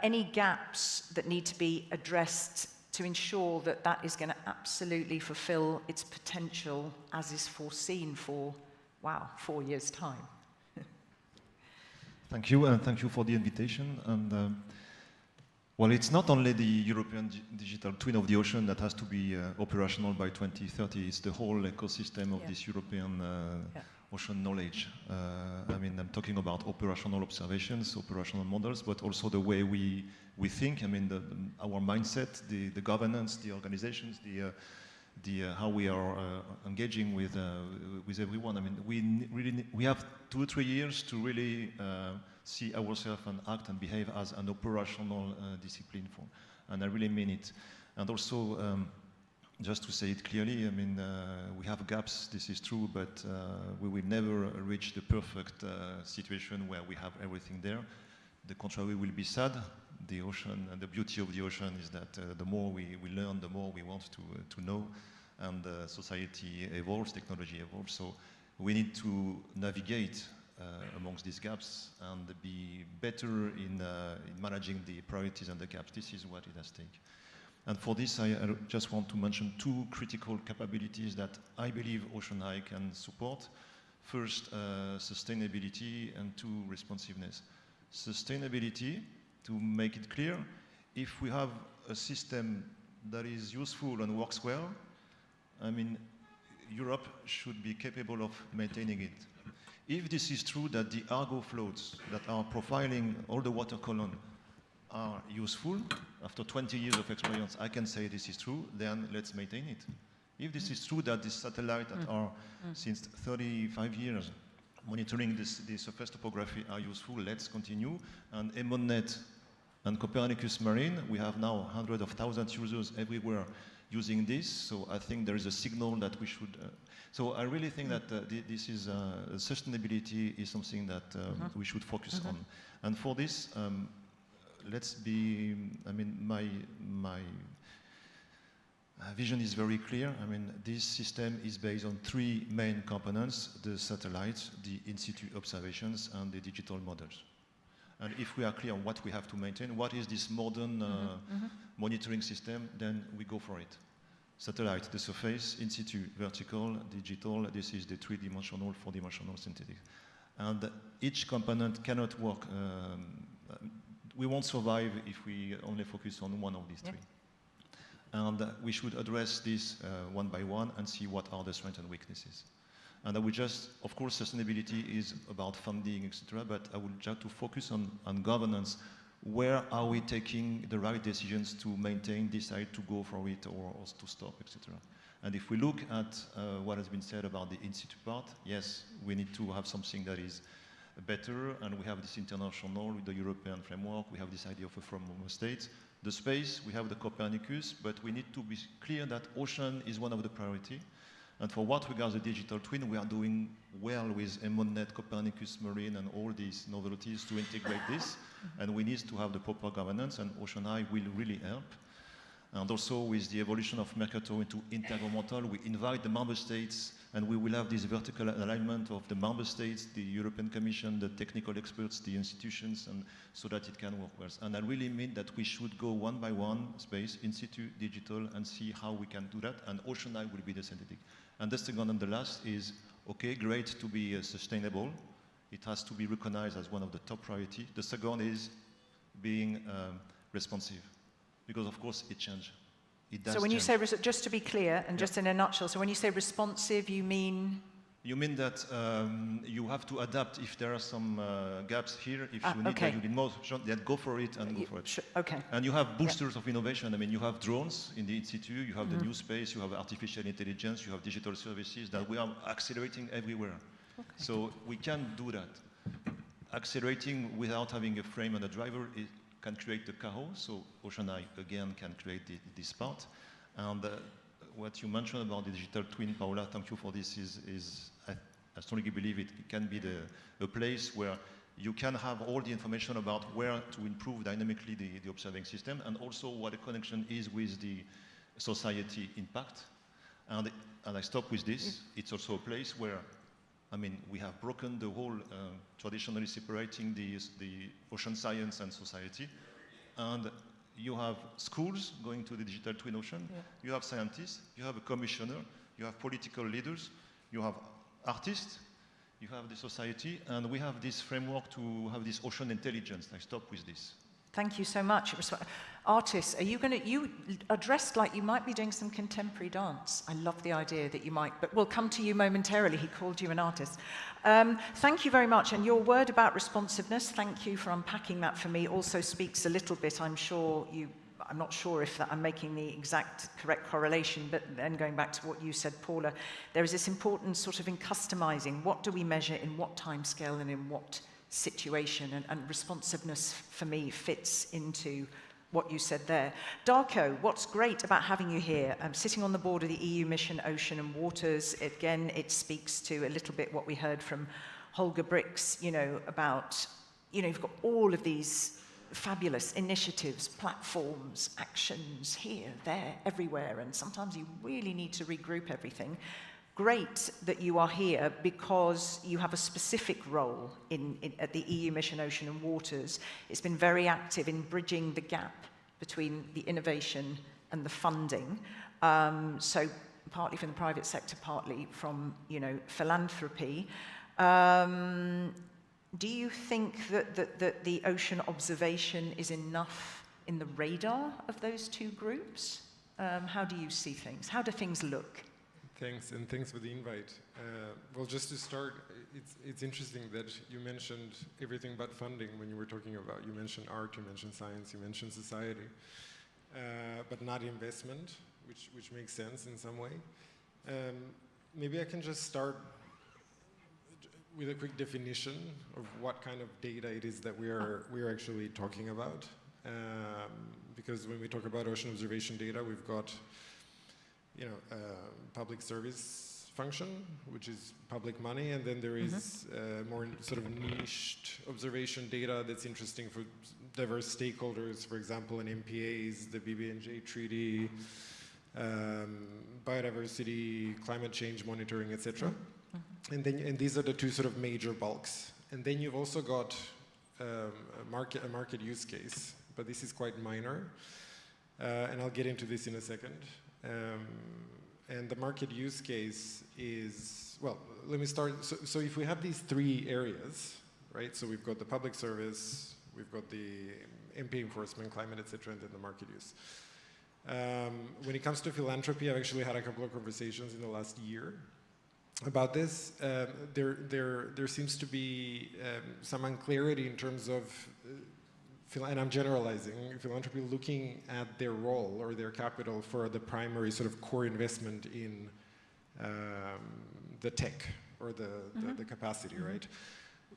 Any gaps that need to be addressed to ensure that that is going to absolutely fulfill its potential as is foreseen for, 4 years' time. Thank you, and thank you for the invitation. And well, it's not only the European digital twin of the ocean that has to be operational by 2030, it's the whole ecosystem of this European ocean knowledge. I mean, I'm talking about operational observations, operational models, but also the way we think. I mean, our mindset, the governance, the organizations, how we are engaging with everyone. I mean, we have 2 or 3 years to really see ourselves and act and behave as an operational discipline, and I really mean it. And also, just to say it clearly, I mean, we have gaps, this is true, but we will never reach the perfect situation where we have everything there. The contrary will be sad. The ocean, and the beauty of the ocean is that the more we learn, the more we want to know, and society evolves, technology evolves, so we need to navigate amongst these gaps and be better in managing the priorities and the gaps. This is what it has taken. And for this, I just want to mention 2 critical capabilities that I believe OceanEye can support. First, sustainability, and 2, responsiveness. Sustainability, to make it clear, if we have a system that is useful and works well, I mean, Europe should be capable of maintaining it. If this is true that the Argo floats that are profiling all the water column are useful, after 20 years of experience, I can say this is true, then let's maintain it. If this is true that the satellites that are since 35 years monitoring the surface topography are useful, let's continue. And EMONNET and Copernicus Marine, we have now hundreds of thousands of users everywhere using this, so I think there is a signal that we should... so I really think that this is sustainability is something that we should focus on. And for this, let's be, I mean, my vision is very clear. I mean, this system is based on 3 main components: the satellites, the in-situ observations, and the digital models. And if we are clear on what we have to maintain, what is this modern monitoring system, then we go for it. Satellite, the surface, in-situ, vertical, digital, this is the 3-dimensional, 4-dimensional synthetic. And each component cannot work. We won't survive if we only focus on one of these 3. And we should address this one by one and see what are the strengths and weaknesses. And I would just, of course, sustainability is about funding, etc., but I would just to focus on governance. Where are we taking the right decisions to maintain, decide to go for it or to stop, etc.? And if we look at what has been said about the in-situ part, yes, we need to have something that is better, and we have this international with the European framework, we have this idea of a from member states. The space, we have the Copernicus, but we need to be clear that ocean is one of the priority. And for what regards the digital twin, we are doing well with EMONNet, Copernicus Marine, and all these novelties to integrate this. And we need to have the proper governance, and OceanEye will really help. And also with the evolution of Mercator into intergovernmental, we invite the member states, and we will have this vertical alignment of the member states, the European Commission, the technical experts, the institutions, and so that it can work well. And I really mean that we should go one by one, space, institute, digital, and see how we can do that, and OceanEye will be the synthetic. And the second and the last is, okay, great to be sustainable. It has to be recognized as one of the top priority. The second is being responsive. Because of course it changes. It does. So when you change. say, just to be clear, and just in a nutshell, so when you say responsive, you mean? You mean that you have to adapt if there are some gaps here. If you need, you need more, then go for it and go for it. Okay. And you have boosters of innovation. I mean, you have drones in the institute, you have the new space, you have artificial intelligence, you have digital services that we are accelerating everywhere. Okay. So we can do that. Accelerating without having a frame and a driver can create the chaos, so OceanEye again can create this part. And what you mentioned about the digital twin, Paula, thank you for this, I strongly believe it can be a place where you can have all the information about where to improve dynamically the observing system, and also what the connection is with the society impact. And I stop with this, it's also a place where, I mean, we have broken the whole traditionally separating the ocean science and society. And you have schools going to the digital twin ocean. Yeah. You have scientists, you have a commissioner, you have political leaders, you have artists, you have the society, and we have this framework to have this ocean intelligence. I stop with this. Thank you so much. Artists, are you going to, you are dressed like you might be doing some contemporary dance. I love the idea that you might, but we'll come to you momentarily. He called you an artist. Thank you very much. And your word about responsiveness, thank you for unpacking that for me, also speaks a little bit, I'm not sure if I'm making the exact correct correlation, but then going back to what you said, Paula, there is this important sort of in customizing, what do we measure in what time scale and in what situation, and responsiveness for me fits into what you said there. Darko, what's great about having you here? I'm sitting on the board of the EU mission Ocean and Waters. Again, it speaks to a little bit what we heard from Holger Brix, about, you've got all of these fabulous initiatives, platforms, actions here, there, everywhere, and sometimes you really need to regroup everything. Great that you are here because you have a specific role at the EU mission Ocean and Waters. It's been very active in bridging the gap between the innovation and the funding. So partly from the private sector, partly from philanthropy. Do you think that the ocean observation is enough in the radar of those two groups? How do you see things? How do things look? Thanks, and thanks for the invite. Well, just to start, it's interesting that you mentioned everything but funding when you were talking about, you mentioned art, you mentioned science, you mentioned society, but not investment, which makes sense in some way. Maybe I can just start with a quick definition of what kind of data it is that we're actually talking about. Because when we talk about ocean observation data, we've got public service function, which is public money, and then there is more sort of niched observation data that's interesting for diverse stakeholders, for example, in MPAs, the BBNJ Treaty, biodiversity, climate change monitoring, etc. And these are the two sort of major bulks. And then you've also got a market use case, but this is quite minor, and I'll get into this in a second. And the market use case is, well, let me start. So if we have these three areas, right? So we've got the public service, we've got the MP enforcement, climate, etc., and then the market use. When it comes to philanthropy, I've actually had a couple of conversations in the last year about this. There seems to be some unclarity in terms of and I'm generalizing, philanthropy looking at their role or their capital for the primary sort of core investment in the tech or the capacity, right?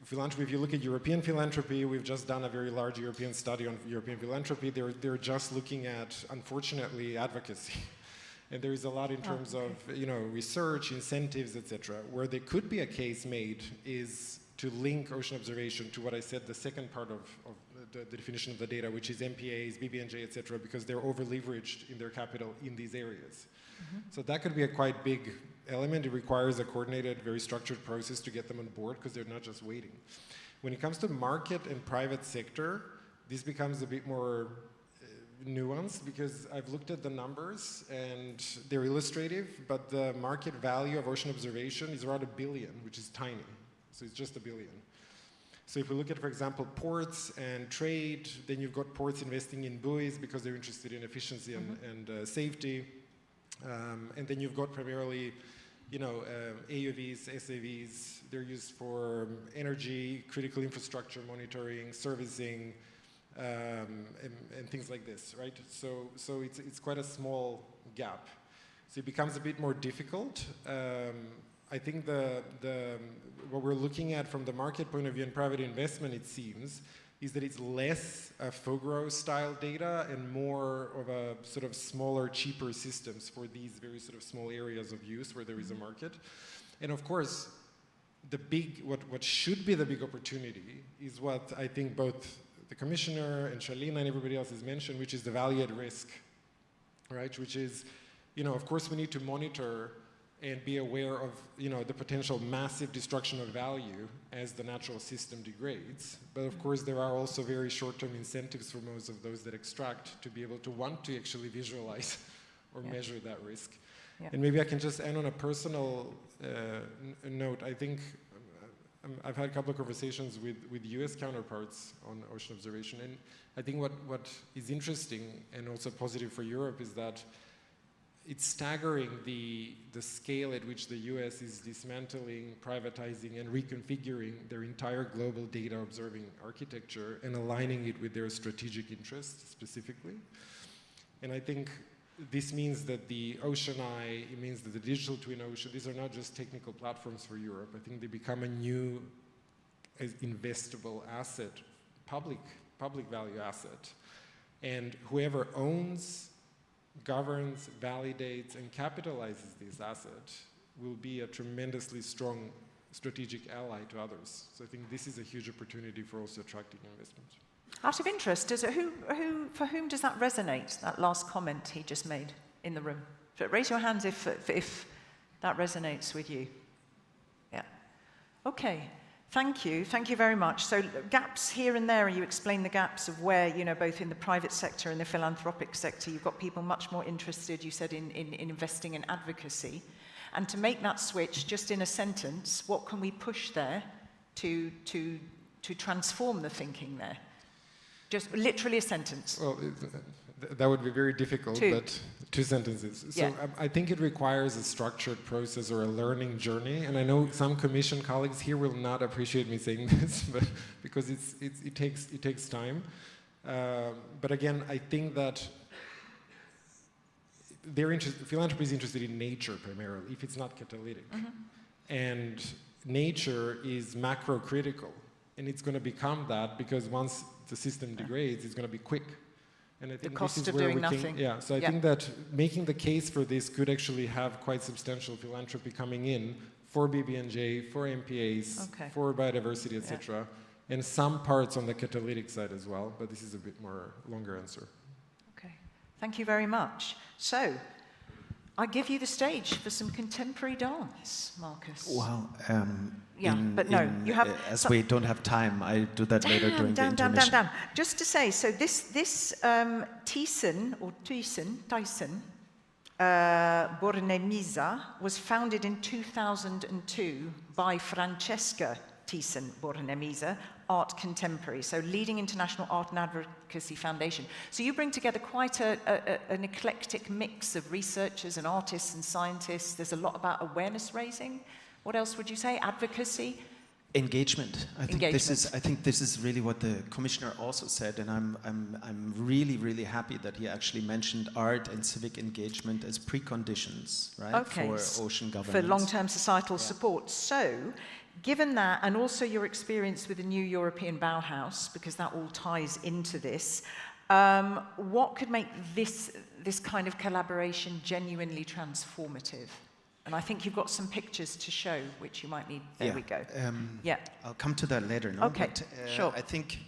philanthropy, if you look at European philanthropy, we've just done a very large European study on European philanthropy. They're just looking at, unfortunately, advocacy. And there is a lot in terms of, you know, research, incentives, etc. Where there could be a case made is to link ocean observation to what I said, the second part of the definition of the data, which is MPAs, BBNJ, etc., because they're over-leveraged in their capital in these areas. So that could be a quite big element. It requires a coordinated, very structured process to get them on board because they're not just waiting. When it comes to market and private sector, this becomes a bit more nuanced because I've looked at the numbers and they're illustrative, but the market value of ocean observation is around $1 billion, which is tiny. So it's just $1 billion. So if we look at, for example, ports and trade, then you've got ports investing in buoys because they're interested in efficiency and safety. And then you've got primarily, you know, AUVs, SAVs. They're used for energy, critical infrastructure monitoring, servicing, and things like this, right? So it's quite a small gap. So it becomes a bit more difficult. I think what we're looking at from the market point of view and private investment, it seems, is that it's less FOGRO style data and more of a sort of smaller, cheaper systems for these very sort of small areas of use where there is a market. And of course, what should be the big opportunity is what I think both the commissioner and Charlina and everybody else has mentioned, which is the value at risk, right? Which is, you know, of course we need to monitor and be aware of, you know, the potential massive destruction of value as the natural system degrades. But of course, there are also very short-term incentives for most of those that extract to be able to want to actually visualize or measure that risk. And maybe I can just end on a personal note. I think I've had a couple of conversations with US counterparts on ocean observation, and I think what is interesting and also positive for Europe is that it's staggering the scale at which the US is dismantling, privatizing, and reconfiguring their entire global data observing architecture and aligning it with their strategic interests specifically. And I think this means that the OceanEye, it means that the digital twin ocean, these are not just technical platforms for Europe. I think they become a new investable asset, public value asset. And whoever owns, governs, validates, and capitalizes this asset will be a tremendously strong strategic ally to others. So I think this is a huge opportunity for also attracting investment. Out of interest, for whom does that resonate, that last comment he just made in the room? So raise your hands if that resonates with you. Yeah. Okay. Thank you very much. So gaps here and there, you explain the gaps of where, you know, both in the private sector and the philanthropic sector, you've got people much more interested, you said, in investing in advocacy. And to make that switch, just in a sentence, what can we push there to transform the thinking there? Just literally a sentence. Well, that would be very difficult, but 2 sentences. So I think it requires a structured process or a learning journey. And I know some commission colleagues here will not appreciate me saying this, but because it takes time. But again, I think that philanthropy is interested in nature primarily, if it's not catalytic. And nature is macro critical. And it's going to become that because once the system degrades, it's going to be quick. And I think the cost this is of where doing we nothing. can, so I think that making the case for this could actually have quite substantial philanthropy coming in for BBNJ, for MPAs, for biodiversity, etc. And some parts on the catalytic side as well, but this is a bit more longer answer. Okay, thank you very much. So, I give you the stage for some contemporary dance, Marcus. Well, you have... as we don't have time, I do that later during the intermission. Just to say, so this Tyson Bornemisa was founded in 2002 by Francesca Tyson Bornemisa, Art Contemporary, so leading international art and advocacy foundation. So you bring together quite an eclectic mix of researchers and artists and scientists. There's a lot about awareness raising. What else would you say? Advocacy? Engagement. I think this is really what the commissioner also said, and I'm really happy that he actually mentioned art and civic engagement as preconditions, right, for ocean governance. For long-term societal support. So, given that, and also your experience with the new European Bauhaus, because that all ties into this, what could make this kind of collaboration genuinely transformative? And I think you've got some pictures to show, which you might need. There we go. I'll come to that later. No? Okay, but, sure. I think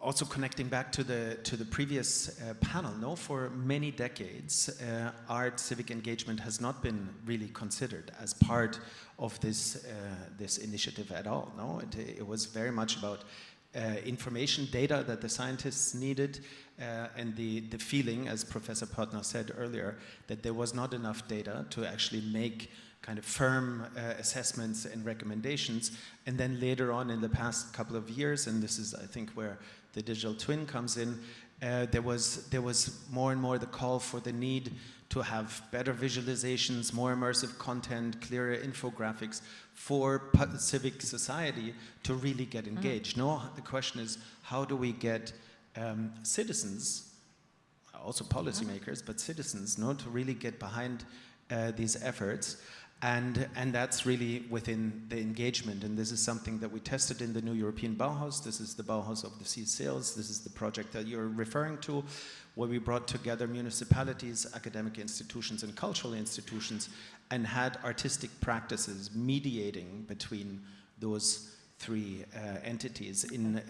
also connecting back to the previous panel. No, for many decades, art civic engagement has not been really considered as part of this initiative at all. No, it was very much about information, data that the scientists needed, and the feeling, as Professor Pörtner said earlier, that there was not enough data to actually make kind of firm assessments and recommendations. And then later on in the past couple of years, and this is, I think, where the digital twin comes in, there was more and more the call for the need to have better visualizations, more immersive content, clearer infographics for civic society to really get engaged. No, the question is, how do we get citizens, also policymakers, but citizens, no, to really get behind these efforts? And that's really within the engagement. And this is something that we tested in the new European Bauhaus. This is the Bauhaus of the Sea Sails. This is the project that you're referring to, where we brought together municipalities, academic institutions, and cultural institutions, and had artistic practices mediating between those three entities in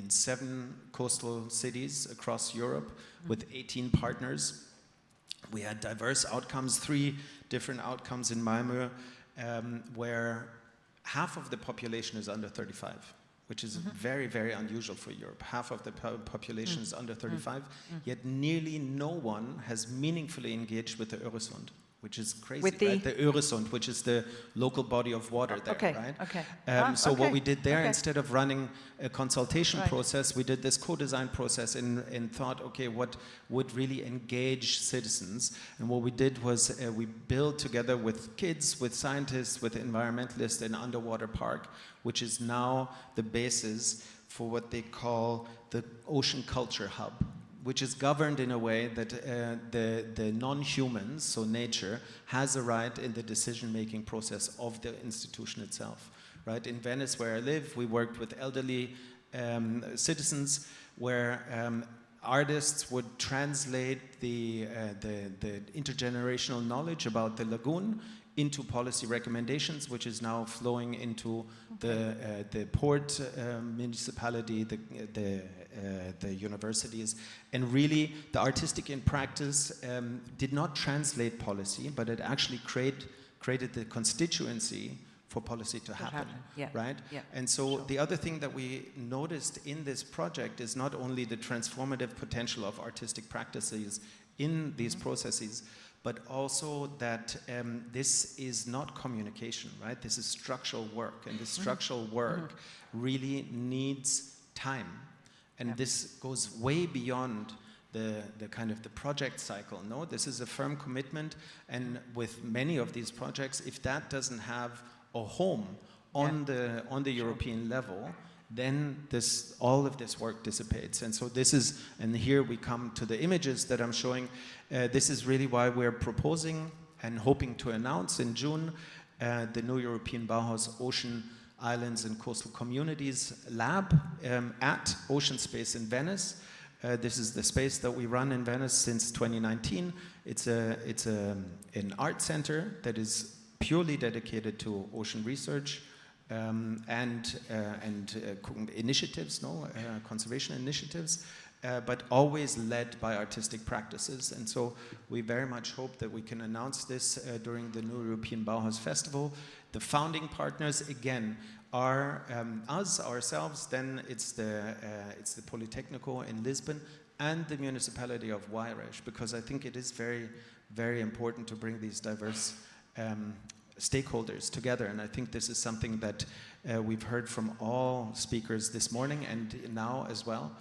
7 coastal cities across Europe with 18 partners. We had diverse outcomes, 3 different outcomes in Malmö, where half of the population is under 35, which is very, very unusual for Europe. Half of the population is under 35, yet nearly no one has meaningfully engaged with the Öresund, which is crazy, right? The Öresund, which is the local body of water there, right? So what we did there, instead of running a consultation process, we did this co-design process and thought, okay, what would really engage citizens? And what we did was we built together with kids, with scientists, with environmentalists, an underwater park, which is now the basis for what they call the Ocean Culture Hub, which is governed in a way that the non-humans, so nature, has a right in the decision-making process of the institution itself, right? In Venice, where I live, we worked with elderly citizens, where artists would translate the intergenerational knowledge about the lagoon into policy recommendations, which is now flowing into the port municipality, the universities. And really, the artistic in practice did not translate policy, but it actually created the constituency for policy to happen, right? Yeah. And so the other thing that we noticed in this project is not only the transformative potential of artistic practices in these processes, but also that this is not communication, right? This is structural work, and this structural work really needs time. And this goes way beyond the kind of the project cycle. No, this is a firm commitment, and with many of these projects, if that doesn't have a home on the European level, then all of this work dissipates. And so this is, and here we come to the images that I'm showing. This is really why we're proposing and hoping to announce in June the new European Bauhaus Ocean Islands and Coastal Communities Lab at Ocean Space in Venice. This is the space that we run in Venice since 2019. It's an art center that is purely dedicated to ocean research and initiatives, conservation initiatives, but always led by artistic practices. And so we very much hope that we can announce this during the new European Bauhaus Festival. The founding partners, again, are ourselves, then it's the Politecnico in Lisbon and the municipality of Wegener, because I think it is very, very important to bring these diverse stakeholders together. And I think this is something that we've heard from all speakers this morning and now as well.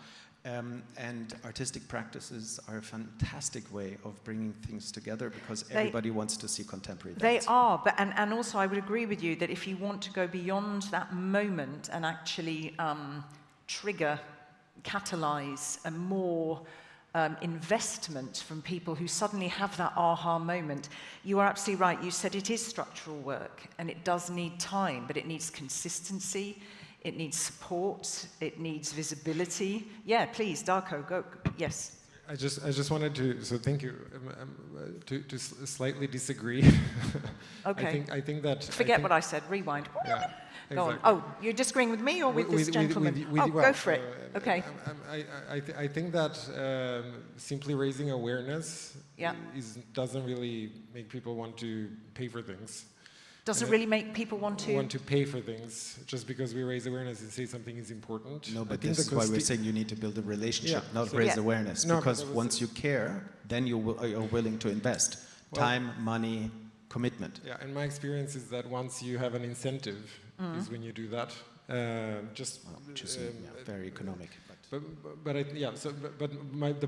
And artistic practices are a fantastic way of bringing things together because everybody wants to see contemporary dance. They are, but and also I would agree with you that if you want to go beyond that moment and actually trigger, catalyze a more investment from people who suddenly have that aha moment, you are absolutely right. You said it is structural work and it does need time, but it needs consistency. It needs support. It needs visibility. Yeah, please, Darko, go. Yes. I just wanted to. So thank you. To slightly disagree. Okay. I think that. Forget what I said. Rewind. Yeah. Go Exactly. on. Oh, you're disagreeing with me or with this gentleman? Go for it. Okay. I think that simply raising awareness doesn't really make people want to pay for things. Doesn't really make people want to pay for things just because we raise awareness and say something is important. No, but this is why we're saying you need to build a relationship, not raise awareness. No, because once you care, then you're willing to invest time, money, commitment. Yeah, and my experience is that once you have an incentive, is when you do that. Which is very economic. The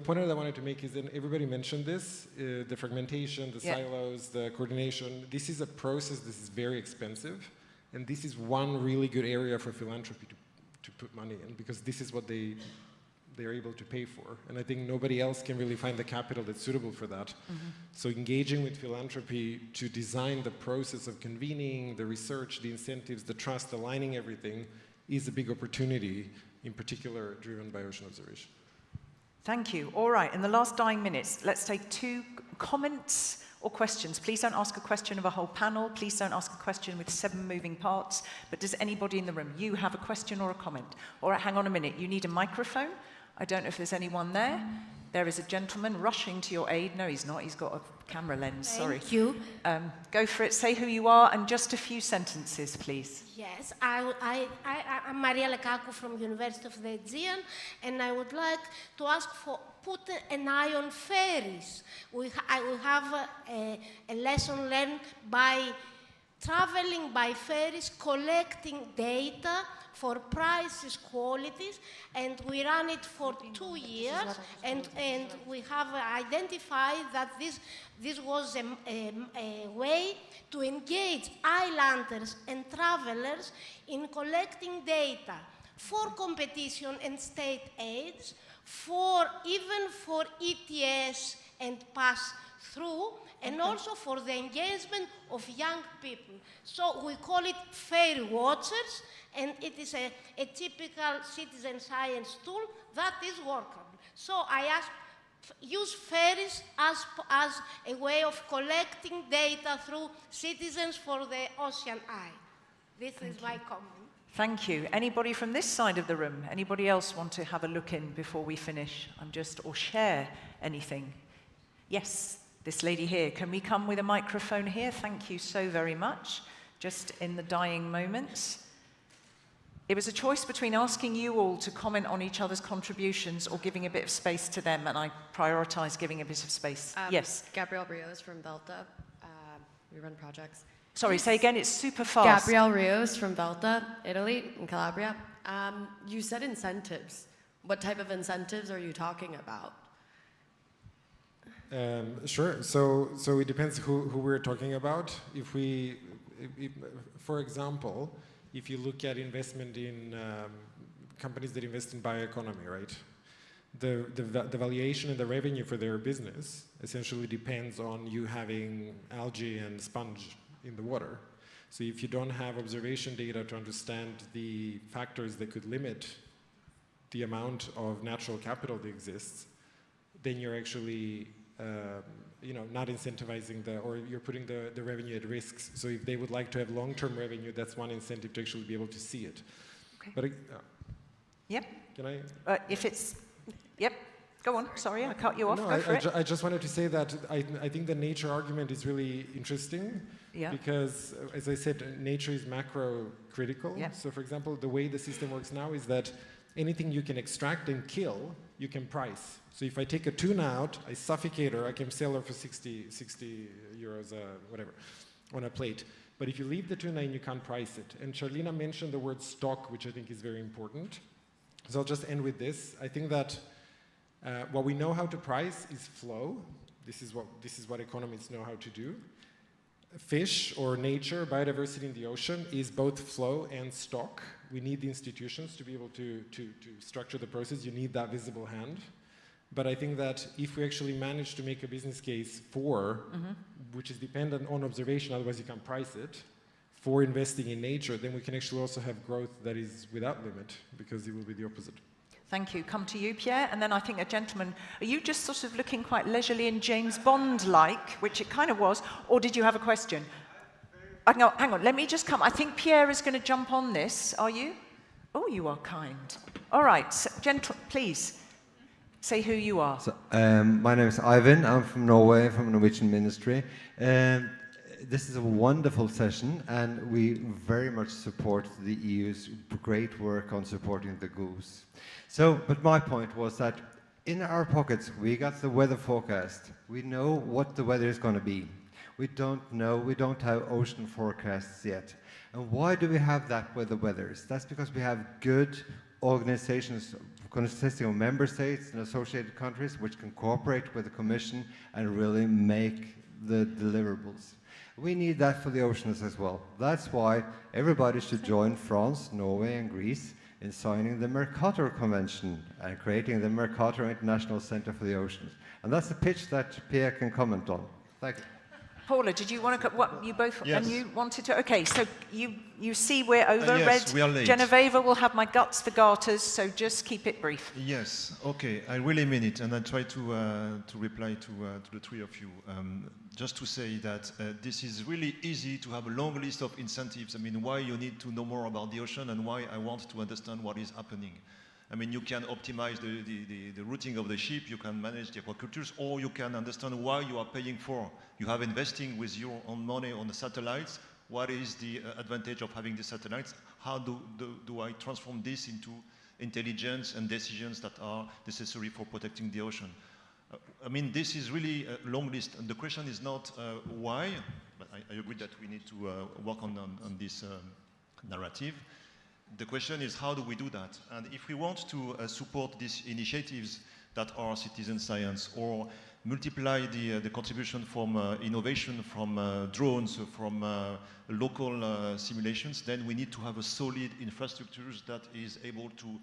point that I wanted to make is that everybody mentioned this, the fragmentation, the silos, the coordination. This is a process. This is very expensive, and this is one really good area for philanthropy to put money in because this is what they're able to pay for. And I think nobody else can really find the capital that's suitable for that. So engaging with philanthropy to design the process of convening, the research, the incentives, the trust, aligning everything is a big opportunity, in particular driven by ocean observation. Thank you. All right, in the last dying minutes, let's take 2 comments or questions. Please don't ask a question of a whole panel. Please don't ask a question with 7 moving parts. But does anybody in the room, you have a question or a comment? All right, hang on a minute. You need a microphone. I don't know if there's anyone there. There is a gentleman rushing to your aid. No, he's not. He's got a camera lens. Sorry. Thank you. Go for it. Say who you are and just a few sentences, please. Yes, I'm Maria Lekakou from University of the Aegean, and I would like to ask for put an eye on ferries. We have a lesson learned by traveling by ferries, collecting data for prices, qualities, and we ran it for 2 years, and we have identified that this was a way to engage islanders and travelers in collecting data for competition and state aids, even for ETS and pass-through, and also for the engagement of young people. So we call it Ferry Watchers, and it is a typical citizen science tool that is workable. So I ask, use ferries as a way of collecting data through citizens for the OceanEye. This is my comment. Thank you. Anybody from this side of the room? Anybody else want to have a look in before we finish? Or share anything? Yes, this lady here. Can we come with a microphone here? Thank you so very much. Just in the dying moments. It was a choice between asking you all to comment on each other's contributions or giving a bit of space to them, and I prioritise giving a bit of space. Yes? Gabrielle Rios from Velta. We run projects. Sorry, say again, it's super fast. Gabrielle Rios from Velta, Italy, in Calabria. You said incentives. What type of incentives are you talking about? Sure. So it depends who we're talking about. For example, if you look at investment in companies that invest in bioeconomy, right? The valuation and the revenue for their business essentially depends on you having algae and sponge in the water. So if you don't have observation data to understand the factors that could limit the amount of natural capital that exists, then you're actually not incentivizing or you're putting the revenue at risk. So if they would like to have long-term revenue, that's one incentive to actually be able to see it. Okay. But yep. Can I? If it's, yep. Go on. Sorry, I cut you off. No, Go for it. I just wanted to say that I think the nature argument is really interesting. Yeah. Because, as I said, nature is macro critical. Yeah. So, for example, the way the system works now is that anything you can extract and kill, you can price. So if I take a tuna out, I suffocate her, I can sell her for 60 euros, whatever, on a plate. But if you leave the tuna in, you can't price it. And Charlina mentioned the word stock, which I think is very important. So I'll just end with this. I think that what we know how to price is flow. This is what economists know how to do. Fish or nature, biodiversity in the ocean is both flow and stock. We need the institutions to be able to structure the process. You need that visible hand. But I think that if we actually manage to make a business case for, which is dependent on observation, otherwise you can't price it, for investing in nature, then we can actually also have growth that is without limit, because it will be the opposite. Thank you. Come to you, Pierre, and then I think a gentleman. Are you just sort of looking quite leisurely and James Bond-like, which it kind of was, or did you have a question? Hang on, let me just come. I think Pierre is going to jump on this. Are you? Oh, you are kind. All right, so, please, say who you are. So, my name is Ivan. I'm from Norway, from the Norwegian Ministry. This is a wonderful session, and we very much support the EU's great work on supporting the goose. So, but my point was that in our pockets, we got the weather forecast. We know what the weather is going to be. We don't know, we don't have ocean forecasts yet. And why do we have that with the weathers? That's because we have good organizations consisting of member states and associated countries which can cooperate with the Commission and really make the deliverables. We need that for the oceans as well. That's why everybody should join France, Norway and Greece in signing the Mercator Convention and creating the Mercator International Center for the Oceans. And that's the pitch that Pierre can comment on. Thank you. Paula, did you want to, what, you both, yes. and you wanted to, okay, so you see we're over, yes, we are late. Genoveva will have my guts for garters, so just keep it brief. Yes, okay, I really mean it, and I try to reply to the three of you. Just to say that this is really easy to have a long list of incentives. I mean, why you need to know more about the ocean and why I want to understand what is happening. I mean, you can optimize the routing of the ship, you can manage the aquacultures, or you can understand why you are paying for. You have investing with your own money on the satellites. What is the advantage of having the satellites? How do I transform this into intelligence and decisions that are necessary for protecting the ocean? I mean, this is really a long list, and the question is not why, but I agree that we need to work on this narrative. The question is, how do we do that? And if we want to support these initiatives that are citizen science, or multiply the contribution from innovation, from drones, from local simulations, then we need to have a solid infrastructures that is able to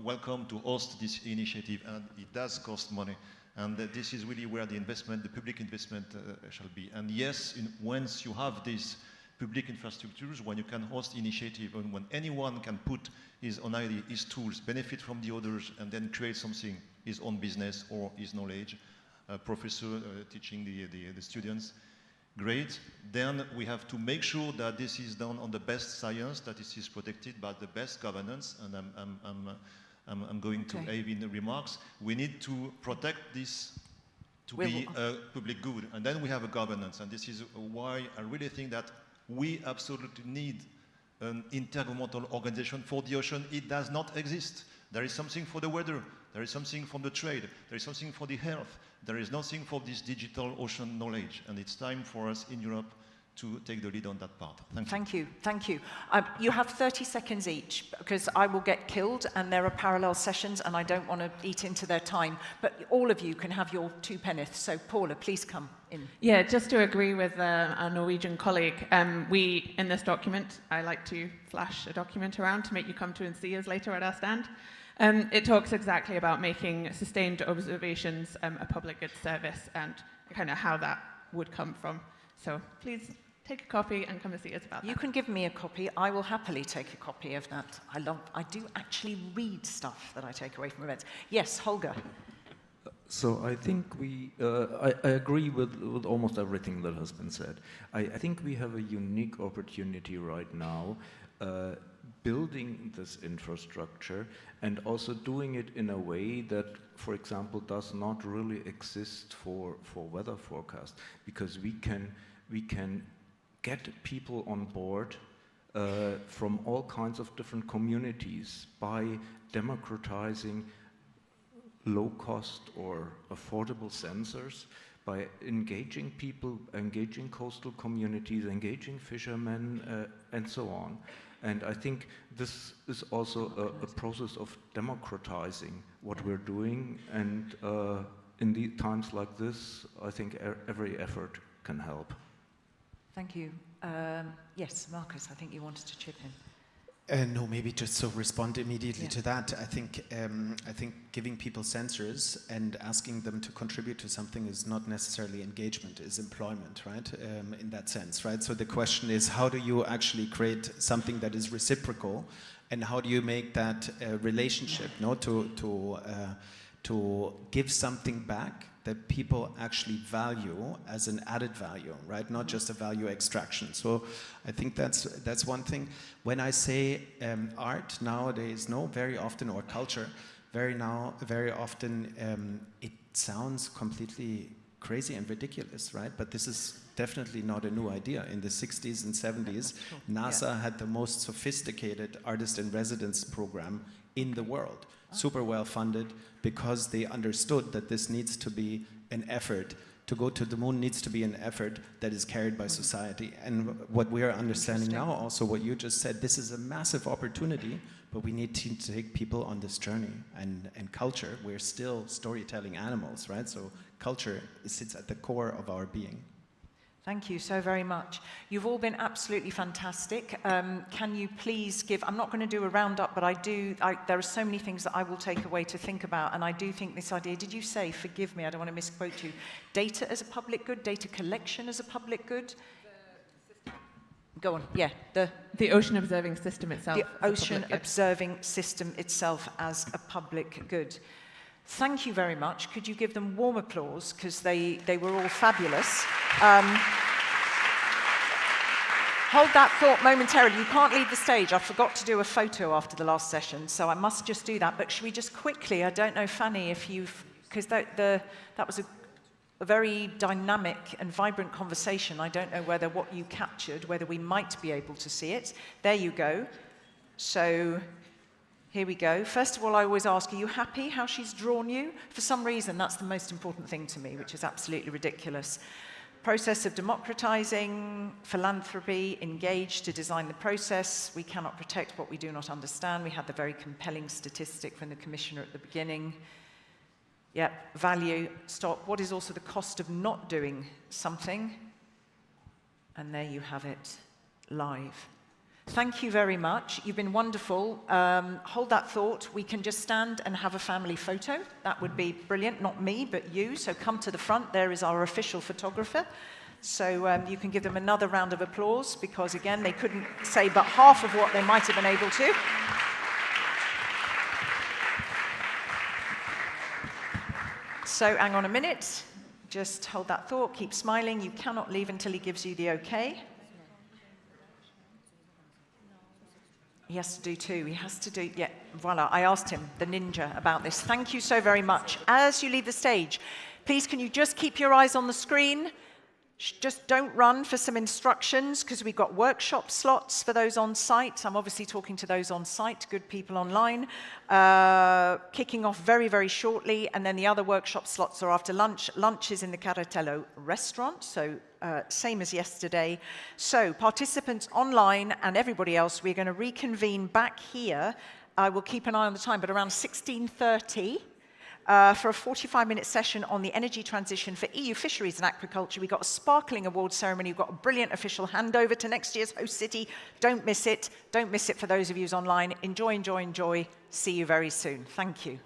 welcome, to host this initiative, and it does cost money. And this is really where the investment, the public investment shall be. And yes, once you have this public infrastructures, when you can host initiative, and when anyone can put his own idea, his tools, benefit from the others, and then create something, his own business or his knowledge, a professor teaching the students, great. Then we have to make sure that this is done on the best science, that this is protected by the best governance, and I'm going to add in the remarks. We need to protect this to be a public good, and then we have a governance, and this is why I really think that we absolutely need an intergovernmental organization for the ocean. It does not exist. There is something for the weather, there is something for the trade, there is something for the health, there is nothing for this digital ocean knowledge, and it's time for us in Europe to take the lead on that part. Thank you. Thank you. You have 30 seconds each, because I will get killed, and there are parallel sessions, and I don't want to eat into their time. But all of you can have your 2 penneth. So, Paula, please come in. Yeah, just to agree with our Norwegian colleague, we, in this document, I like to flash a document around to make you come to and see us later at our stand. It talks exactly about making sustained observations a public good service, and kind of how that would come from. So please take a copy and come and see us about that. You can give me a copy. I will happily take a copy of that. I do actually read stuff that I take away from events. Yes, Holger. So I think I agree with almost everything that has been said. I think we have a unique opportunity right now building this infrastructure and also doing it in a way that, for example, does not really exist for weather forecast, because we can get people on board from all kinds of different communities by democratizing low-cost or affordable sensors, by engaging people, engaging coastal communities, engaging fishermen, and so on. And I think this is also a process of democratizing what we're doing, and in the times like this, I think every effort can help. Thank you. Yes, Marcus, I think you wanted to chip in. No, maybe just to respond immediately to that. I think giving people sensors and asking them to contribute to something is not necessarily engagement, is employment, right? In that sense, right? So the question is, how do you actually create something that is reciprocal, and how do you make that relationship, to give something back that people actually value as an added value, right? Not just a value extraction. So I think that's one thing. When I say art nowadays, very often, or culture, very often, it sounds completely crazy and ridiculous, right? But this is definitely not a new idea. In the 60s and 70s, NASA had the most sophisticated artist in residence program in the world. Super well funded, because they understood that this needs to be an effort. To go to the moon needs to be an effort that is carried by society. And what we are understanding now, also what you just said, this is a massive opportunity, but we need to take people on this journey. And culture, we're still storytelling animals, right? So culture sits at the core of our being. Thank you so very much. You've all been absolutely fantastic. Can you please give, I'm not going to do a roundup, but there are so many things that I will take away to think about, and I do think this idea, did you say, forgive me, I don't want to misquote you, data as a public good, data collection as a public good? Go on, yeah. The ocean observing system itself. The ocean observing system itself as a public good. Thank you very much. Could you give them warm applause, because they were all fabulous. Hold that thought momentarily. You can't leave the stage. I forgot to do a photo after the last session, so I must just do that. But should we just quickly, I don't know, Fanny, if you've, because that was a very dynamic and vibrant conversation. I don't know whether what you captured, whether we might be able to see it. There you go. So here we go. First of all, I always ask, are you happy how she's drawn you? For some reason, that's the most important thing to me, which is absolutely ridiculous. Process of democratizing, philanthropy, engaged to design the process. We cannot protect what we do not understand. We had the very compelling statistic from the commissioner at the beginning. Yep, value, stop. What is also the cost of not doing something? And there you have it, live. Thank you very much. You've been wonderful. Hold that thought. We can just stand and have a family photo. That would be brilliant. Not me, but you. So come to the front. There is our official photographer. So you can give them another round of applause, because, again, they couldn't say but half of what they might have been able to. So hang on a minute. Just hold that thought. Keep smiling. You cannot leave until he gives you the okay. He has to do two. He has to do, yeah, voila. I asked him, the ninja, about this. Thank you so very much. As you leave the stage, please can you just keep your eyes on the screen? Just don't run for some instructions, because we've got workshop slots for those on site. I'm obviously talking to those on site, good people online. Kicking off very, very shortly, and then the other workshop slots are after lunch. Lunch is in the Caratello restaurant, so same as yesterday. So participants online and everybody else, we're going to reconvene back here. I will keep an eye on the time, but around 16:30. For a 45-minute session on the energy transition for EU fisheries and aquaculture. We've got a sparkling award ceremony. We've got a brilliant official handover to next year's host city. Don't miss it. Don't miss it for those of you who's online. Enjoy, enjoy, enjoy. See you very soon. Thank you.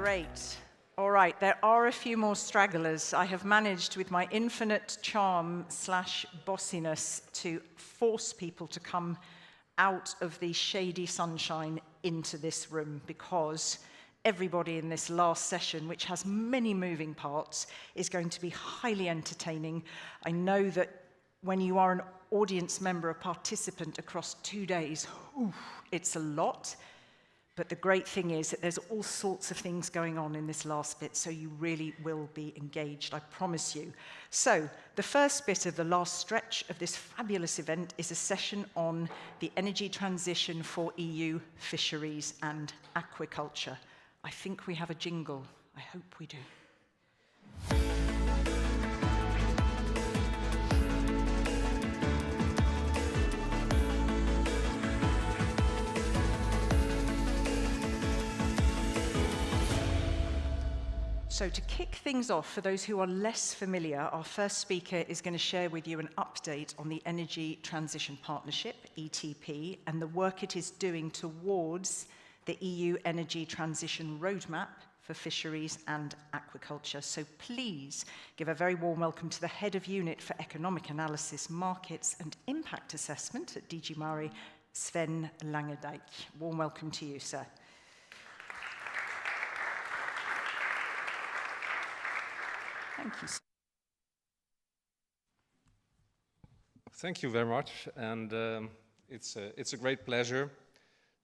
Great. All right, there are a few more stragglers. I have managed, with my infinite charm / bossiness, to force people to come out of the shady sunshine into this room, because everybody in this last session, which has many moving parts, is going to be highly entertaining. I know that when you are an audience member, a participant across 2 days, it's a lot. But the great thing is that there's all sorts of things going on in this last bit, so you really will be engaged, I promise you. So the first bit of the last stretch of this fabulous event is a session on the energy transition for EU fisheries and aquaculture. I think we have a jingle. I hope we do. So to kick things off, for those who are less familiar, our first speaker is going to share with you an update on the Energy Transition Partnership, ETP, and the work it is doing towards the EU Energy Transition Roadmap for fisheries and aquaculture. So please give a very warm welcome to the Head of Unit for Economic Analysis, Markets and Impact Assessment at DG MARE, Sven Langedijk. Warm welcome to you, sir. Thank you, sir. Thank you very much, and it's a great pleasure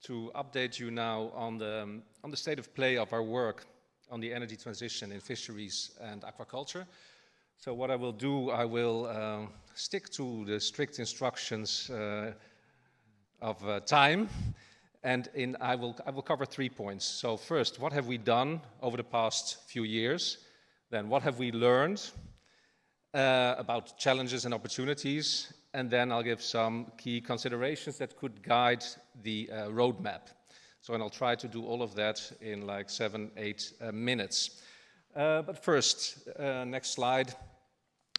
to update you now on the state of play of our work on the energy transition in fisheries and aquaculture. So what I will do, I will stick to the strict instructions of time, and I will cover 3 points. So first, what have we done over the past few years? Then what have we learned about challenges and opportunities? And then I'll give some key considerations that could guide the roadmap. So, and I'll try to do all of that in like 7-8 minutes. But first, next slide.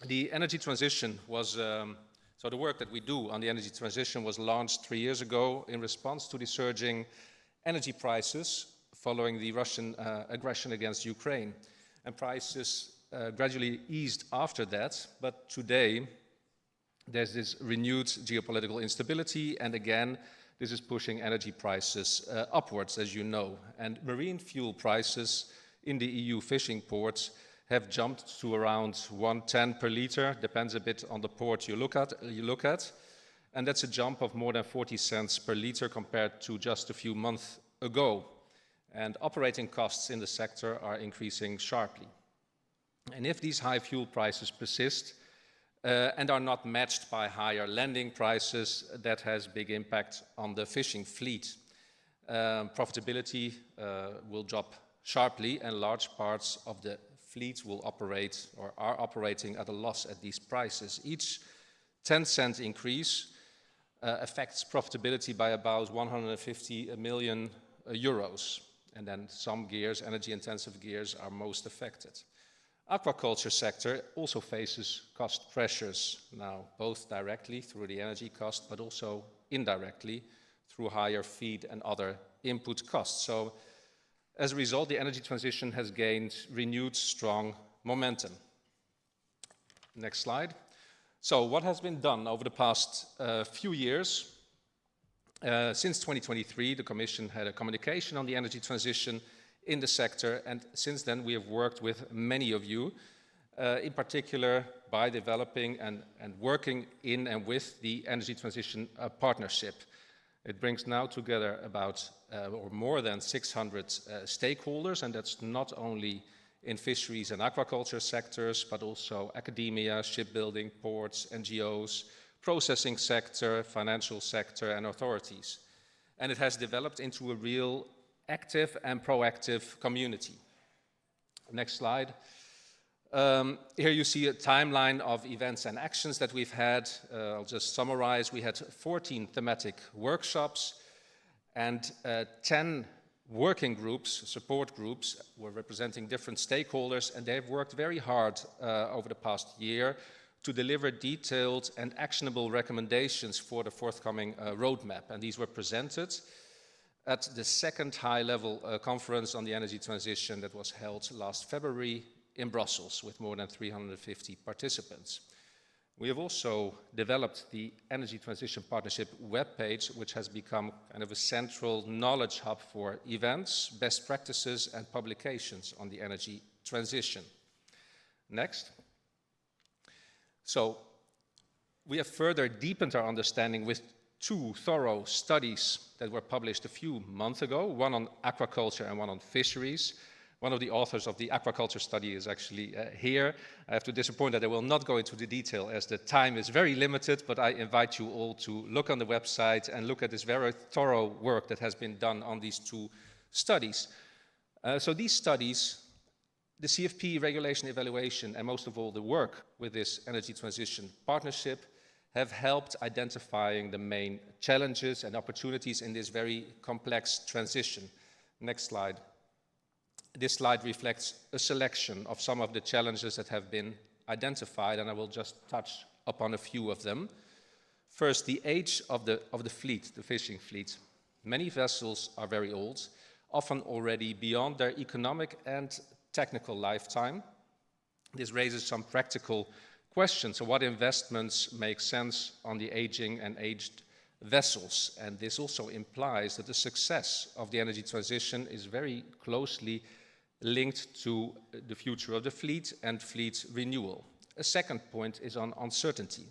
The energy transition was, so the work that we do on the energy transition was launched 3 years ago in response to the surging energy prices following the Russian aggression against Ukraine. And prices gradually eased after that, but today there's this renewed geopolitical instability, and again, this is pushing energy prices upwards, as you know. And marine fuel prices in the EU fishing ports have jumped to around 110 per liter, depends a bit on the port you look at, and that's a jump of more than 40 cents per liter compared to just a few months ago. And operating costs in the sector are increasing sharply. And if these high fuel prices persist and are not matched by higher landing prices, that has big impact on the fishing fleet. Profitability will drop sharply, and large parts of the fleet will operate or are operating at a loss at these prices. Each 10-cent increase affects profitability by about 150 million euros. And then some gears, energy-intensive gears, are most affected. Aquaculture sector also faces cost pressures now, both directly through the energy cost, but also indirectly through higher feed and other input costs. So as a result, the energy transition has gained renewed strong momentum. Next slide. So what has been done over the past few years? Since 2023, the Commission had a communication on the energy transition in the sector, and since then we have worked with many of you, in particular by developing and working in and with the Energy Transition Partnership. It brings now together about or more than 600 stakeholders, and that's not only in fisheries and aquaculture sectors, but also academia, shipbuilding, ports, NGOs, processing sector, financial sector, and authorities. And it has developed into a real active and proactive community. Next slide. Here you see a timeline of events and actions that we've had. I'll just summarize. We had 14 thematic workshops and 10 working groups, support groups, were representing different stakeholders, and they've worked very hard over the past year to deliver detailed and actionable recommendations for the forthcoming roadmap. And these were presented at the second high-level conference on the energy transition that was held last February in Brussels with more than 350 participants. We have also developed the Energy Transition Partnership webpage, which has become kind of a central knowledge hub for events, best practices, and publications on the energy transition. Next. So, we have further deepened our understanding with 2 thorough studies that were published a few months ago, one on aquaculture and one on fisheries. One of the authors of the aquaculture study is actually here. I have to disappoint that I will not go into the detail as the time is very limited, but I invite you all to look on the website and look at this very thorough work that has been done on these 2 studies. So these studies, the CFP regulation evaluation, and most of all the work with this energy transition partnership have helped identifying the main challenges and opportunities in this very complex transition. Next slide. This slide reflects a selection of some of the challenges that have been identified, and I will just touch upon a few of them. First, the age of the fleet, the fishing fleet. Many vessels are very old, often already beyond their economic and technical lifetime. This raises some practical questions. So what investments make sense on the aging and aged vessels? And this also implies that the success of the energy transition is very closely linked to the future of the fleet and fleet renewal. A second point is on uncertainty.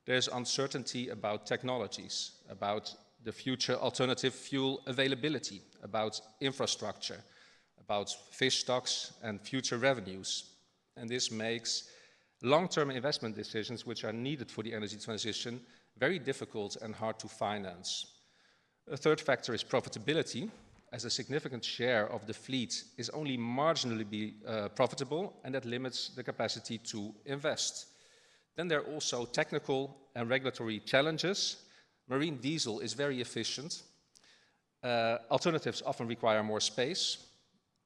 There's uncertainty about technologies, about the future alternative fuel availability, about infrastructure, about fish stocks and future revenues. And this makes long-term investment decisions which are needed for the energy transition very difficult and hard to finance. A third factor is profitability, as a significant share of the fleet is only marginally profitable, and that limits the capacity to invest. Then there are also technical and regulatory challenges. Marine diesel is very efficient. Alternatives often require more space,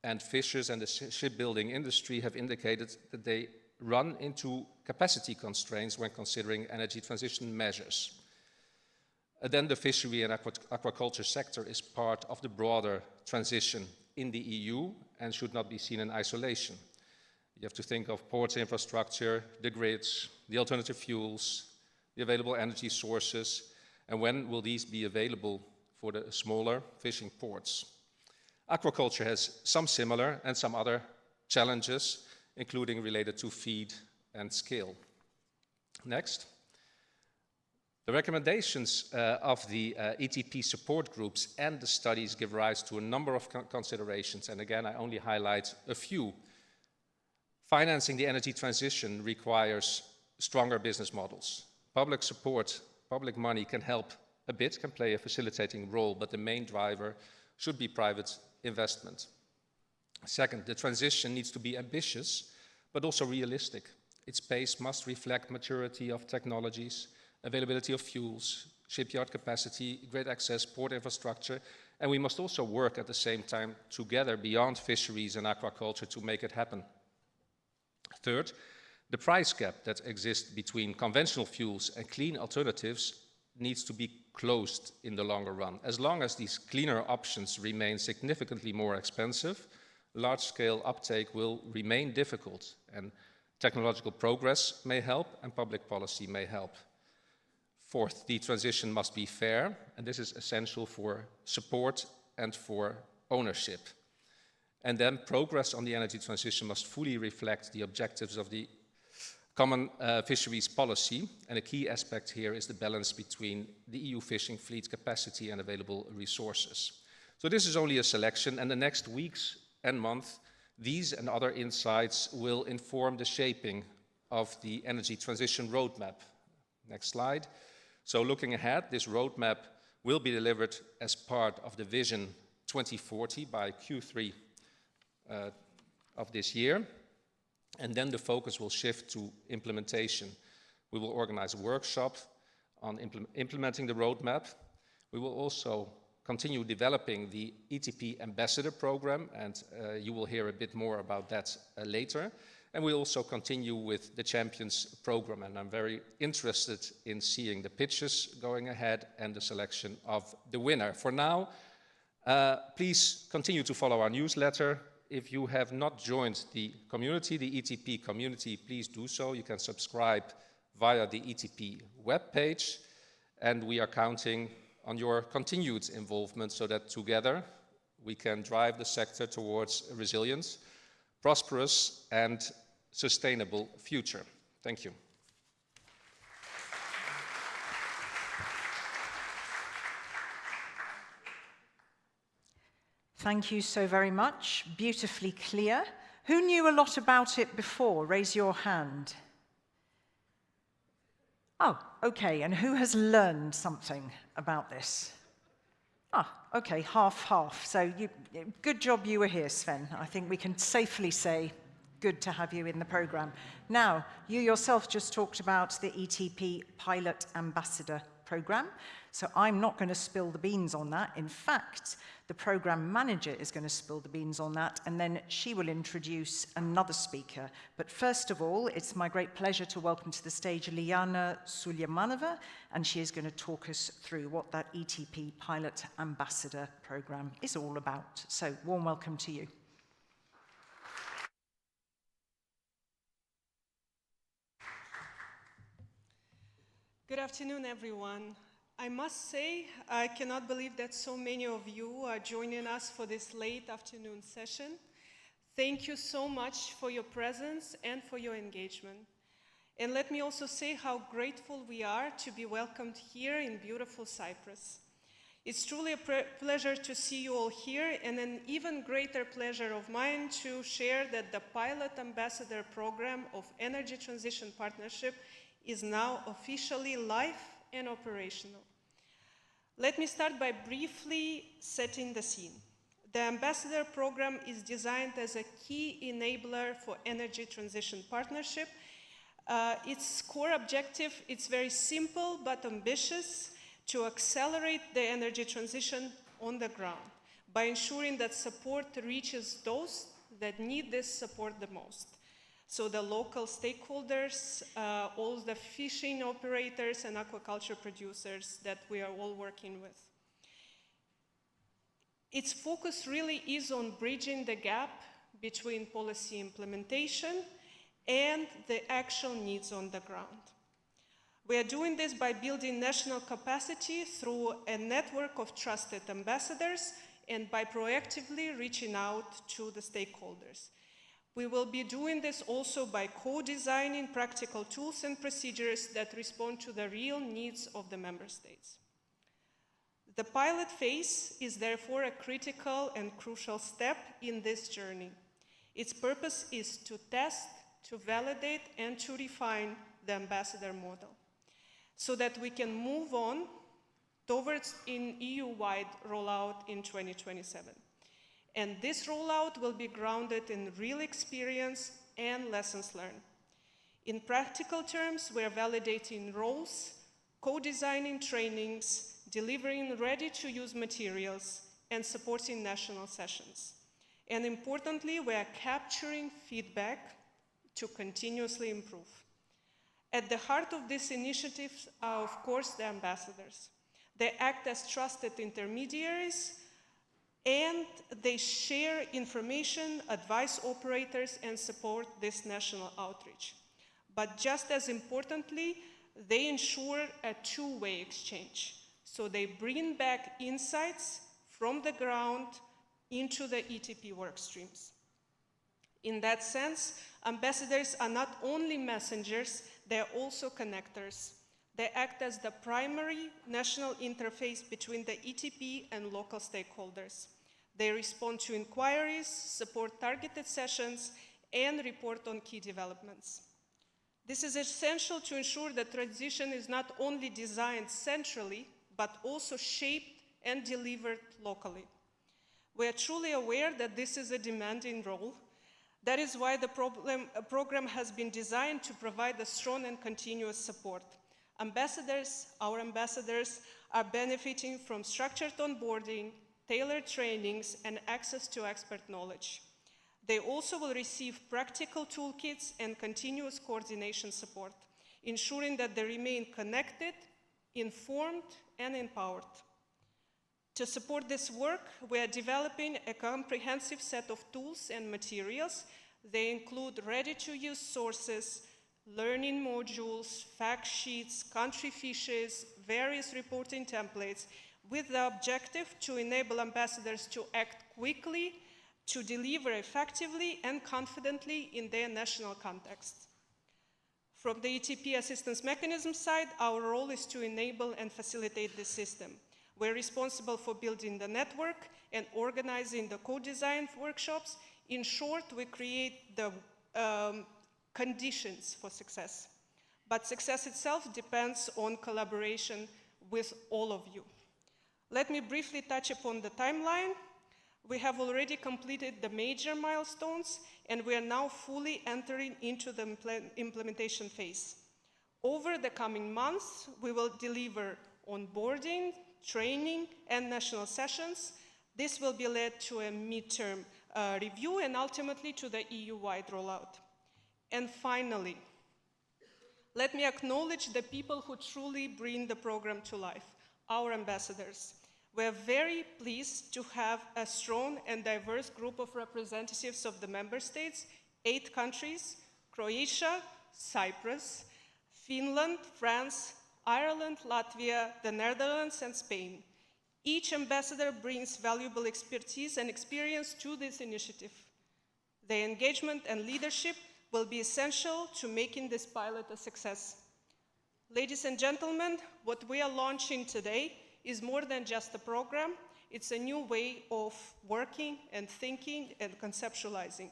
and fishers and the shipbuilding industry have indicated that they run into capacity constraints when considering energy transition measures. Then the fishery and aquaculture sector is part of the broader transition in the EU and should not be seen in isolation. You have to think of ports infrastructure, the grids, the alternative fuels, the available energy sources, and when will these be available for the smaller fishing ports. Aquaculture has some similar and some other challenges, including related to feed and scale. Next. The recommendations of the ETP support groups and the studies give rise to a number of considerations, and again, I only highlight a few. Financing the energy transition requires stronger business models. Public support, public money can help a bit, can play a facilitating role, but the main driver should be private investment. Second, the transition needs to be ambitious, but also realistic. Its pace must reflect maturity of technologies, availability of fuels, shipyard capacity, grid access, port infrastructure, and we must also work at the same time together beyond fisheries and aquaculture to make it happen. Third, the price gap that exists between conventional fuels and clean alternatives needs to be closed in the longer run. As long as these cleaner options remain significantly more expensive, large-scale uptake will remain difficult, and technological progress may help and public policy may help. Fourth, the transition must be fair, and this is essential for support and for ownership. And then progress on the energy transition must fully reflect the objectives of the common fisheries policy, and a key aspect here is the balance between the EU fishing fleet capacity and available resources. So this is only a selection, and the next weeks and months, these and other insights will inform the shaping of the energy transition roadmap. Next slide. So looking ahead, this roadmap will be delivered as part of the Vision 2040 by Q3 of this year. And then the focus will shift to implementation. We will organize a workshop on implementing the roadmap. We will also continue developing the ETP Ambassador Program, and you will hear a bit more about that later. And we'll also continue with the Champions Program, and I'm very interested in seeing the pitches going ahead and the selection of the winner. For now, Please continue to follow our newsletter. If you have not joined the community, the ETP community, please do so. You can subscribe via the ETP webpage, and we are counting on your continued involvement so that together we can drive the sector towards a resilient, prosperous, and sustainable future. Thank you. Thank you so very much. Beautifully clear. Who knew a lot about it before? Raise your hand. Oh, okay. And who has learned something about this? Ah, okay, half. So good job you were here, Sven. I think we can safely say good to have you in the program. Now, you yourself just talked about the ETP Pilot Ambassador program. So I'm not going to spill the beans on that. In fact, the program manager is going to spill the beans on that, and then she will introduce another speaker. But first of all, it's my great pleasure to welcome to the stage Liana Suleymanova, and she is going to talk us through what that ETP Pilot Ambassador program is all about. So, warm welcome to you. Good afternoon, everyone. I must say, I cannot believe that so many of you are joining us for this late afternoon session. Thank you so much for your presence and for your engagement. And let me also say how grateful we are to be welcomed here in beautiful Cyprus. It's truly a pleasure to see you all here, and an even greater pleasure of mine to share that the Pilot Ambassador Program of Energy Transition Partnership is now officially live and operational. Let me start by briefly setting the scene. The Ambassador Program is designed as a key enabler for energy transition partnership. Its core objective, it's very simple but ambitious, to accelerate the energy transition on the ground by ensuring that support reaches those that need this support the most. So the local stakeholders, all the fishing operators and aquaculture producers that we are all working with. Its focus really is on bridging the gap between policy implementation and the actual needs on the ground. We are doing this by building national capacity through a network of trusted ambassadors and by proactively reaching out to the stakeholders. We will be doing this also by co-designing practical tools and procedures that respond to the real needs of the member states. The pilot phase is therefore a critical and crucial step in this journey. Its purpose is to test, to validate, and to refine the ambassador model so that we can move on towards an EU-wide rollout in 2027. And this rollout will be grounded in real experience and lessons learned. In practical terms, we are validating roles, co-designing trainings, delivering ready-to-use materials, and supporting national sessions. And importantly, we are capturing feedback to continuously improve. At the heart of this initiative are, of course, the ambassadors. They act as trusted intermediaries, and they share information, advise operators, and support this national outreach. But just as importantly, they ensure a two-way exchange. So they bring back insights from the ground into the ETP work streams. In that sense, ambassadors are not only messengers, they are also connectors. They act as the primary national interface between the ETP and local stakeholders. They respond to inquiries, support targeted sessions, and report on key developments. This is essential to ensure that transition is not only designed centrally, but also shaped and delivered locally. We are truly aware that this is a demanding role. That is why the program has been designed to provide a strong and continuous support. Ambassadors, our ambassadors, are benefiting from structured onboarding, tailored trainings, and access to expert knowledge. They also will receive practical toolkits and continuous coordination support, ensuring that they remain connected, informed, and empowered. To support this work, we are developing a comprehensive set of tools and materials. They include ready-to-use sources, learning modules, fact sheets, country fishes, various reporting templates, with the objective to enable ambassadors to act quickly, to deliver effectively and confidently in their national context. From the ETP assistance mechanism side, our role is to enable and facilitate the system. We're responsible for building the network and organizing the co-design workshops. In short, we create the conditions for success. But success itself depends on collaboration with all of you. Let me briefly touch upon the timeline. We have already completed the major milestones, and we are now fully entering into the implementation phase. Over the coming months, we will deliver onboarding, training, and national sessions. This will be led to a midterm review and ultimately to the EU-wide rollout. And finally, let me acknowledge the people who truly bring the program to life, our ambassadors. We are very pleased to have a strong and diverse group of representatives of the member states, 8 countries: Croatia, Cyprus, Finland, France, Ireland, Latvia, the Netherlands, and Spain. Each ambassador brings valuable expertise and experience to this initiative. Their engagement and leadership will be essential to making this pilot a success. Ladies and gentlemen, what we are launching today is more than just a program. It's a new way of working and thinking and conceptualizing.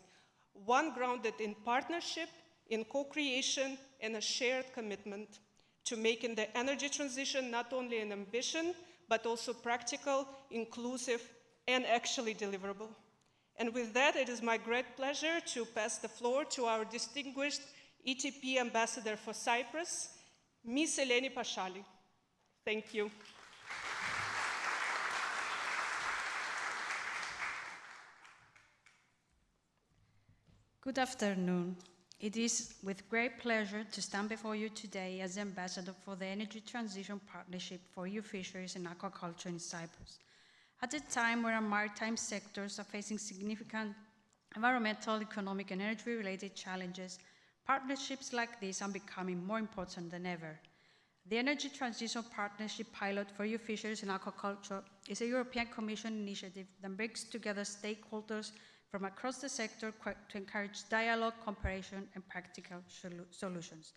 One grounded in partnership, in co-creation, and a shared commitment to making the energy transition not only an ambition, but also practical, inclusive, and actually deliverable. And with that, it is my great pleasure to pass the floor to our distinguished ETP Ambassador for Cyprus, Ms. Eleni Pashali. Thank you. Good afternoon. It is with great pleasure to stand before you today as Ambassador for the Energy Transition Partnership for EU Fisheries and Aquaculture in Cyprus. At a time where our maritime sectors are facing significant environmental, economic, and energy-related challenges, partnerships like this are becoming more important than ever. The Energy Transition Partnership Pilot for EU Fisheries and Aquaculture is a European Commission initiative that brings together stakeholders from across the sector to encourage dialogue, cooperation, and practical solutions.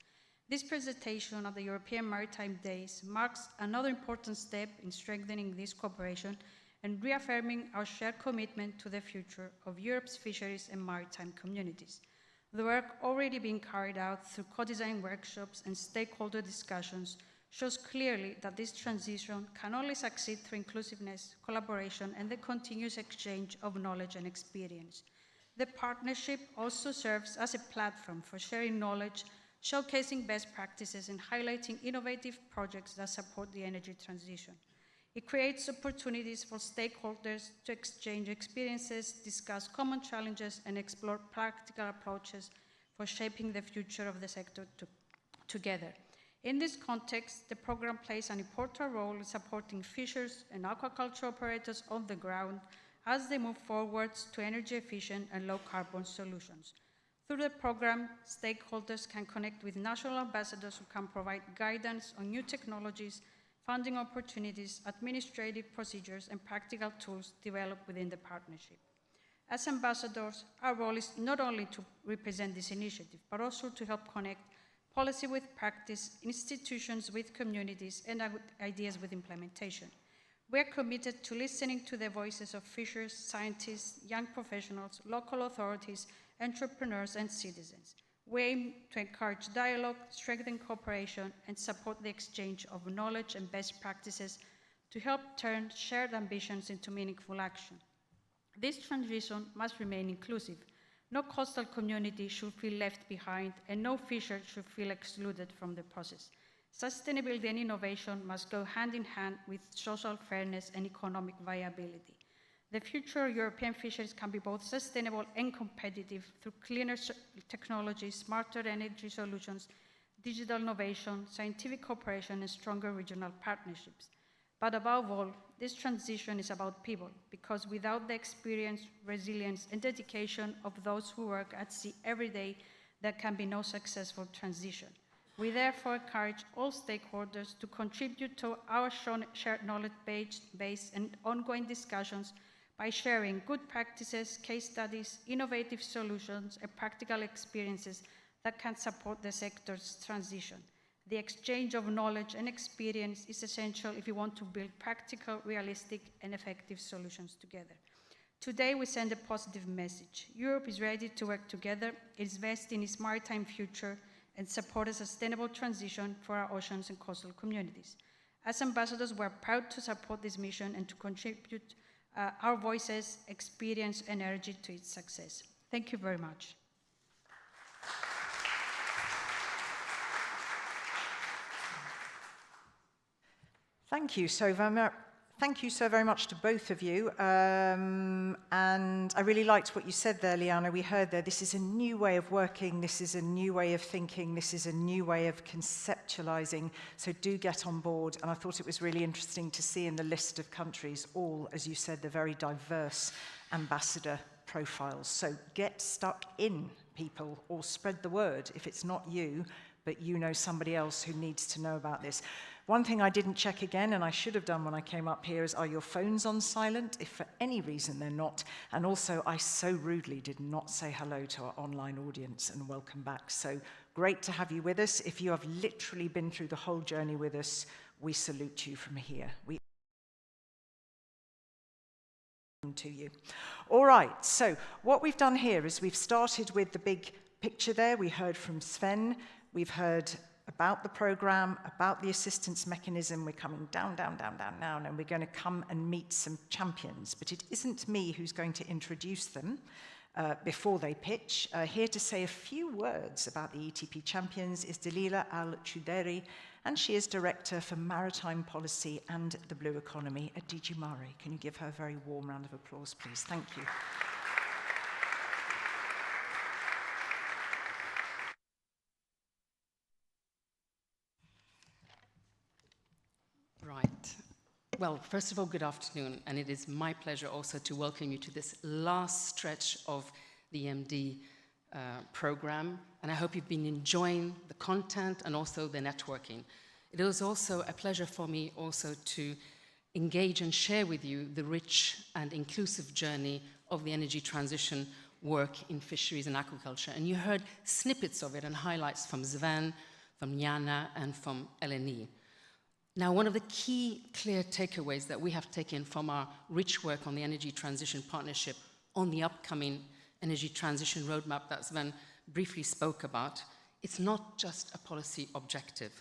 This presentation of the European Maritime Days marks another important step in strengthening this cooperation and reaffirming our shared commitment to the future of Europe's fisheries and maritime communities. The work already being carried out through co-design workshops and stakeholder discussions shows clearly that this transition can only succeed through inclusiveness, collaboration, and the continuous exchange of knowledge and experience. The partnership also serves as a platform for sharing knowledge, showcasing best practices, and highlighting innovative projects that support the energy transition. It creates opportunities for stakeholders to exchange experiences, discuss common challenges, and explore practical approaches for shaping the future of the sector together. In this context, the program plays an important role in supporting fishers and aquaculture operators on the ground as they move forwards to energy-efficient and low-carbon solutions. Through the program, stakeholders can connect with national ambassadors who can provide guidance on new technologies, funding opportunities, administrative procedures, and practical tools developed within the partnership. As ambassadors, our role is not only to represent this initiative, but also to help connect policy with practice, institutions with communities, and ideas with implementation. We are committed to listening to the voices of fishers, scientists, young professionals, local authorities, entrepreneurs, and citizens. We aim to encourage dialogue, strengthen cooperation, and support the exchange of knowledge and best practices to help turn shared ambitions into meaningful action. This transition must remain inclusive. No coastal community should feel left behind, and no fisher should feel excluded from the process. Sustainability and innovation must go hand in hand with social fairness and economic viability. The future of European fisheries can be both sustainable and competitive through cleaner technology, smarter energy solutions, digital innovation, scientific cooperation, and stronger regional partnerships. But above all, this transition is about people, because without the experience, resilience, and dedication of those who work at sea every day, there can be no successful transition. We therefore encourage all stakeholders to contribute to our shared knowledge base and ongoing discussions by sharing good practices, case studies, innovative solutions, and practical experiences that can support the sector's transition. The exchange of knowledge and experience is essential if you want to build practical, realistic, and effective solutions together. Today, we send a positive message. Europe is ready to work together, invest in its maritime future, and support a sustainable transition for our oceans and coastal communities. As ambassadors, we're proud to support this mission and to contribute our voices, experience, and energy to its success. Thank you very much. Thank you so very much to both of you. And I really liked what you said there, Liana. We heard there, this is a new way of working, this is a new way of thinking, this is a new way of conceptualizing, so do get on board. And I thought it was really interesting to see in the list of countries all, as you said, the very diverse ambassador profiles. So get stuck in, people, or spread the word if it's not you, but you know somebody else who needs to know about this. One thing I didn't check again, and I should have done when I came up here, is are your phones on silent? If for any reason they're not. And also, I so rudely did not say hello to our online audience, and welcome back. So great to have you with us. If you have literally been through the whole journey with us, we salute you from here. We to you. All right, so what we've done here is we've started with the big picture there. We heard from Sven. We've heard about the program, about the assistance mechanism. We're coming down, and we're going to come and meet some champions. But it isn't me who's going to introduce them before they pitch. Here to say a few words about the ETP champions is Delila Al-Chuderi, and she is Director for Maritime Policy and the Blue Economy at DG MARE. Can you give her a very warm round of applause, please? Thank you. Right. Well, first of all, good afternoon, and it is my pleasure also to welcome you to this last stretch of the EMD program, and I hope you've been enjoying the content and also the networking. It is also a pleasure for me also to engage and share with you the rich and inclusive journey of the energy transition work in fisheries and aquaculture, and you heard snippets of it and highlights from Sven, from Jana, and from Eleni. Now, one of the key clear takeaways that we have taken from our rich work on the Energy Transition Partnership on the upcoming Energy Transition Roadmap that Sven briefly spoke about, it's not just a policy objective.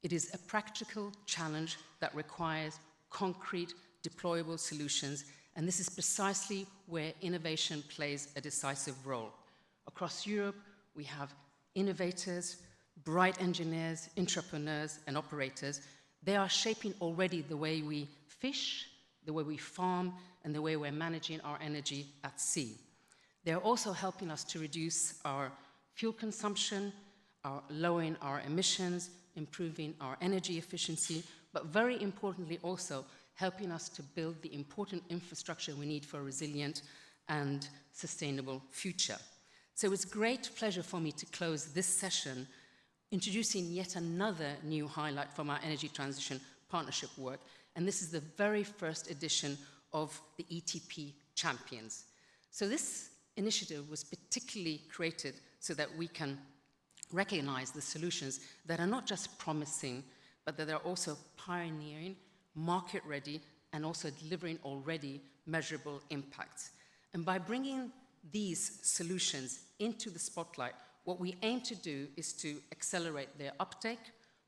It is a practical challenge that requires concrete, deployable solutions, and this is precisely where innovation plays a decisive role. Across Europe, we have innovators, bright engineers, entrepreneurs, and operators. They are shaping already the way we fish, the way we farm, and the way we're managing our energy at sea. They're also helping us to reduce our fuel consumption, lowering our emissions, improving our energy efficiency, but very importantly also helping us to build the important infrastructure we need for a resilient and sustainable future. So it's a great pleasure for me to close this session introducing yet another new highlight from our Energy Transition Partnership work, and this is the very first edition of the ETP Champions. So this initiative was particularly created so that we can recognize the solutions that are not just promising, but that are also pioneering, market-ready, and also delivering already measurable impacts. And by bringing these solutions into the spotlight, what we aim to do is to accelerate their uptake.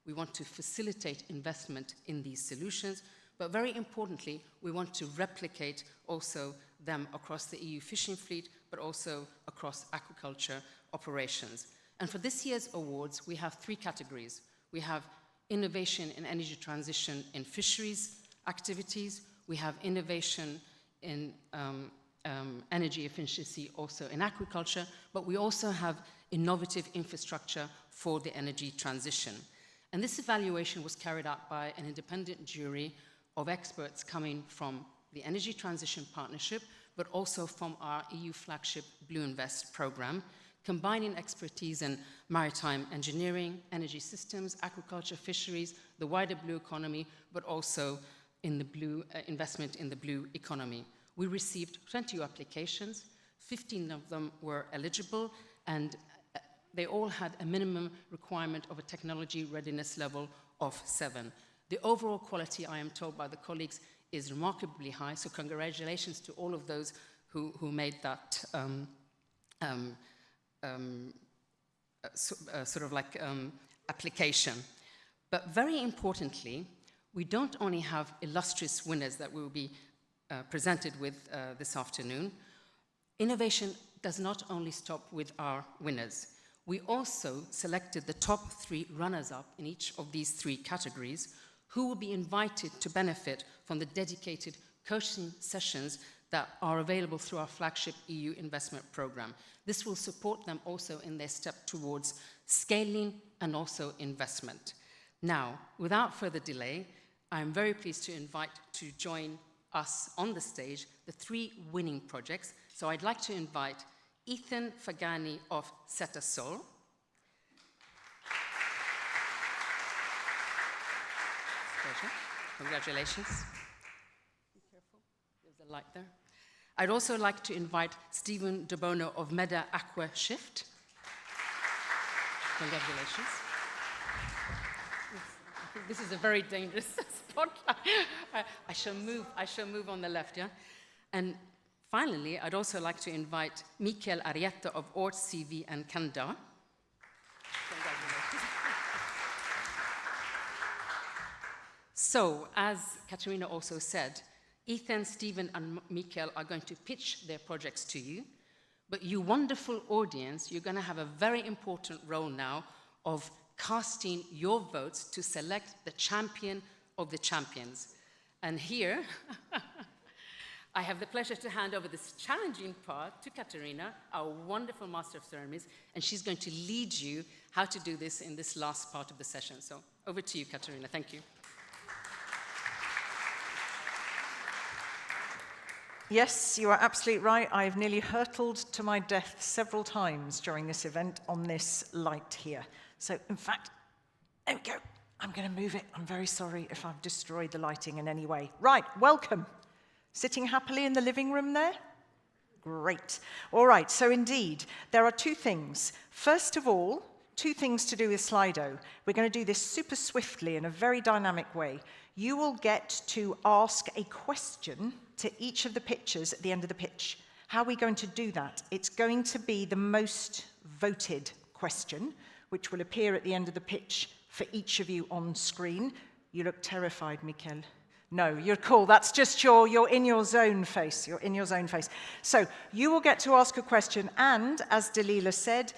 We want to facilitate investment in these solutions, but very importantly, we want to replicate also them across the EU fishing fleet, but also across aquaculture operations. And for this year's awards, we have three categories. We have innovation in energy transition in fisheries activities. We have innovation in energy efficiency also in aquaculture, but we also have innovative infrastructure for the energy transition. And this evaluation was carried out by an independent jury of experts coming from the Energy Transition Partnership, but also from our EU flagship Blue Invest program, combining expertise in maritime engineering, energy systems, aquaculture, fisheries, the wider blue economy, but also in the blue investment in the blue economy. We received 20 applications, 15 of them were eligible, and they all had a minimum requirement of a technology readiness level of 7. The overall quality, I am told by the colleagues, is remarkably high, so congratulations to all of those who made that application. But very importantly, we don't only have illustrious winners that we will be presented with this afternoon. Innovation does not only stop with our winners. We also selected the top 3 runners-up in each of these 3 categories, who will be invited to benefit from the dedicated coaching sessions that are available through our flagship EU investment program. This will support them also in their step towards scaling and also investment. Now, without further delay, I'm very pleased to invite to join us on the stage the 3 winning projects. So I'd like to invite Ethan Fagani of Cetasol. Pleasure. Congratulations. Be careful, there's a light there. I'd also like to invite Stephen De Bono of Meda Aqua Shift. Congratulations. I think this is a very dangerous spot. I shall move on the left, yeah? And finally, I'd also like to invite Michael Arietta of Ort CV and Canada. Congratulations. So, as Katerina also said, Ethan, Stephen, and Michael are going to pitch their projects to you, but you wonderful audience, you're going to have a very important role now of casting your votes to select the champion of the champions. And here, I have the pleasure to hand over this challenging part to Katerina, our wonderful Master of Ceremonies, and she's going to lead you how to do this in this last part of the session. So over to you, Katerina. Thank you. Yes, you are absolutely right. I've nearly hurtled to my death several times during this event on this light here. So, in fact, there we go. I'm going to move it. I'm very sorry if I've destroyed the lighting in any way. Right, welcome. Sitting happily in the living room there? Great. All right, so indeed, there are 2 things. First of all, 2 things to do with Slido. We're going to do this super swiftly in a very dynamic way. You will get to ask a question to each of the pitchers at the end of the pitch. How are we going to do that? It's going to be the most voted question, which will appear at the end of the pitch for each of you on screen. You look terrified, Mikel. No, you're cool. That's just you're in your zone face. You're in your zone face. So you will get to ask a question, and as Dalila said,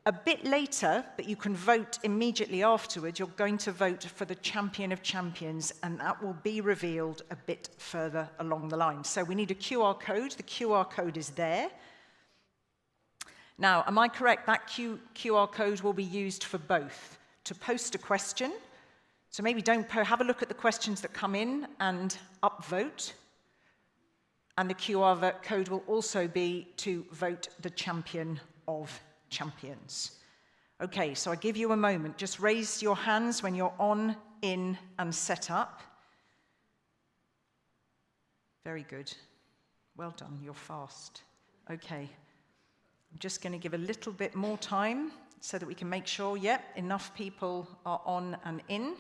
a bit later, but you can vote immediately afterwards, you're going to vote for the champion of champions, and that will be revealed a bit further along the line. So we need a QR code. The QR code is there. Now, am I correct? That QR code will be used for both. To post a question, so maybe have a look at the questions that come in and upvote. And the QR code will also be to vote the champion of champions. Okay, so I give you a moment. Just raise your hands when you're on, in, and set up. Very good. Well done, you're fast. Okay. I'm just going to give a little bit more time so that we can make sure, enough people are on and in.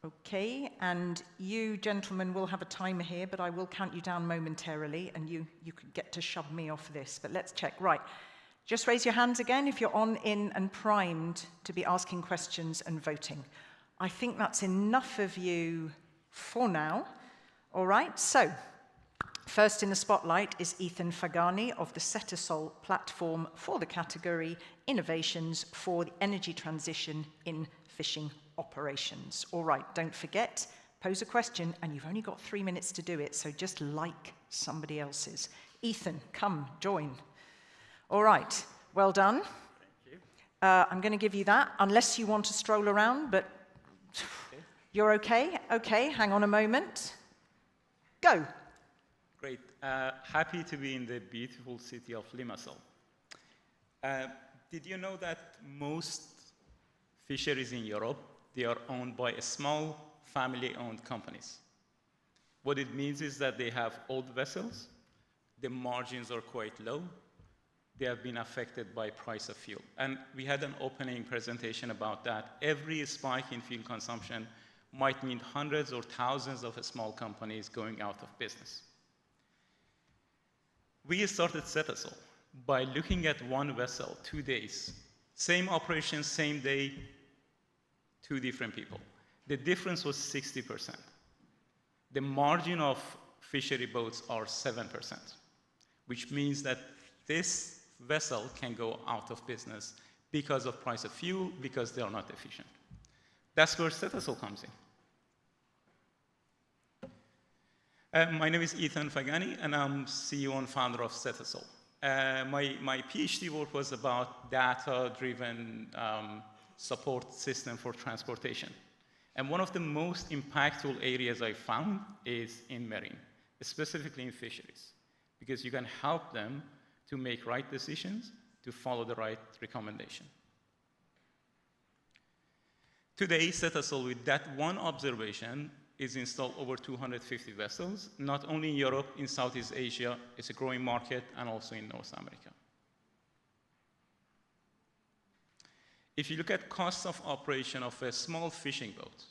Okay, and you gentlemen will have a timer here, but I will count you down momentarily, and you can get to shove me off this, but let's check. Right, just raise your hands again if you're on, in, and primed to be asking questions and voting. I think that's enough of you for now. All right, so first in the spotlight is Ethan Fagani of the Cetasol platform for the category Innovations for the Energy Transition in Fishing Operations. All right, don't forget, pose a question, and you've only got 3 minutes to do it, so just like somebody else's. Ethan, come, join. All right, well done. Thank you. I'm going to give you that, unless you want to stroll around, but You're okay? Okay, hang on a moment. Go. Great. Happy to be in the beautiful city of Limassol. Did you know that most fisheries in Europe, they are owned by small family-owned companies? What it means is that they have old vessels, the margins are quite low, they have been affected by price of fuel. And we had an opening presentation about that. Every spike in fuel consumption might mean hundreds or thousands of small companies going out of business. We started Cetazol by looking at one vessel, 2 days. Same operation, same day, 2 different people. The difference was 60%. The margin of fishery boats are 7%, which means that this vessel can go out of business because of price of fuel, because they are not efficient. That's where Cetazol comes in. My name is Ethan Fagani, and I'm CEO and founder of Cetazol. My PhD work was about data-driven support system for transportation. And one of the most impactful areas I found is in marine, specifically in fisheries, because you can help them to make right decisions, to follow the right recommendation. Today, Cetazol, with that one observation, is installed over 250 vessels, not only in Europe, in Southeast Asia, it's a growing market, and also in North America. If you look at costs of operation of a small fishing boat,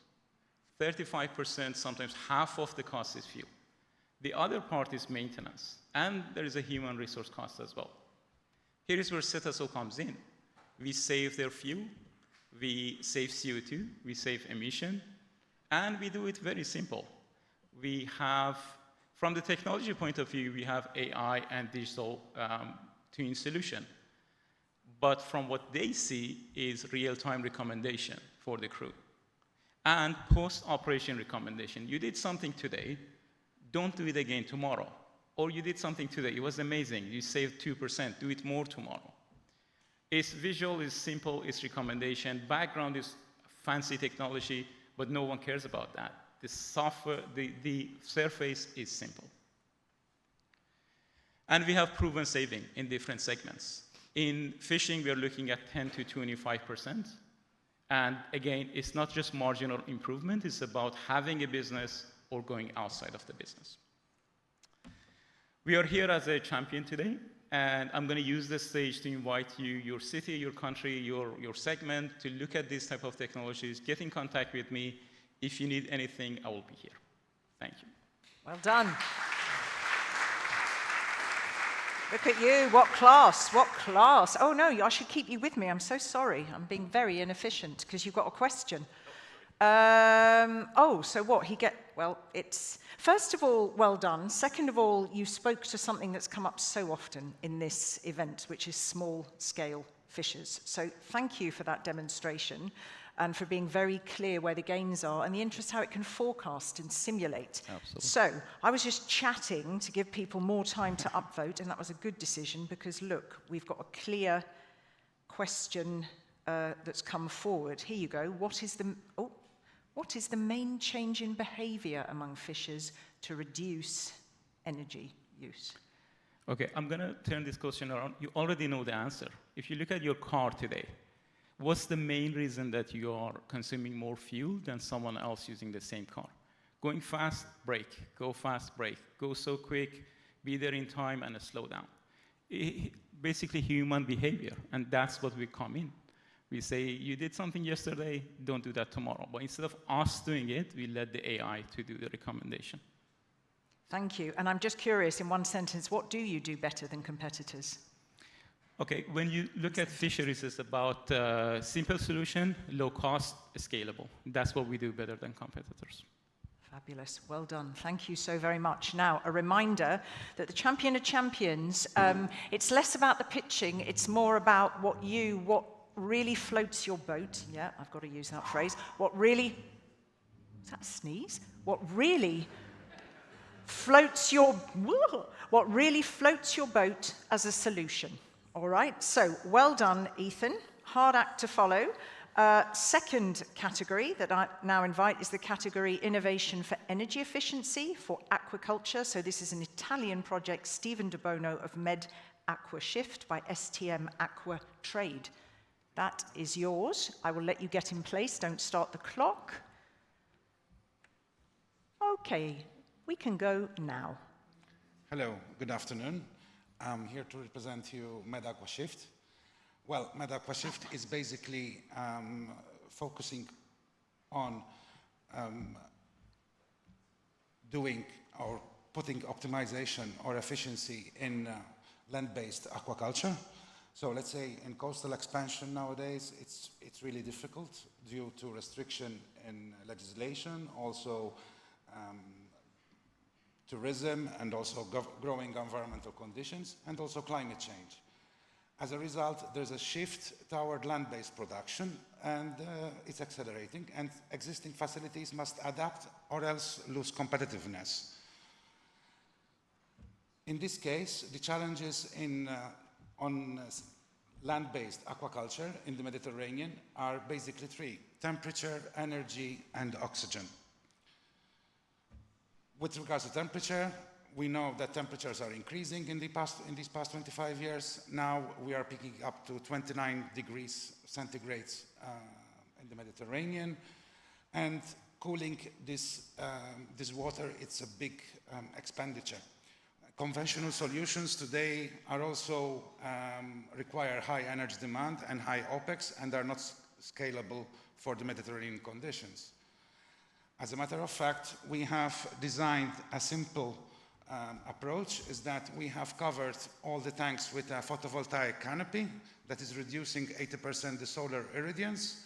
35%, sometimes half of the cost is fuel. The other part is maintenance, and there is a human resource cost as well. Here is where Cetazol comes in. We save their fuel, we save CO2, we save emission, and we do it very simple. We have, from the technology point of view, we have AI and digital twin solution. But from what they see is real-time recommendation for the crew. And post-operation recommendation. You did something today, don't do it again tomorrow. Or you did something today, it was amazing, you saved 2%, do it more tomorrow. It's visual, it's simple, it's recommendation. Background is fancy technology, but no one cares about that. The software, the surface is simple. And we have proven saving in different segments. In fishing, we are looking at 10 to 25%. And again, it's not just marginal improvement, it's about having a business or going outside of the business. We are here as a champion today, and I'm going to use this stage to invite you, your city, your country, your segment, to look at these type of technologies, get in contact with me. If you need anything, I will be here. Thank you. Well done. Look at you, what class, what class. Oh no, I should keep you with me, I'm so sorry. I'm being very inefficient because you've got a question. Oh, so what, well, it's, first of all, well done. Second of all, you spoke to something that's come up so often in this event, which is small-scale fishers. So thank you for that demonstration and for being very clear where the gains are and the interest how it can forecast and simulate. Absolutely. So I was just chatting to give people more time to upvote, and that was a good decision because, look, we've got a clear question that's come forward. Here you go. What is the main change in behavior among fishers to reduce energy use? Okay, I'm going to turn this question around. You already know the answer. If you look at your car today, what's the main reason that you are consuming more fuel than someone else using the same car? Going fast, brake. Go fast, brake. Go so quick, be there in time, and slow down. Basically human behavior, and that's what we come in. We say, you did something yesterday, don't do that tomorrow. But instead of us doing it, we let the AI to do the recommendation. Thank you. And I'm just curious, in one sentence, what do you do better than competitors? Okay, when you look at fisheries, it's about simple solution, low cost, scalable. That's what we do better than competitors. Fabulous. Well done. Thank you so very much. Now, a reminder that the Champion of Champions, it's less about the pitching, it's more about what really floats your boat. Yeah, I've got to use that phrase. Is that a sneeze? What really floats your boat as a solution. All right, so well done, Ethan. Hard act to follow. Second category that I now invite is the category Innovation for Energy Efficiency for Aquaculture. So this is an Italian project, Stephen De Bono of Med Aqua Shift by STM Aqua Trade. That is yours. I will let you get in place. Don't start the clock. Okay, we can go now. Hello, good afternoon. I'm here to represent you Med Aqua Shift. Well, Med Aqua Shift is basically focusing on doing or putting optimization or efficiency in land-based aquaculture. So let's say in coastal expansion nowadays, it's really difficult due to restriction in legislation, also tourism, and also growing environmental conditions, and also climate change. As a result, there's a shift toward land-based production, and it's accelerating, and existing facilities must adapt or else lose competitiveness. In this case, the challenges on land-based aquaculture in the Mediterranean are basically three: temperature, energy, and oxygen. With regards to temperature, we know that temperatures are increasing in these past 25 years. Now we are picking up to 29 degrees centigrade in the Mediterranean. And cooling this water, it's a big expenditure. Conventional solutions today are also require high energy demand and high OPEX, and are not scalable for the Mediterranean conditions. As a matter of fact, we have designed a simple approach, is that we have covered all the tanks with a photovoltaic canopy that is reducing 80% the solar irradiance.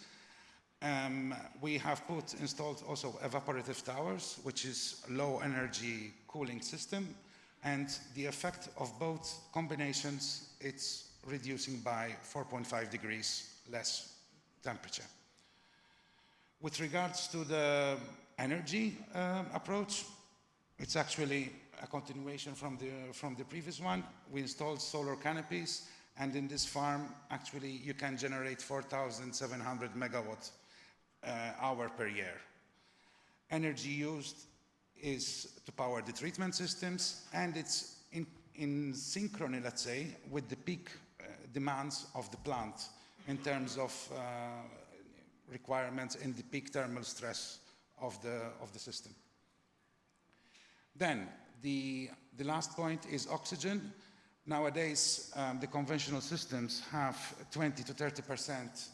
We have installed also evaporative towers, which is low energy cooling system. And the effect of both combinations, it's reducing by 4.5 degrees less temperature. With regards to the energy approach, it's actually a continuation from the previous one. We installed solar canopies, and in this farm, actually, you can generate 4,700 megawatt hour per year. Energy used is to power the treatment systems, and it's in synchrony, let's say, with the peak demands of the plant in terms of requirements in the peak thermal stress of the system. Then the last point is oxygen. Nowadays, the conventional systems have 20 to 30%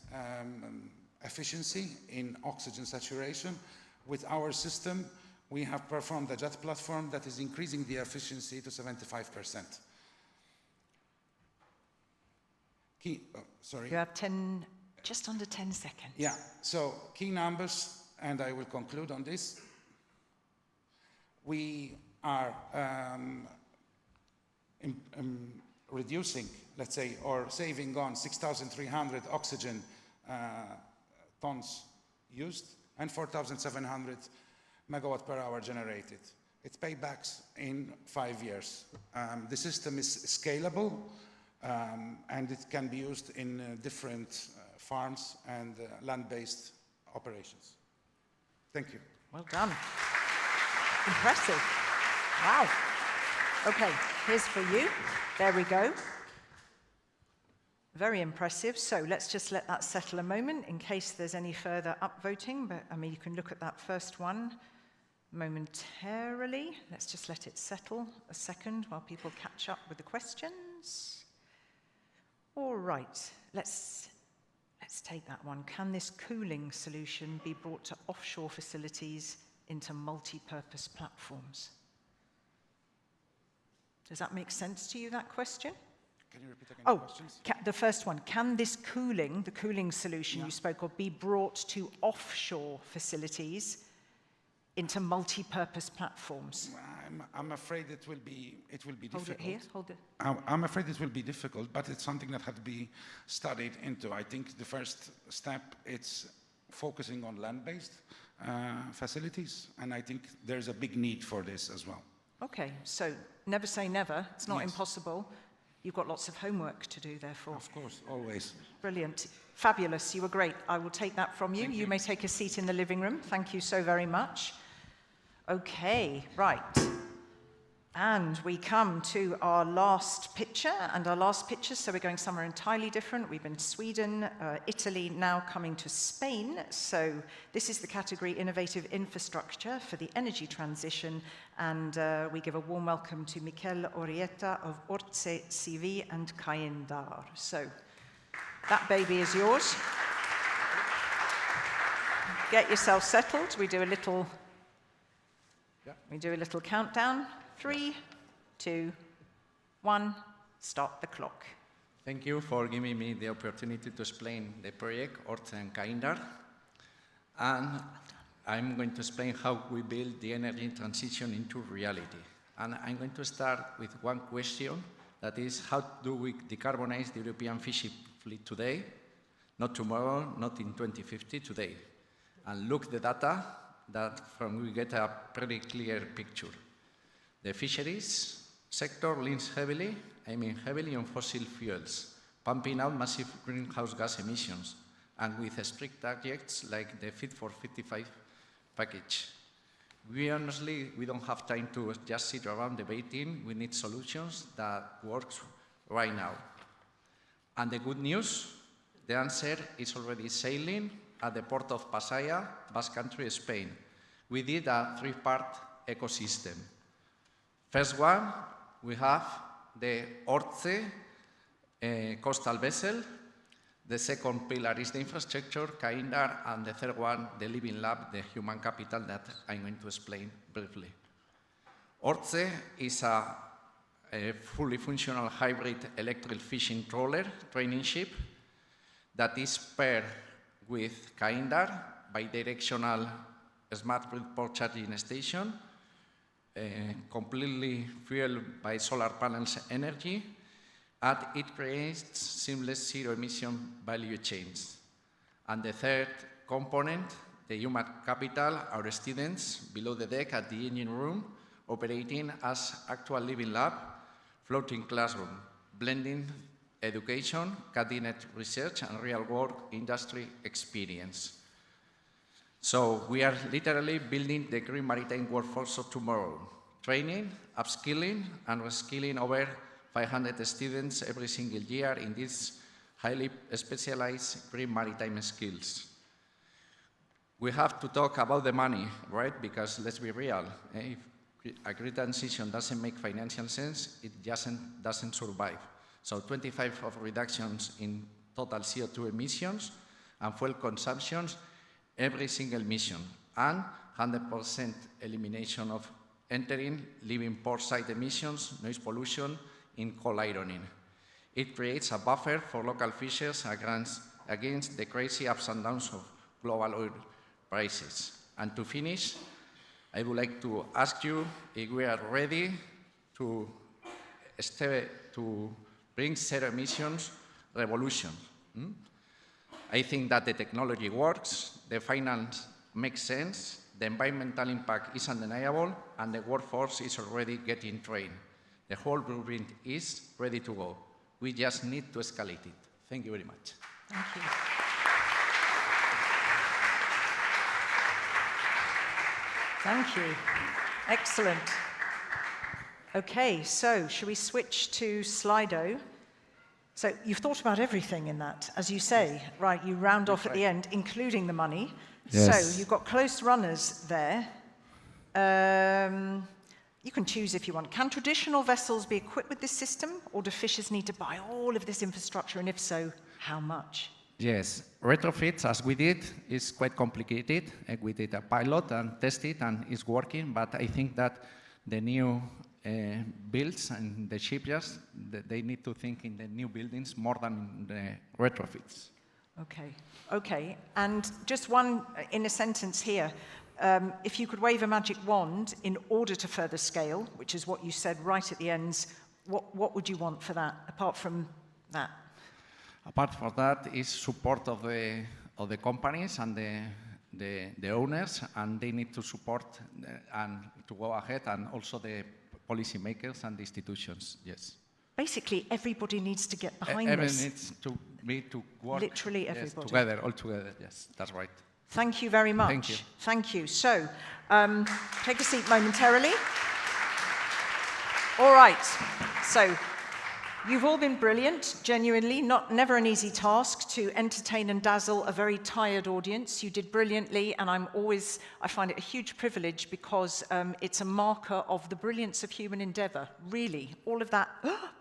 efficiency in oxygen saturation. With our system, we have performed a jet platform that is increasing the efficiency to 75%. Sorry. You have just under 10 seconds. Yeah, so key numbers, and I will conclude on this. We are reducing, let's say, or saving on 6,300 oxygen tons used, and 4,700 megawatt per hour generated. It's paybacks in 5 years. The system is scalable, and it can be used in different farms and land-based operations. Thank you. Well done. Impressive. Wow. Okay, here's for you. There we go. Very impressive. So let's just let that settle a moment in case there's any further upvoting. But I mean, you can look at that first one momentarily. Let's just let it settle a second while people catch up with the questions. All right, let's take that one. Can this cooling solution be brought to offshore facilities into multi-purpose platforms? Does that make sense to you, that question? Can you repeat again the questions? The first one, can this cooling, the cooling solution you spoke of, be brought to offshore facilities into multi-purpose platforms? I'm afraid it will be difficult. Hold it here, hold it. I'm afraid it will be difficult, but it's something that had to be studied into. I think the first step, it's focusing on land-based facilities, and I think there's a big need for this as well. Okay, so never say never. It's not impossible. You've got lots of homework to do, therefore. Of course, always. Brilliant. Fabulous. You were great. I will take that from you. Thank you. You may take a seat in the living room. Thank you so very much. Okay, right. And we come to our last picture, so we're going somewhere entirely different. We've been to Sweden, Italy, now coming to Spain. So this is the category Innovative Infrastructure for the Energy Transition, and we give a warm welcome to Michele Orietta of Orce CV and Caindar. So that baby is yours. Get yourself settled. We do a little countdown. 3, 2, 1, start the clock. Thank you for giving me the opportunity to explain the project Orce and Caindar. And I'm going to explain how we build the energy transition into reality. And I'm going to start with one question, that is, how do we decarbonize the European fishing fleet today? Not tomorrow, not in 2050, today. And look the data that from we get a pretty clear picture. The fisheries sector leans heavily, heavily on fossil fuels, pumping out massive greenhouse gas emissions, and with strict targets like the Fit for 55 package. We don't have time to just sit around debating. We need solutions that work right now. And the good news, the answer is already sailing at the port of Pasaia, Basque Country, Spain. We did a 3-part ecosystem. First one, we have the Orce coastal vessel. The second pillar is the infrastructure, Caindar, and the third one, the living lab, the human capital that I'm going to explain briefly. Orce is a fully functional hybrid electric fishing trawler training ship that is paired with Caindar bidirectional smart grid port charging station, completely fueled by solar panels energy, and it creates seamless zero-emission value chains. And the third component, the human capital, our students below the deck at the engine room, operating as actual living lab, floating classroom, blending education, cutting-edge research, and real-world industry experience. So we are literally building the green maritime workforce of tomorrow, training, upskilling, and reskilling over 500 students every single year in these highly specialized green maritime skills. We have to talk about the money, right? Because let's be real, if a green transition doesn't make financial sense, it doesn't survive. So 25 of reductions in total CO2 emissions and fuel consumptions every single mission, and 100% elimination of entering, leaving port site emissions, noise pollution, in coal ironing. It creates a buffer for local fishers against the crazy ups and downs of global oil prices. And to finish, I would like to ask you if we are ready to bring zero emissions revolution. I think that the technology works, the finance makes sense, the environmental impact is undeniable, and the workforce is already getting trained. The whole blueprint is ready to go. We just need to escalate it. Thank you very much. Thank you. Thank you. Excellent. Okay, so should we switch to Slido? So you've thought about everything in that, as you say, right? You round off at the end, including the money. Yes. So you've got close runners there. You can choose if you want. Can traditional vessels be equipped with this system, or do fishers need to buy all of this infrastructure, and if so, how much? Yes, retrofits, as we did, is quite complicated. We did a pilot and tested, and it's working, but I think that the new builds and the shipyards, they need to think in the new buildings more than the retrofits. Okay, okay. And just one in a sentence here. If you could wave a magic wand in order to further scale, which is what you said right at the end, what would you want for that, apart from that? Apart from that is support of the companies and the owners, and they need to support and to go ahead, and also the policymakers and the institutions, yes. basically everybody needs to get behind Everyone this. needs to work. Literally yes, everybody. together, all together, yes, that's right. Thank you very much. Thank you. Thank you. So, take a seat momentarily. All right. So, you've all been brilliant, genuinely. Never an easy task to entertain and dazzle a very tired audience. You did brilliantly, and I find it a huge privilege because it's a marker of the brilliance of human endeavor. Really, all of that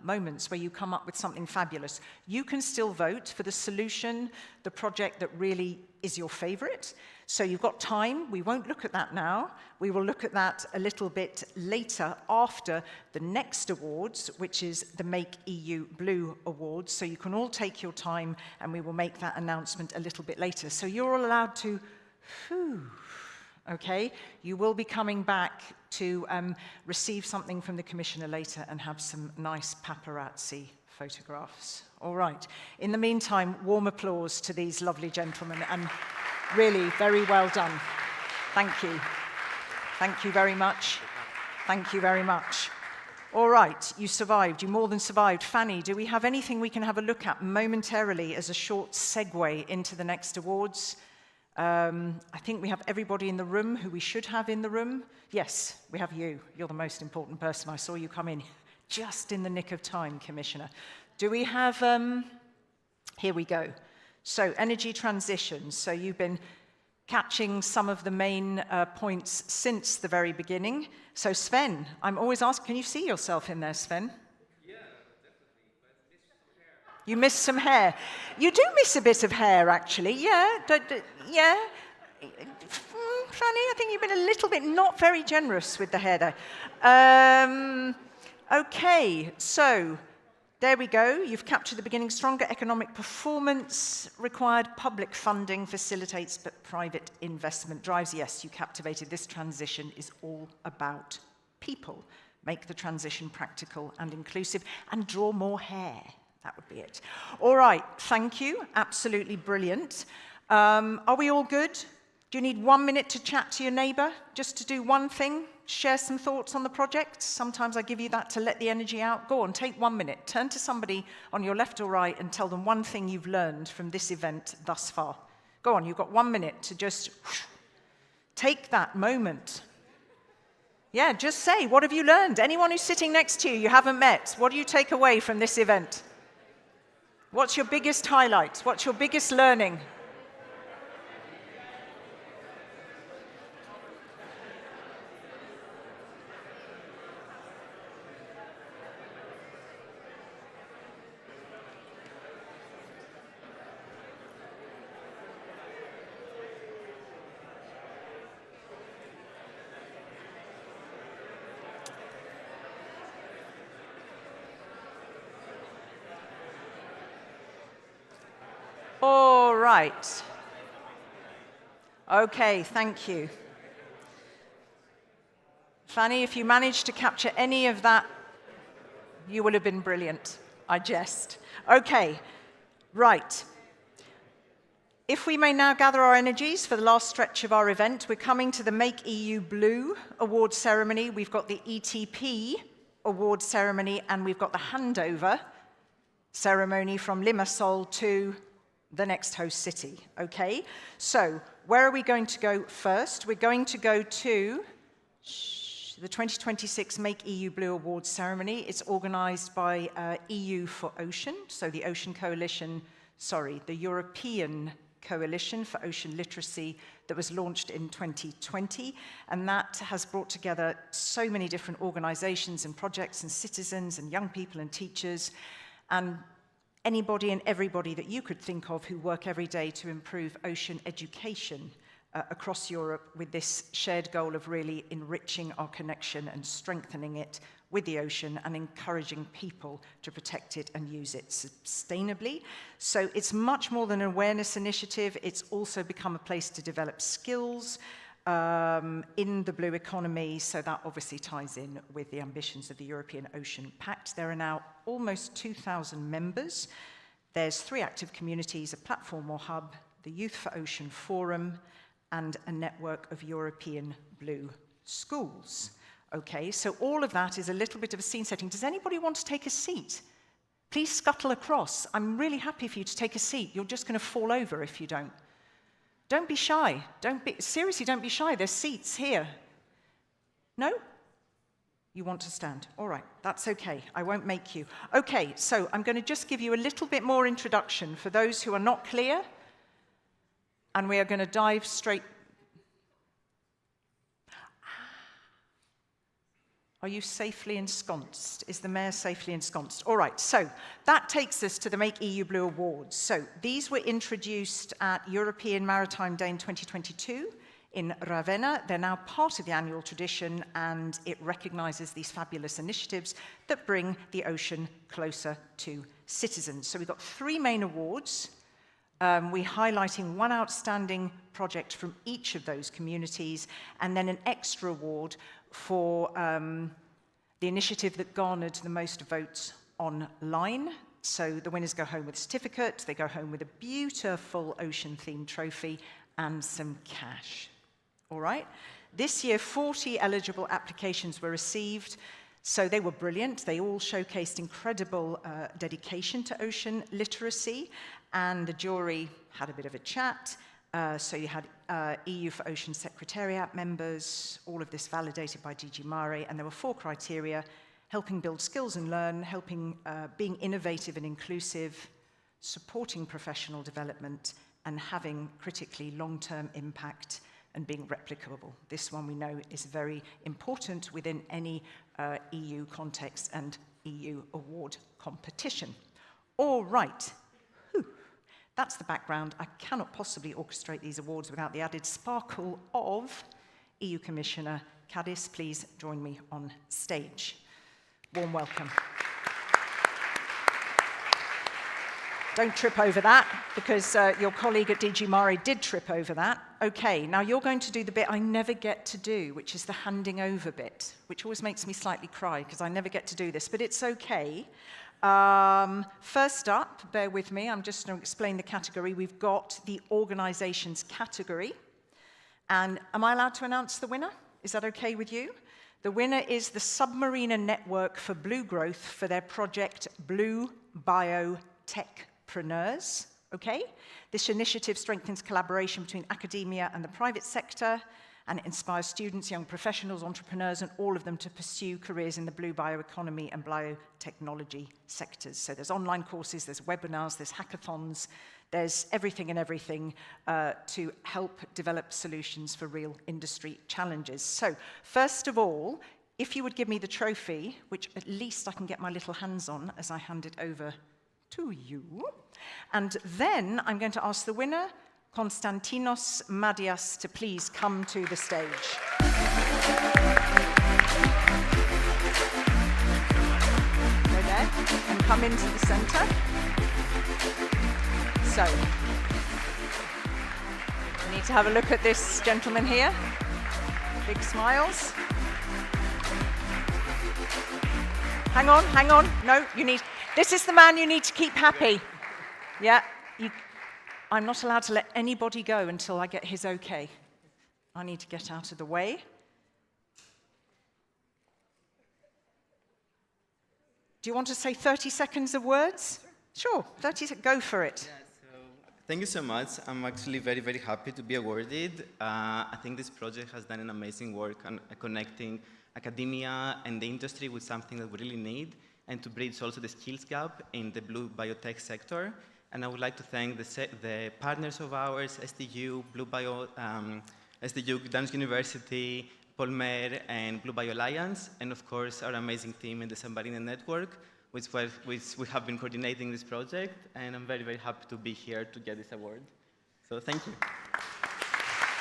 moments where you come up with something fabulous. You can still vote for the solution, the project that really is your favorite. So you've got time. We won't look at that now. We will look at that a little bit later after the next awards, which is the Make EU Blue Awards. So you can all take your time and we will make that announcement a little bit later. So you're all allowed to, okay? You will be coming back to receive something from the Commissioner later and have some nice paparazzi photographs. All right. In the meantime, warm applause to these lovely gentlemen, and really very well done. Thank you. Thank you very much. Thank you very much. All right, you survived. You more than survived. Fanny, do we have anything we can have a look at momentarily as a short segue into the next awards? I think we have everybody in the room who we should have in the room. Yes, we have you. You're the most important person. I saw you come in just in the nick of time, Commissioner. Do we have, here we go. So energy transition. So you've been catching some of the main points since the very beginning. So Sven, I'm always asking, can you see yourself in there, Sven? Yeah, definitely. You missed some hair. You do miss a bit of hair, actually. Yeah, yeah. Fanny, I think you've been a little bit not very generous with the hair there. Okay, so there we go. You've captured the beginning. Stronger economic performance required. Public funding facilitates, but private investment drives. Yes, you captivated. This transition is all about people. Make the transition practical and inclusive, and draw more hair. That would be it. All right, thank you. Absolutely brilliant. Are we all good? Do you need 1 minute to chat to your neighbour? Just to do one thing? Share some thoughts on the project? Sometimes I give you that to let the energy out. Go on, take 1 minute. Turn to somebody on your left or right and tell them one thing you've learned from this event thus far. Go on, you've got 1 minute to just take that moment. Yeah, just say, what have you learned? Anyone who's sitting next to you, you haven't met, what do you take away from this event? What's your biggest highlight? What's your biggest learning? All right. Okay, thank you. Fanny, if you managed to capture any of that, you will have been brilliant. I jest. Okay, right. If we may now gather our energies for the last stretch of our event, we're coming to the Make EU Blue award ceremony. We've got the ETP award ceremony, and we've got the handover ceremony from Limassol to the next host city, okay? So, where are we going to go first? We're going to go to the 2026 Make EU Blue Awards ceremony. It's organized by EU for Ocean, so the Ocean Coalition, the European Coalition for Ocean Literacy that was launched in 2020, and that has brought together so many different organizations and projects and citizens and young people and teachers and anybody and everybody that you could think of who work every day to improve ocean education across Europe, with this shared goal of really enriching our connection and strengthening it with the ocean and encouraging people to protect it and use it sustainably. So it's much more than an awareness initiative. It's also become a place to develop skills in the blue economy, so that obviously ties in with the ambitions of the European Ocean Pact. There are now almost 2,000 members. There's 3 active communities, a platform or hub, the Youth for Ocean Forum, and a network of European blue schools. Okay, so all of that is a little bit of a scene setting. Does anybody want to take a seat? Please scuttle across. I'm really happy for you to take a seat. You're just going to fall over if you don't. Don't be shy. Seriously, don't be shy. There's seats here. No? You want to stand? All right, that's okay. I won't make you. Okay, so I'm going to just give you a little bit more introduction for those who are not clear, and we are going to dive straight. Are you safely ensconced? Is the mayor safely ensconced? All right, so that takes us to the Make EU Blue Awards. So these were introduced at European Maritime Day in 2022 in Ravenna. They're now part of the annual tradition, and it recognizes these fabulous initiatives that bring the ocean closer to citizens. So we've got 3 main awards. We're highlighting one outstanding project from each of those communities, and then an extra award for the initiative that garnered the most votes online. So the winners go home with a certificate, they go home with a beautiful ocean-themed trophy, and some cash. All right? This year, 40 eligible applications were received, so they were brilliant. They all showcased incredible dedication to ocean literacy, and the jury had a bit of a chat. So you had EU for Ocean Secretariat members, all of this validated by DG MARE, and there were 4 criteria: helping build skills and learn, helping being innovative and inclusive, supporting professional development, and having critically long-term impact and being replicable. This one we know is very important within any EU context and EU award competition. All right. That's the background. I cannot possibly orchestrate these awards without the added sparkle of EU Commissioner Kadis. Please join me on stage. Warm welcome. Don't trip over that, because your colleague at DG MARE did trip over that. Okay, now you're going to do the bit I never get to do, which is the handing over bit, which always makes me slightly cry, because I never get to do this, but it's okay. First up, bear with me, I'm just going to explain the category. We've got the organizations category. And am I allowed to announce the winner? Is that okay with you? The winner is the Submariner Network for Blue Growth for their project Blue Biotechpreneurs. Okay? This initiative strengthens collaboration between academia and the private sector, and it inspires students, young professionals, entrepreneurs, and all of them to pursue careers in the blue bioeconomy and biotechnology sectors. So there's online courses, there's webinars, there's hackathons, there's everything and everything to help develop solutions for real industry challenges. So first of all, if you would give me the trophy, which at least I can get my little hands on as I hand it over to you, and then I'm going to ask the winner, Konstantinos Madias, to please come to the stage. Go there and come into the center. So, we need to have a look at this gentleman here. Big smiles. Hang on. No, this is the man you need to keep happy. Yeah, I'm not allowed to let anybody go until I get his okay. I need to get out of the way. Do you want to say 30 seconds of words? Sure, 30 seconds, go for it. Yeah, so thank you so much. I'm actually very, very happy to be awarded. I think this project has done an amazing work on connecting academia and the industry with something that we really need, and to bridge also the skills gap in the blue biotech sector. And I would like to thank the partners of ours, STU, STU, Gdańsk University, Polmer, and Blue Bio Alliance, and of course our amazing team in the Submariner Network, which we have been coordinating this project, and I'm very, very happy to be here to get this award. So thank you.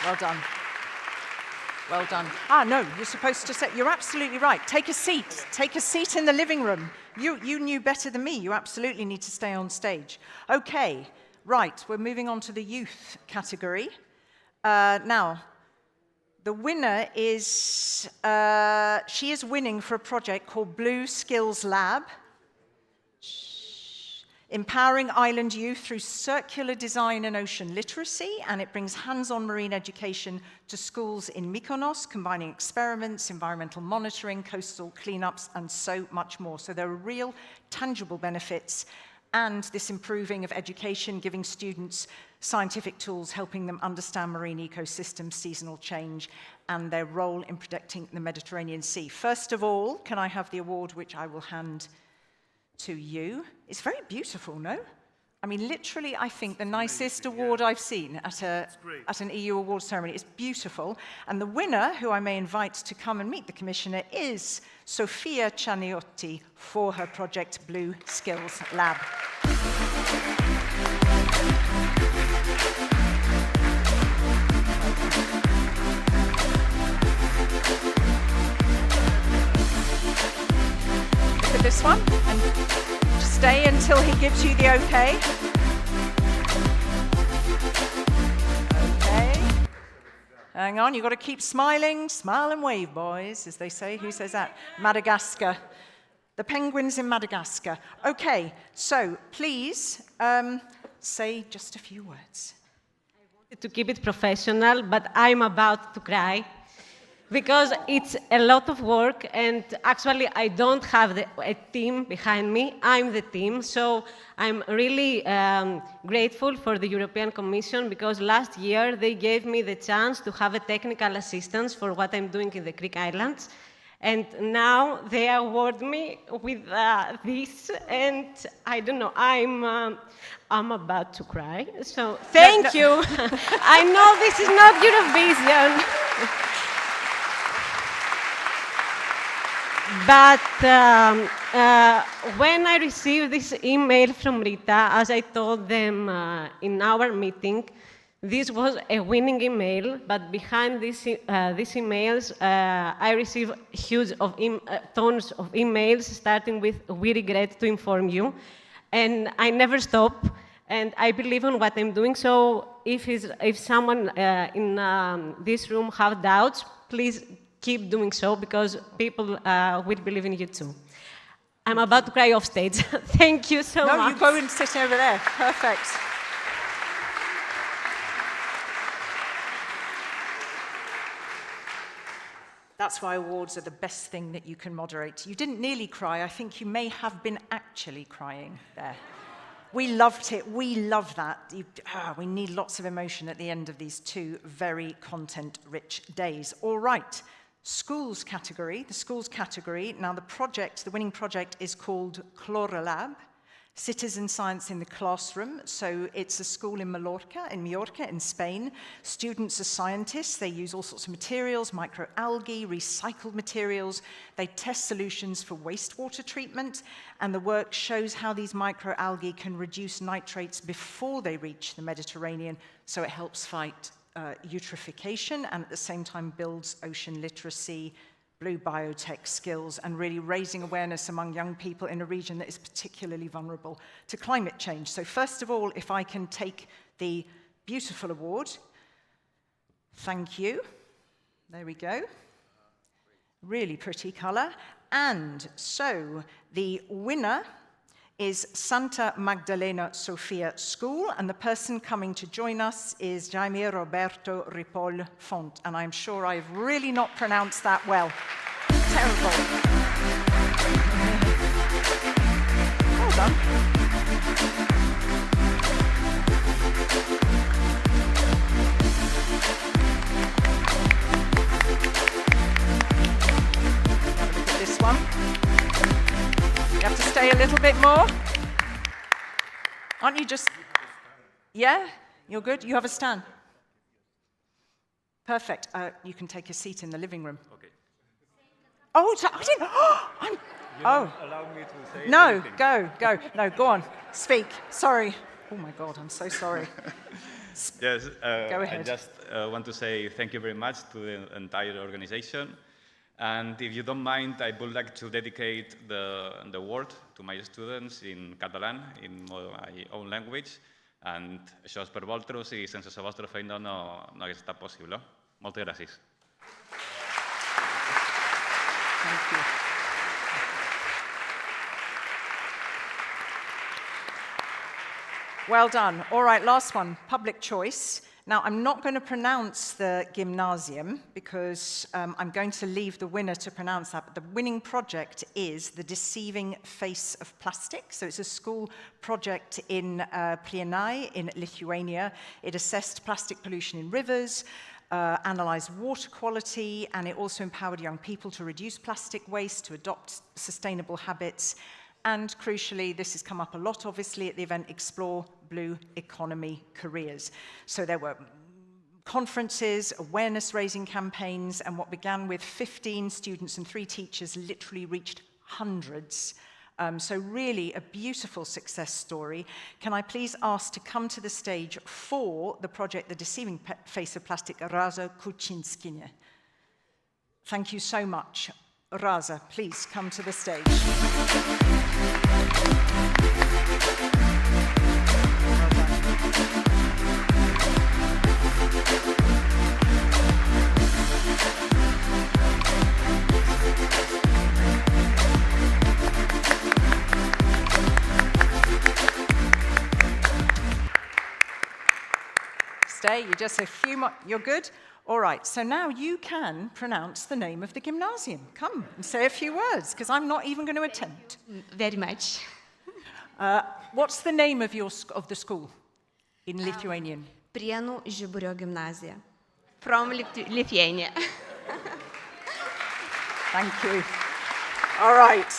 Well done. Well done. Ah, no, you're supposed to say, you're absolutely right. Take a seat. Take a seat in the living room. You knew better than me. You absolutely need to stay on stage. Okay, right, we're moving on to the youth category. Now, the winner is, she is winning for a project called Blue Skills Lab. empowering island youth through circular design and ocean literacy, and it brings hands-on marine education to schools in Mykonos, combining experiments, environmental monitoring, coastal cleanups, and so much more. So there are real, tangible benefits, and this improving of education, giving students scientific tools, helping them understand marine ecosystems, seasonal change, and their role in protecting the Mediterranean Sea. First of all, can I have the award, which I will hand to you? It's very beautiful, no? I mean, literally, I think the nicest award I've seen at an EU award ceremony. It's beautiful. And the winner, who I may invite to come and meet the Commissioner, is Sofia Cianiotti for her project Blue Skills Lab. Look at this one, and stay until he gives you the okay. Okay. Hang on, you've got to keep smiling. Smile and wave, boys, as they say. Who says that? Madagascar. The penguins in Madagascar. Okay, so please say just a few words. To keep it professional, but I'm about to cry because it's a lot of work, and actually I don't have a team behind me. I'm the team, so I'm really grateful for the European Commission because last year they gave me the chance to have a technical assistance for what I'm doing in the Greek islands. And now they award me with this, and I don't know, I'm about to cry. So thank you. I know this is not Eurovision. But when I received this email from Rita, as I told them in our meeting, this was a winning email, but behind these emails, I received tons of emails, starting with, "We regret to inform you," and I never stop, and I believe in what I'm doing, so if someone in this room have doubts, please keep doing so, because people will believe in you too. I'm about to cry off stage. Thank you so much. No, you go and sit over there. Perfect. That's why awards are the best thing that you can moderate. You didn't nearly cry. I think you may have been actually crying there. We loved it. We love that. We need lots of emotion at the end of these two very content-rich days. All right. Schools category, the schools category. Now the winning project is called Chlorolab, Citizen Science in the Classroom. So it's a school in Mallorca, in Spain. Students are scientists. They use all sorts of materials, microalgae, recycled materials. They test solutions for wastewater treatment, and the work shows how these microalgae can reduce nitrates before they reach the Mediterranean, so it helps fight eutrophication, and at the same time builds ocean literacy, blue biotech skills, and really raising awareness among young people in a region that is particularly vulnerable to climate change. So first of all, if I can take the beautiful award. Thank you. There we go. Really pretty color. And so the winner is Santa Magdalena Sofia School, and the person coming to join us is Jaime Roberto Ripoll Font, and I'm sure I've really not pronounced that well. Terrible. Well done. Have a look at this one. You have to stay a little bit more. Aren't you just... Yeah? You're good? You have a stand? Perfect. You can take a seat in the living room. Okay. Oh, I didn't... Oh, allow me to say no, anything. go. No, go on. Speak. Sorry. Oh, my God, I'm so sorry. Yes, Go ahead. I just want to say thank you very much to the entire organization. And if you don't mind, I would like to dedicate the word to my students in Catalan, in my own language. And això és per vosaltres, i sense la vostra feina no hagués estat possible. Moltes gràcies. Thank you. Well done. All right, last one, public choice. Now, I'm not going to pronounce the gymnasium because I'm going to leave the winner to pronounce that, but the winning project is The Deceiving Face of Plastic. So it's a school project in Plienai in Lithuania. It assessed plastic pollution in rivers, analysed water quality, and it also empowered young people to reduce plastic waste, to adopt sustainable habits. And crucially, this has come up a lot, obviously, at the event Explore Blue Economy Careers. So there were conferences, awareness-raising campaigns, and what began with 15 students and 3 teachers literally reached hundreds. So really a beautiful success story. Can I please ask to come to the stage for the project The Deceiving Face of Plastic, Raza Kuczynskina. Thank you so much. Raza, please come to the stage. Stay, you're just a few more, you're good? All right, so now you can pronounce the name of the gymnasium. Come and say a few words, because I'm not even going to attempt. Very much. What's the name of the school in Lithuanian? Prienų Žiburio gimnazija. From Lithuania. Thank you. All right.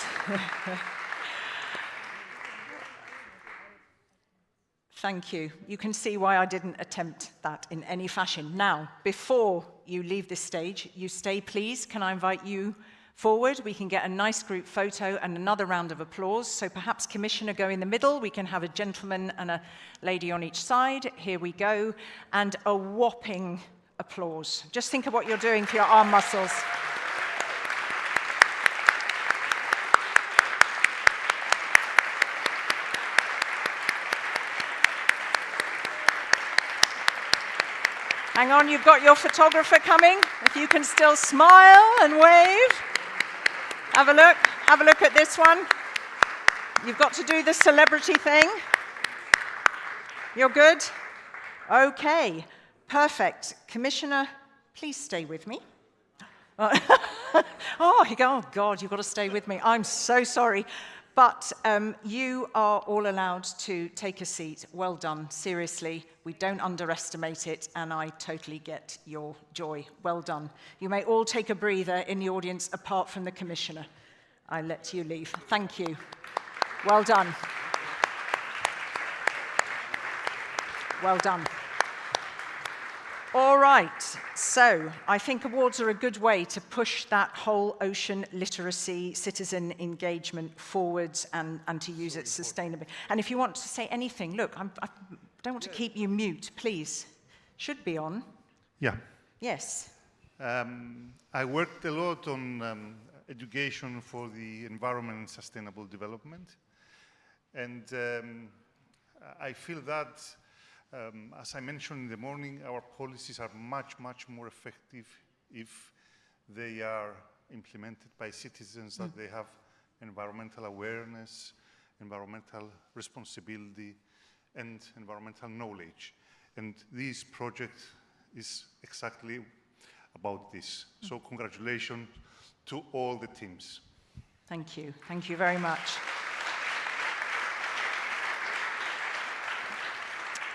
Thank you. You can see why I didn't attempt that in any fashion. Now, before you leave this stage, you stay, please. Can I invite you forward? We can get a nice group photo and another round of applause. So perhaps Commissioner go in the middle. We can have a gentleman and a lady on each side. Here we go. And a whopping applause. Just think of what you're doing for your arm muscles. Hang on, you've got your photographer coming. If you can still smile and wave. Have a look at this one. You've got to do the celebrity thing. You're good? Okay, perfect. Commissioner, please stay with me. Oh, God, you've got to stay with me. I'm so sorry. But you are all allowed to take a seat. Well done, seriously. We don't underestimate it, and I totally get your joy. Well done. You may all take a breather in the audience, apart from the Commissioner. I let you leave. Thank you. Well done. Well done. All right, so I think awards are a good way to push that whole ocean literacy, citizen engagement forwards and to use it sustainably. And if you want to say anything, look, I don't want to keep you mute, please. Should be on. Yeah. Yes. I worked a lot on education for the environment and sustainable development. And I feel that as I mentioned in the morning, our policies are much, much more effective if they are implemented by citizens, that they have environmental awareness, environmental responsibility, and environmental knowledge. And this project is exactly about this. So congratulations to all the teams. Thank you. Thank you very much.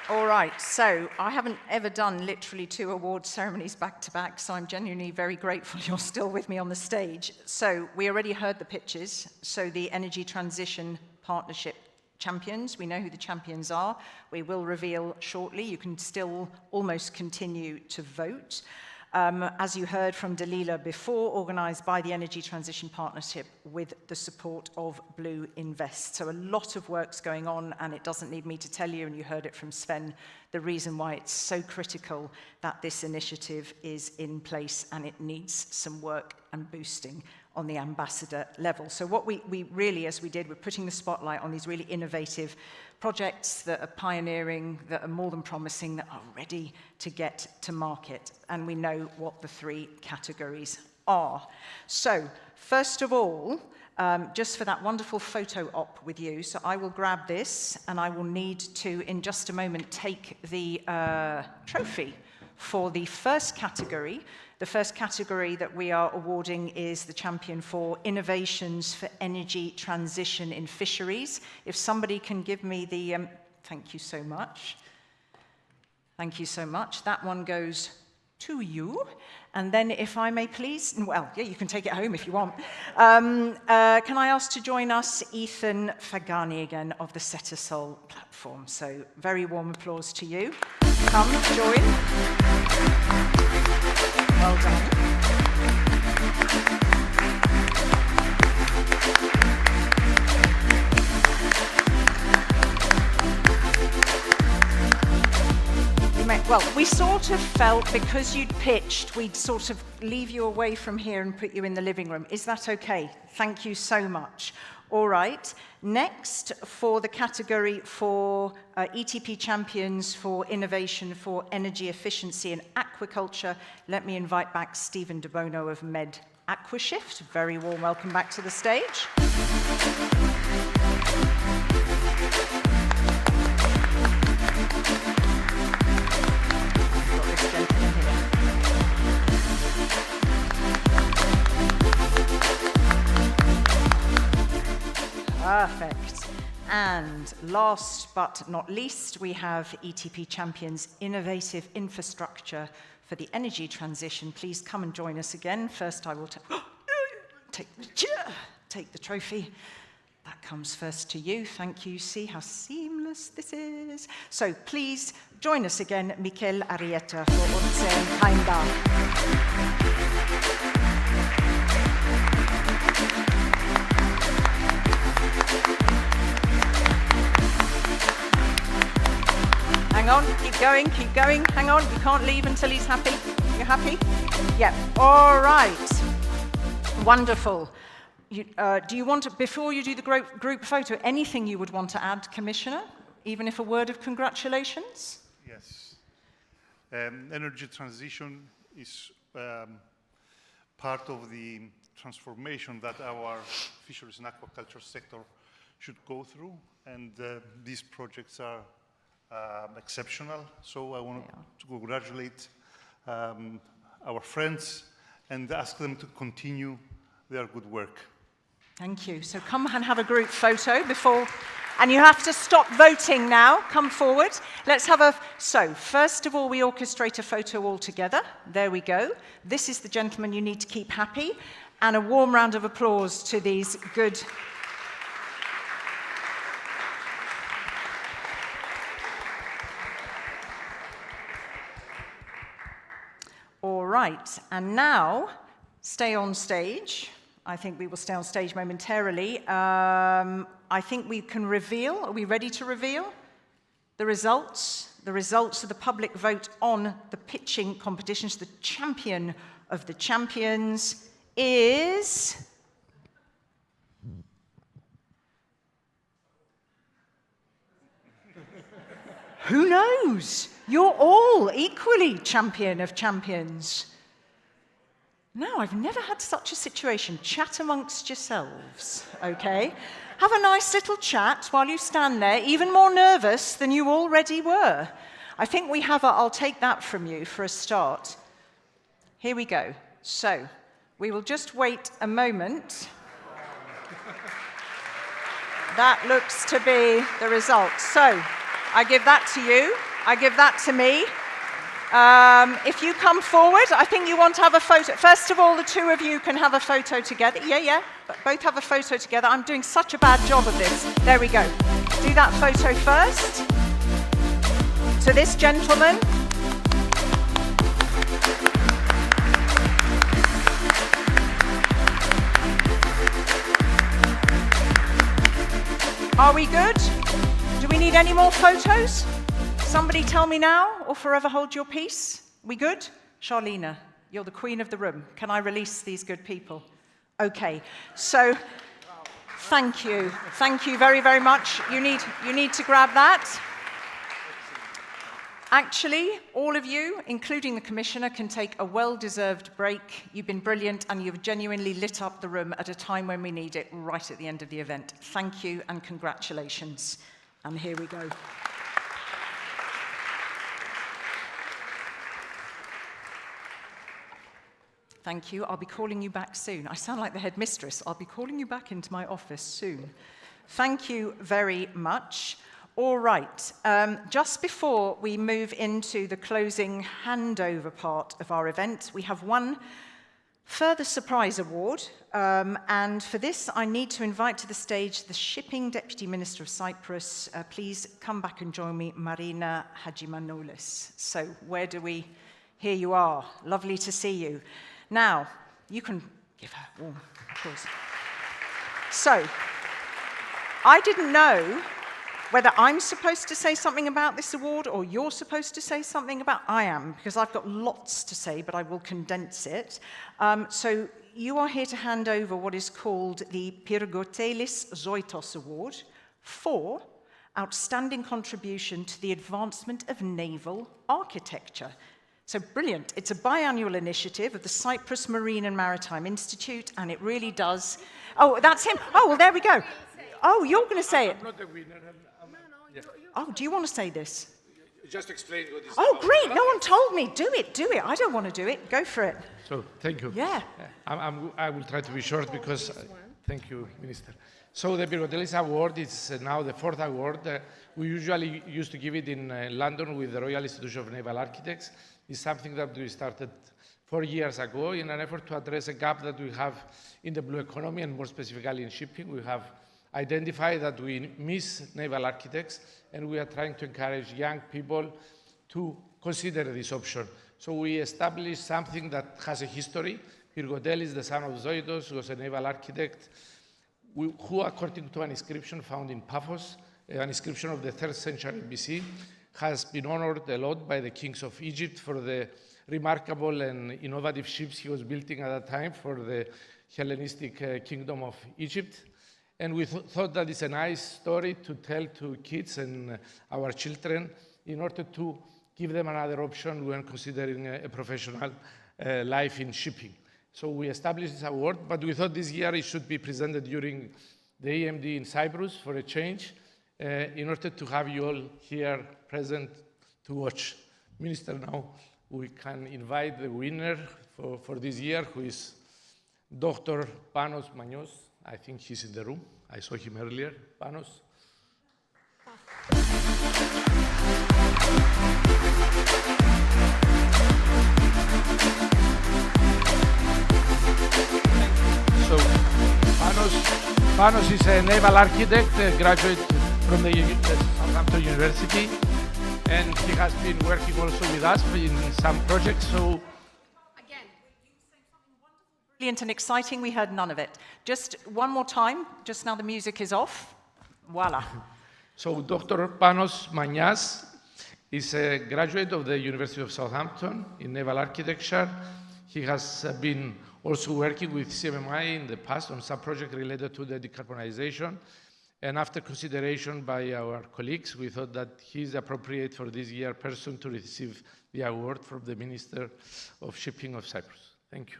All right, so I haven't ever done literally 2 award ceremonies back to back, so I'm genuinely very grateful you're still with me on the stage. So we already heard the pitches. So the Energy Transition Partnership champions, we know who the champions are. We will reveal shortly. You can still almost continue to vote. As you heard from Dalila before, organised by the Energy Transition Partnership with the support of Blue Invest. So a lot of work's going on, and it doesn't need me to tell you, and you heard it from Sven, the reason why it's so critical that this initiative is in place, and it needs some work and boosting on the ambassador level. So what we really, as we did, we're putting the spotlight on these really innovative projects that are pioneering, that are more than promising, that are ready to get to market. And we know what the 3 categories are. So, first of all, just for that wonderful photo op with you. So I will grab this, and I will need to, in just a moment, take the trophy for the first category. The first category that we are awarding is the champion for innovations for energy transition in fisheries. If somebody can give me the, thank you so much. Thank you so much. That one goes to you. And then if I may please, well, yeah, you can take it home if you want. Can I ask to join us, Ethan Fagani again of the Setasol platform. So very warm applause to you. Come, join. Well done. Well, we sort of felt, because you'd pitched, we'd sort of leave you away from here and put you in the living room. Is that okay? Thank you so much. All right. Next, for the category for ETP champions for innovation for energy efficiency in aquaculture, let me invite back Stephen De Bono of Med Aquashift. Very warm welcome back to the stage. Perfect. And last but not least, we have ETP Champions Innovative Infrastructure for the Energy Transition. Please come and join us again. First, I will take the trophy. That comes first to you. Thank you. See how seamless this is. So please join us again, Mikel Arieta for Ortsen Kaimba. Hang on, keep going, hang on. You can't leave until he's happy. You happy? Yeah, all right. Wonderful. Do you want to, before you do the group photo, anything you would want to add, Commissioner? Even if a word of congratulations? Yes. Energy transition is part of the transformation that our fisheries and aquaculture sector should go through, and these projects are exceptional. So I want to congratulate our friends and ask them to continue their good work. Thank you. So come and have a group photo before, and you have to stop voting now. Come forward. Let's have a, so first of all, we orchestrate a photo all together. There we go. This is the gentleman you need to keep happy. And a warm round of applause to these good. All right, and now, stay on stage. I think we will stay on stage momentarily. I think we can reveal, are we ready to reveal the results? The results of the public vote on the pitching competitions. The champion of the champions is... Who knows? You're all equally champion of champions. No, I've never had such a situation. Chat amongst yourselves, okay? Have a nice little chat while you stand there, even more nervous than you already were. I think we have a, I'll take that from you for a start. Here we go. So, we will just wait a moment. That looks to be the result. So, I give that to you. I give that to me. If you come forward, I think you want to have a photo. First of all, the two of you can have a photo together. Yeah. Both have a photo together. I'm doing such a bad job of this. There we go. Do that photo first. To this gentleman. Are we good? Do we need any more photos? Somebody tell me now, or forever hold your peace. We good? Charlina, you're the queen of the room. Can I release these good people? Okay, so thank you. Thank you very, very much. You need to grab that. Actually, all of you, including the Commissioner, can take a well-deserved break. You've been brilliant and you've genuinely lit up the room at a time when we need it, right at the end of the event. Thank you and congratulations. And here we go. Thank you. I'll be calling you back soon. I sound like the headmistress. I'll be calling you back into my office soon. Thank you very much. All right, just before we move into the closing handover part of our event, we have one further surprise award. And for this, I need to invite to the stage the Shipping Deputy Minister of Cyprus. Please come back and join me, Marina Hadjimanoulis. So where do we... Here you are. Lovely to see you. Now, you can give her a warm applause. So, I didn't know whether I'm supposed to say something about this award or you're supposed to say something about... I am, because I've got lots to say, but I will condense it. So you are here to hand over what is called the Pyrgotelis Zoitos Award for outstanding contribution to the advancement of naval architecture. So brilliant. It's a biannual initiative of the Cyprus Marine and Maritime Institute, and it really does... Oh, that's him. Oh, well, there we go. Oh, you're going to say it. I'm not the winner. Oh, do you want to say this? Just explain what this is. Oh, great. No one told me. Do it, do it. I don't want to do it. Go for it. So, thank you. Yeah. I will try to be short because... thank you, Minister. So the Pyrgotelis Award is now the fourth award. We usually used to give it in London with the Royal Institute of Naval Architects. It's something that we started 4 years ago in an effort to address a gap that we have in the blue economy and more specifically in shipping. We have identified that we miss naval architects and we are trying to encourage young people to consider this option. So we established something that has a history. Pyrgotelis, the son of Zoitos, was a naval architect who, according to an inscription found in Paphos, an inscription of the 3rd century BC, has been honored a lot by the kings of Egypt for the remarkable and innovative ships he was building at that time for the Hellenistic kingdom of Egypt. And we thought that it's a nice story to tell to kids and our children in order to give them another option when considering a professional life in shipping. So we established this award, but we thought this year it should be presented during the AMD in Cyprus for a change, in order to have you all here present to watch. Minister, now we can invite the winner for this year, who is Dr. Panos Manios. I think he's in the room. I saw him earlier. Panos. So, Panos is a naval architect, a graduate from the Southampton University, and he has been working also with us in some projects. So, brilliant and exciting. We heard none of it. Just one more time, just now the music is off. Voila. So Dr. Panos Manias is a graduate of the University of Southampton in naval architecture. He has been also working with CMMI in the past on some project related to the decarbonization. And after consideration by our colleagues, we thought that he's appropriate for this year person to receive the award from the Minister of Shipping of Cyprus. Thank you.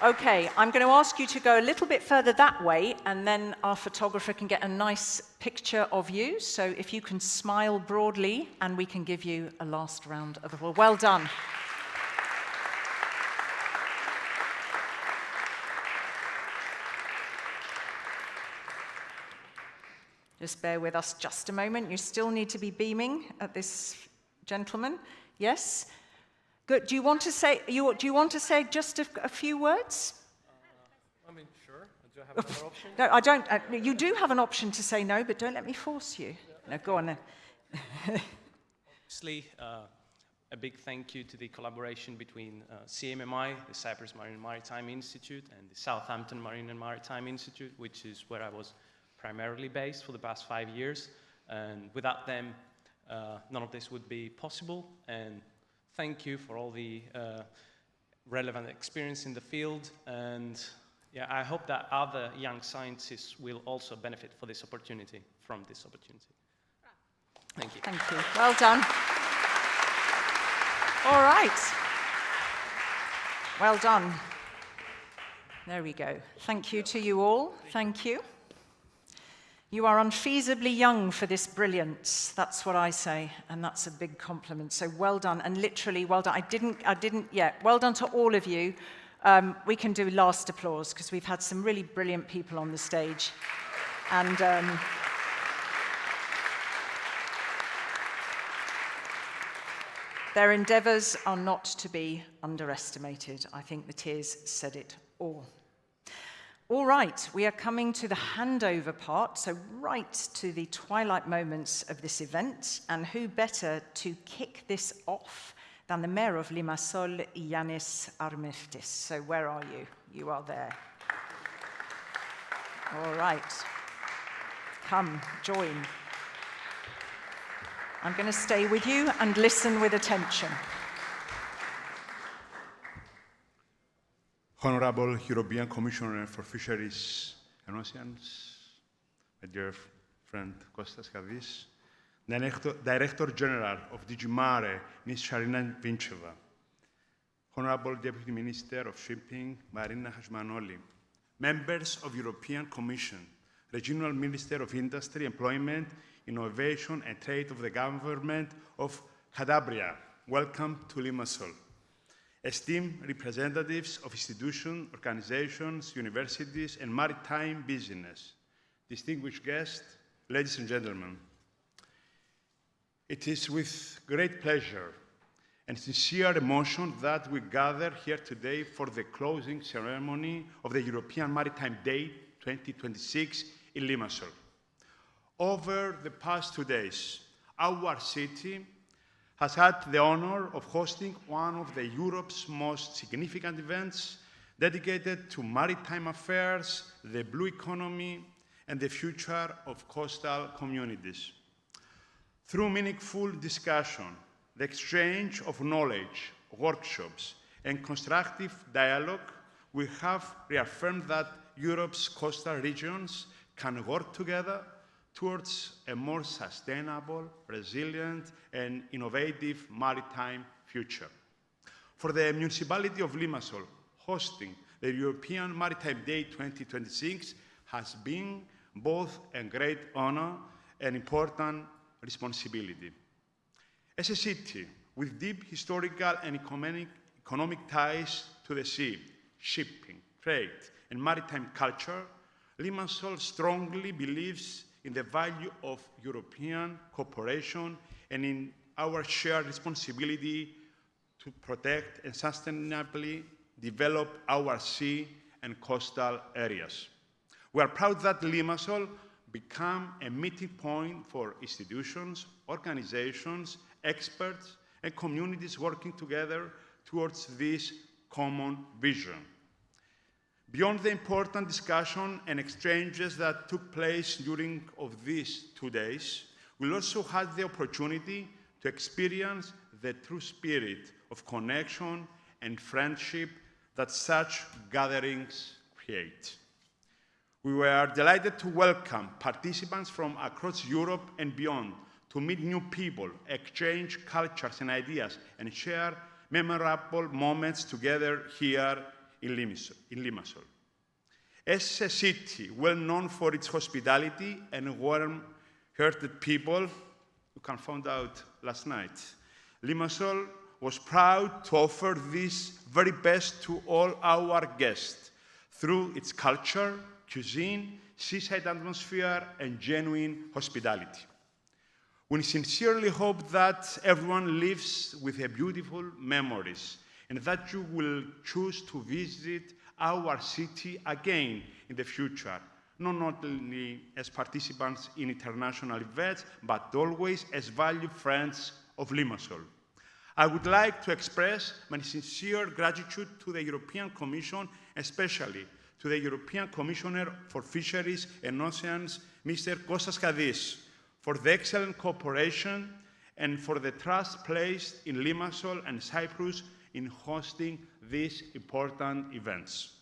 Okay, I'm going to ask you to go a little bit further that way, and then our photographer can get a nice picture of you. So if you can smile broadly, and we can give you a last round of applause. Well done. Just bear with us just a moment. You still need to be beaming at this gentleman. Yes? Good. Do you want to say? Do you want to say just a few words? I mean, sure. Do I have another option? No, I don't. You do have an option to say no, but don't let me force you. No, go on then. Obviously, a big thank you to the collaboration between CMMI, the Cyprus Marine and Maritime Institute, and the Southampton Marine and Maritime Institute, which is where I was primarily based for the past 5 years. And without them, none of this would be possible. And thank you for all the relevant experience in the field, and Yeah, I hope that other young scientists will also benefit from this opportunity. Thank you. Thank you. Well done. All right. Well done. There we go. Thank you to you all. Thank you. You are unfeasibly young for this brilliance. That's what I say, and that's a big compliment. So well done, and literally well done. I didn't yet. Well done to all of you. We can do last applause because we've had some really brilliant people on the stage, and their endeavours are not to be underestimated. I think the tears said it all. All right, we are coming to the handover part, so right to the twilight moments of this event, and who better to kick this off than the Mayor of Limassol, Yannis Armeftis. So where are you? You are there. All right. Come, join. I'm going to stay with you and listen with attention. Honorable European Commissioner for Fisheries and Oceans, my dear friend Costas, Kadis, Director General of DG MARE, Ms. Charlina Vitcheva, Honorable Deputy Minister of Shipping, Marina Hashmanoli, members of European Commission, Regional Minister of Industry, Employment, Innovation and Trade of the Government of Calabria, welcome to Limassol. Esteemed representatives of institutions, organizations, universities, and maritime business, distinguished guests, ladies and gentlemen, it is with great pleasure and sincere emotion that we gather here today for the closing ceremony of the European Maritime Day 2026 in Limassol. Over the past 2 days, our city has had the honor of hosting one of Europe's most significant events dedicated to maritime affairs, the blue economy, and the future of coastal communities. Through meaningful discussion, the exchange of knowledge, workshops, and constructive dialogue, we have reaffirmed that Europe's coastal regions can work together towards a more sustainable, resilient, and innovative maritime future. For the municipality of Limassol, hosting the European Maritime Day 2026 has been both a great honor and important responsibility. As a city with deep historical and economic ties to the sea, shipping, trade, and maritime culture, Limassol strongly believes in the value of European cooperation and in our shared responsibility to protect and sustainably develop our sea and coastal areas. We are proud that Limassol become a meeting point for institutions, organizations, experts, and communities working together towards this common vision. Beyond the important discussion and exchanges that took place during these 2 days, we also had the opportunity to experience the true spirit of connection and friendship that such gatherings create. We were delighted to welcome participants from across Europe and beyond to meet new people, exchange cultures and ideas, and share memorable moments together here in Limassol. As a city well known for its hospitality and warm-hearted people, you can find out last night, Limassol was proud to offer this very best to all our guests through its culture, cuisine, seaside atmosphere, and genuine hospitality. We sincerely hope that everyone lives with beautiful memories and that you will choose to visit our city again in the future, not only as participants in international events, but always as valued friends of Limassol. I would like to express my sincere gratitude to the European Commission, especially to the European Commissioner for Fisheries and Oceans, Mr. Costas Kadis, for the excellent cooperation and for the trust placed in Limassol and Cyprus in hosting these important events.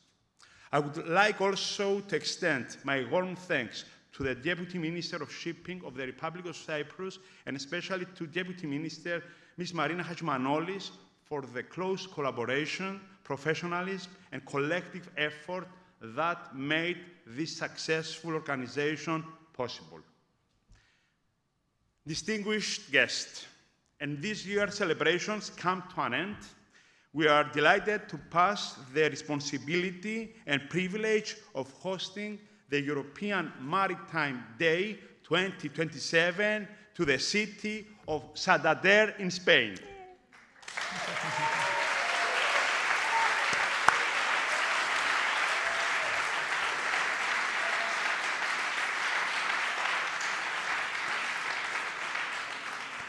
I would like also to extend my warm thanks to the Deputy Minister of Shipping of the Republic of Cyprus, and especially to Deputy Minister Ms. Marina Hadjimanolis for the close collaboration, professionalism, and collective effort that made this successful organization possible. Distinguished guests, and this year's celebrations come to an end. We are delighted to pass the responsibility and privilege of hosting the European Maritime Day 2027 to the city of Santander in Spain.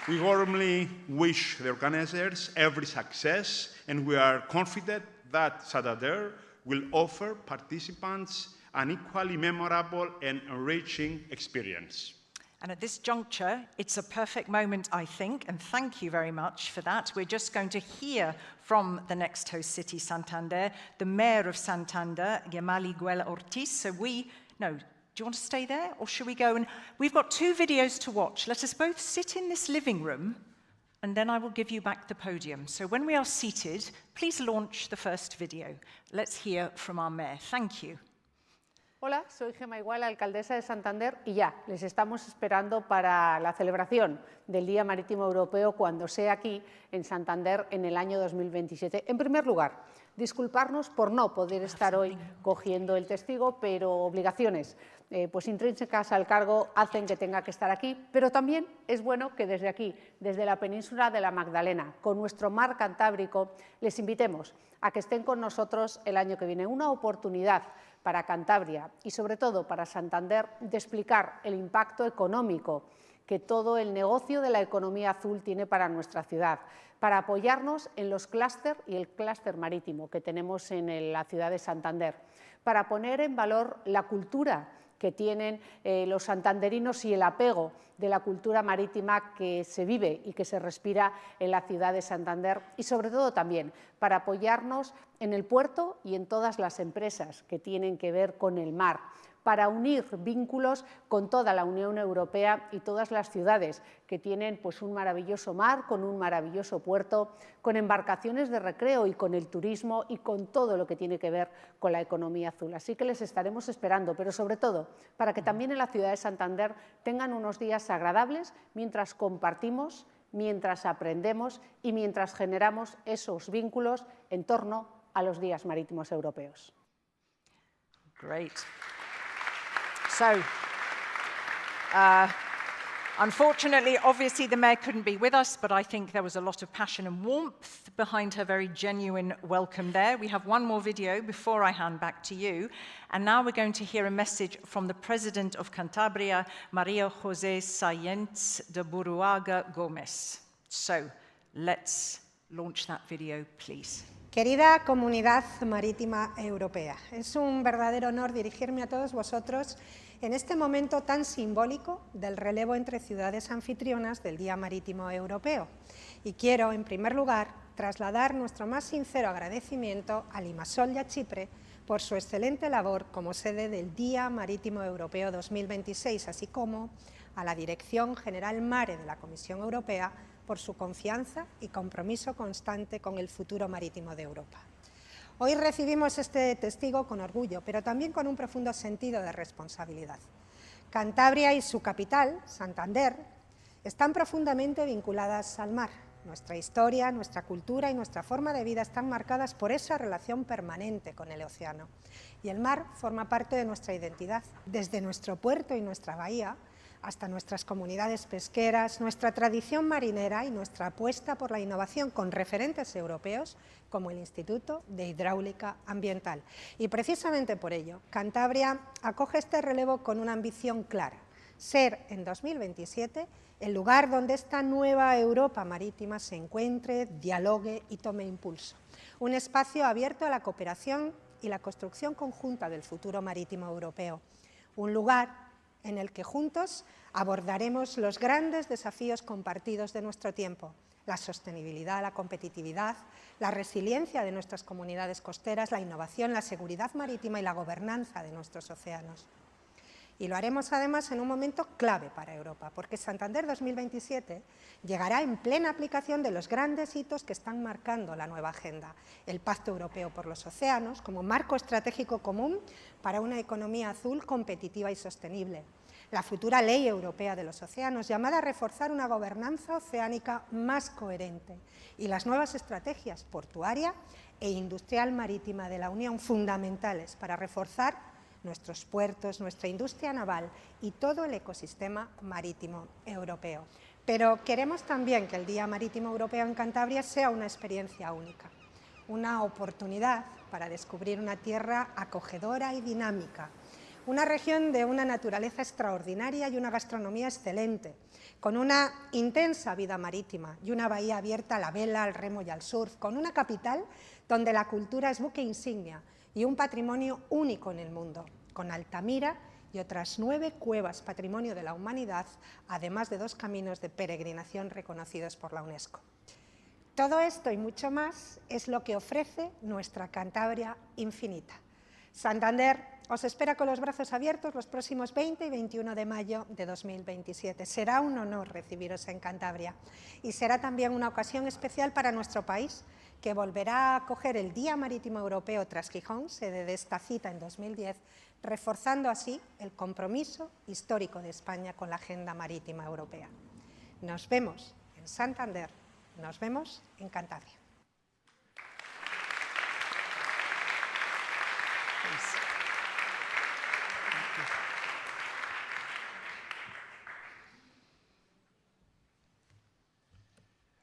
We warmly wish the organizers every success, and we are confident that Santander will offer participants an equally memorable and enriching experience. And at this juncture, it's a perfect moment, I think, and thank you very much for that. We're just going to hear from the next host city, Santander, the Mayor of Santander, Gemma Guel Ortiz. Do you want to stay there, or should we go? And we've got 2 videos to watch. Let us both sit in this living room, and then I will give you back the podium. So when we are seated, please launch the first video. Let's hear from our mayor. Thank you. Hola, soy Gemma Igual, alcaldesa de Santander, y ya, les estamos esperando para la celebración del Día Marítimo Europeo cuando sea aquí, en Santander, en el año 2027. En primer lugar, disculparnos por no poder estar hoy cogiendo el testigo, pero obligaciones pues intrínsecas al cargo hacen que tenga que estar aquí, pero también es bueno que desde aquí, desde la península de la Magdalena, con nuestro mar Cantábrico, les invitemos a que estén con nosotros el año que viene. Una oportunidad para Cantabria y sobre todo para Santander de explicar el impacto económico que todo el negocio de la economía azul tiene para nuestra ciudad, para apoyarnos en los clúster y el clúster marítimo que tenemos en la ciudad de Santander, para poner en valor la cultura que tienen los santanderinos y el apego de la cultura marítima que se vive y que se respira en la ciudad de Santander, y sobre todo también para apoyarnos en el puerto y en todas las empresas que tienen que ver con el mar, para unir vínculos con toda la Unión Europea y todas las ciudades que tienen pues, un maravilloso mar, con un maravilloso puerto, con embarcaciones de recreo y con el turismo y con todo lo que tiene que ver con la economía azul. Así que les estaremos esperando, pero sobre todo para que también en la ciudad de Santander tengan unos días agradables mientras compartimos, mientras aprendemos y mientras generamos esos vínculos en torno a los días marítimos europeos. Great. So, unfortunately, obviously, the Mayor couldn't be with us, but I think there was a lot of passion and warmth behind her very genuine welcome there. We have one more video before I hand back to you. And now we're going to hear a message from the President of Cantabria, Maria José Sáenz de Buruaga Gómez. So, let's launch that video, please. Querida Comunidad Marítima Europea, es un verdadero honor dirigirme a todos vosotros en este momento tan simbólico del relevo entre ciudades anfitrionas del Día Marítimo Europeo. Y quiero, en primer lugar, trasladar nuestro más sincero agradecimiento a Limassol y a Chipre por su excelente labor como sede del Día Marítimo Europeo 2026, así como a la Dirección General MARE de la Comisión Europea por su confianza y compromiso constante con el futuro marítimo de Europa. Hoy recibimos este testigo con orgullo, pero también con un profundo sentido de responsabilidad. Cantabria y su capital, Santander, están profundamente vinculadas al mar. Nuestra historia, nuestra cultura y nuestra forma de vida están marcadas por esa relación permanente con el océano. Y el mar forma parte de nuestra identidad. Desde nuestro puerto y nuestra bahía, hasta nuestras comunidades pesqueras, nuestra tradición marinera y nuestra apuesta por la innovación con referentes europeos como el Instituto de Hidráulica Ambiental. Y precisamente por ello, Cantabria acoge este relevo con una ambición clara: ser en 2027 el lugar donde esta nueva Europa marítima se encuentre, dialogue y tome impulso. Un espacio abierto a la cooperación y la construcción conjunta del futuro marítimo europeo. Un lugar en el que juntos abordaremos los grandes desafíos compartidos de nuestro tiempo: la sostenibilidad, la competitividad, la resiliencia de nuestras comunidades costeras, la innovación, la seguridad marítima y la gobernanza de nuestros océanos. Y lo haremos además en un momento clave para Europa, porque Santander 2027 llegará en plena aplicación de los grandes hitos que están marcando la nueva agenda. El Pacto Europeo por los Océanos como marco estratégico común para una economía azul competitiva y sostenible. La futura Ley Europea de los Océanos, llamada a reforzar una gobernanza oceánica más coherente. Y las nuevas estrategias portuaria e industrial marítima de la Unión, fundamentales para reforzar nuestros puertos, nuestra industria naval y todo el ecosistema marítimo europeo. Pero queremos también que el Día Marítimo Europeo en Cantabria sea una experiencia única, una oportunidad para descubrir una tierra acogedora y dinámica, una región de una naturaleza extraordinaria y una gastronomía excelente, con una intensa vida marítima y una bahía abierta a la vela, al remo y al surf, con una capital donde la cultura es buque insignia y un patrimonio único en el mundo, con Altamira y otras 9 cuevas patrimonio de la humanidad, además de 2 caminos de peregrinación reconocidos por la UNESCO. Todo esto y mucho más es lo que ofrece nuestra Cantabria infinita. Santander os espera con los brazos abiertos los próximos 20 y 21 de mayo de 2027. Será un honor recibiros en Cantabria y será también una ocasión especial para nuestro país, que volverá a acoger el Día Marítimo Europeo tras Gijón, sede de esta cita en 2010, reforzando así el compromiso histórico de España con la Agenda Marítima Europea. Nos vemos en Santander, nos vemos en Cantabria.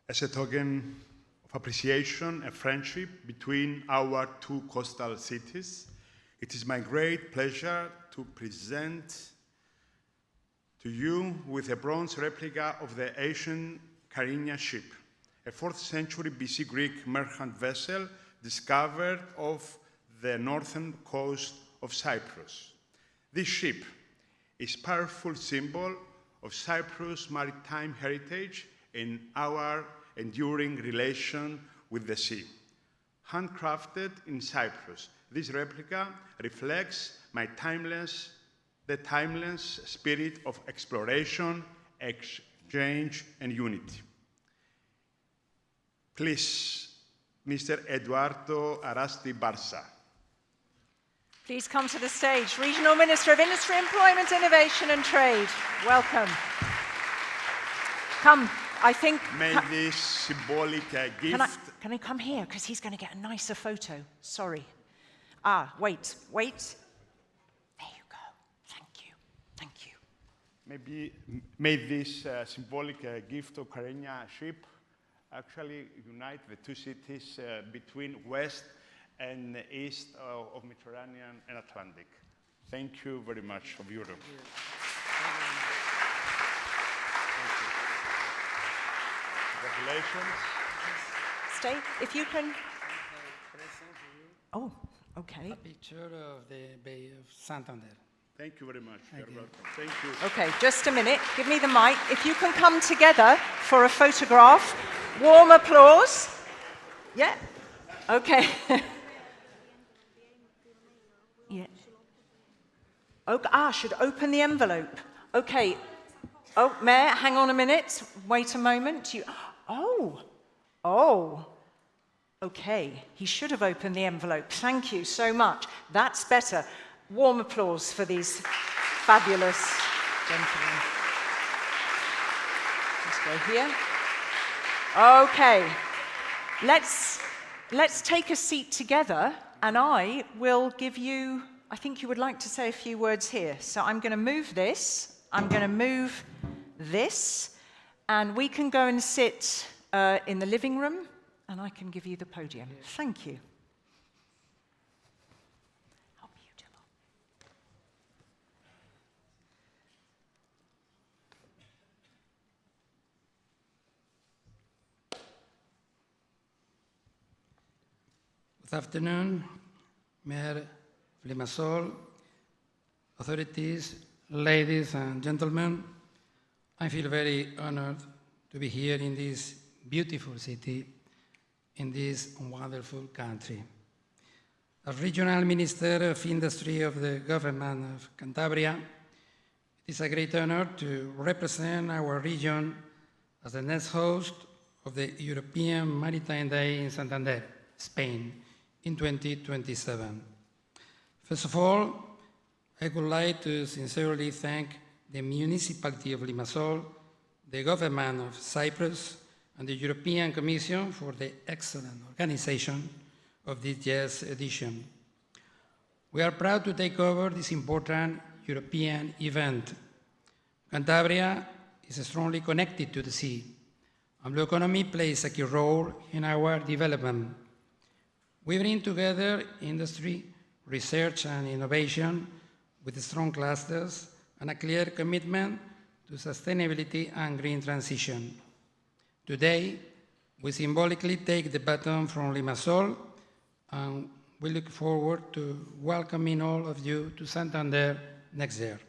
As a token of appreciation and friendship between our 2 coastal cities, it is my great pleasure to present to you with a bronze replica of the ancient Charlina ship, a 4th century BC Greek merchant vessel discovered off the northern coast of Cyprus. This ship is a powerful symbol of Cyprus' maritime heritage and our enduring relation with the sea. Handcrafted in Cyprus, this replica reflects the timeless spirit of exploration, exchange, and unity. Please, Mr. Eduardo Arasti Barça. Please come to the stage. Regional Minister of Industry, Employment, Innovation and Trade. Welcome. Come. I think... May this symbolic gift... Can I come here? Because he's going to get a nicer photo. Sorry. Wait. There you go. Thank you. May this symbolic gift of Charlina ship actually unite the 2 cities between west and east of Mediterranean and Atlantic. Thank you very much of Europe. Congratulations. Stay, if you can. Oh, okay. A picture of the Bay of Santander. Thank you very much. You're welcome. Thank you. Okay, just a minute. Give me the mic. If you can come together for a photograph. Warm applause. Yeah. Okay. Yeah. Should open the envelope. Okay. Oh, Mayor, hang on a minute. Wait a moment. Okay. He should have opened the envelope. Thank you so much. That's better. Warm applause for these fabulous gentlemen. Let's go here. Okay. Let's take a seat together, and I will give you, I think you would like to say a few words here. So I'm going to move this. I'm going to move this, and we can go and sit in the living room, and I can give you the podium. Thank you. How beautiful. Good afternoon, Mayor Limassol, authorities, ladies and gentlemen. I feel very honored to be here in this beautiful city in this wonderful country. As Regional Minister of Industry of the Government of Cantabria, it is a great honor to represent our region as the next host of the European Maritime Day in Santander, Spain, in 2027. First of all, I would like to sincerely thank the municipality of Limassol, the government of Cyprus, and the European Commission for the excellent organization of this year's edition. We are proud to take over this important European event. Cantabria is strongly connected to the sea, and blue economy plays a key role in our development. We bring together industry, research, and innovation with strong clusters and a clear commitment to sustainability and green transition. Today, we symbolically take the baton from Limassol, and we look forward to welcoming all of you to Santander next year.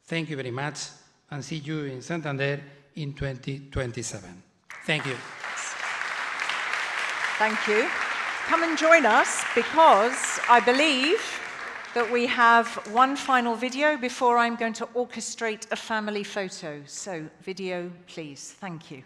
Thank you very much, and see you in Santander in 2027. Thank you. Thank you. Come and join us, because I believe that we have one final video before I'm going to orchestrate a family photo. So, video, please. Thank you.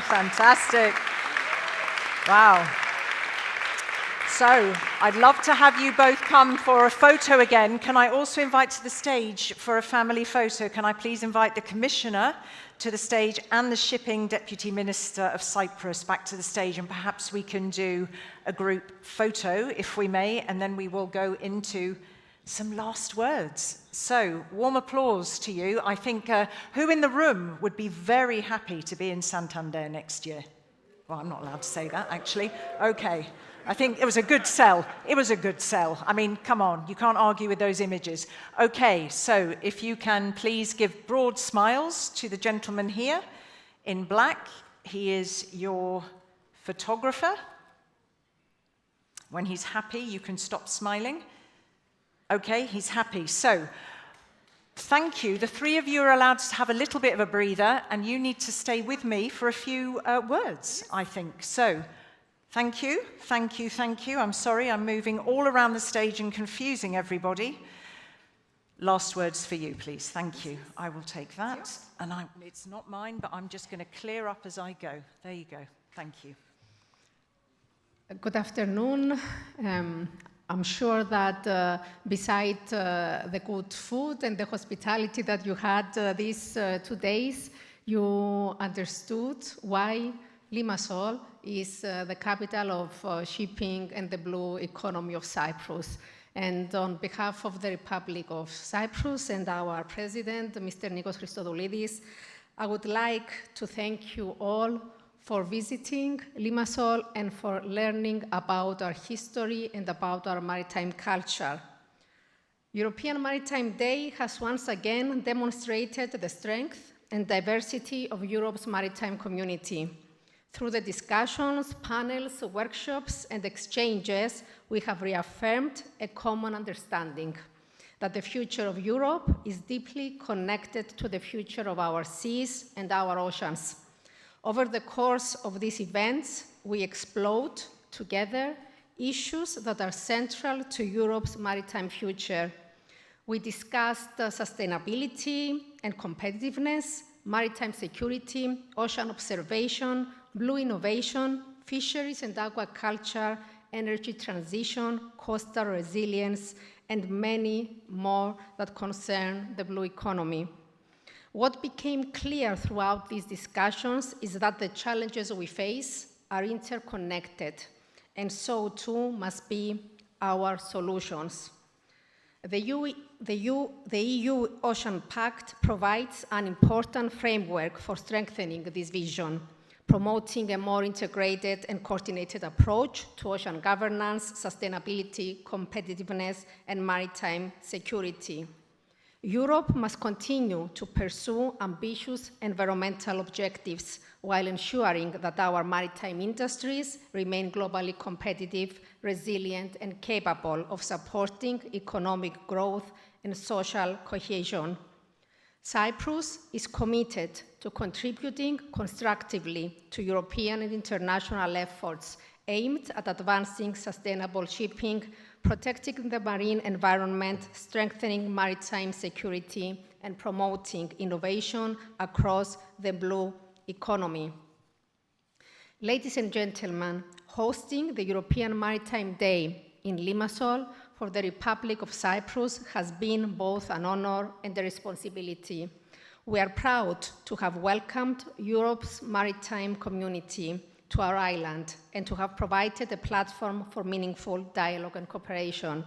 Fantastic. Wow. So, I'd love to have you both come for a photo again. Can I also invite to the stage for a family photo? Can I please invite the Commissioner to the stage and the Shipping Deputy Minister of Cyprus back to the stage, and perhaps we can do a group photo, if we may, and then we will go into some last words. So, warm applause to you. I think, who in the room would be very happy to be in Santander next year? Well, I'm not allowed to say that, actually. Okay. I think it was a good sell. It was a good sell. I mean, come on, you can't argue with those images. Okay, so if you can please give broad smiles to the gentleman here in black. He is your photographer. When he's happy, you can stop smiling. Okay, he's happy. So, thank you. The three of you are allowed to have a little bit of a breather, and you need to stay with me for a few words, I think. So, thank you, thank you, thank you. I'm sorry, I'm moving all around the stage and confusing everybody. Last words for you, please. Thank you. I will take that. And it's not mine, but I'm just going to clear up as I go. There you go. Thank you. Good afternoon. I'm sure that besides the good food and the hospitality that you had these 2 days, you understood why Limassol is the capital of shipping and the blue economy of Cyprus. And on behalf of the Republic of Cyprus and our president, Mr. Nikos Christodoulidis, I would like to thank you all for visiting Limassol and for learning about our history and about our maritime culture. European Maritime Day has once again demonstrated the strength and diversity of Europe's maritime community. Through the discussions, panels, workshops, and exchanges, we have reaffirmed a common understanding that the future of Europe is deeply connected to the future of our seas and our oceans. Over the course of these events, we explored together issues that are central to Europe's maritime future. We discussed sustainability and competitiveness, maritime security, ocean observation, blue innovation, fisheries and aquaculture, energy transition, coastal resilience, and many more that concern the blue economy. What became clear throughout these discussions is that the challenges we face are interconnected, and so too must be our solutions. The EU Ocean Pact provides an important framework for strengthening this vision, promoting a more integrated and coordinated approach to ocean governance, sustainability, competitiveness, and maritime security. Europe must continue to pursue ambitious environmental objectives while ensuring that our maritime industries remain globally competitive, resilient, and capable of supporting economic growth and social cohesion. Cyprus is committed to contributing constructively to European and international efforts aimed at advancing sustainable shipping, protecting the marine environment, strengthening maritime security, and promoting innovation across the blue economy. Ladies and gentlemen, hosting the European Maritime Day in Limassol for the Republic of Cyprus has been both an honor and a responsibility. We are proud to have welcomed Europe's maritime community to our island and to have provided a platform for meaningful dialogue and cooperation.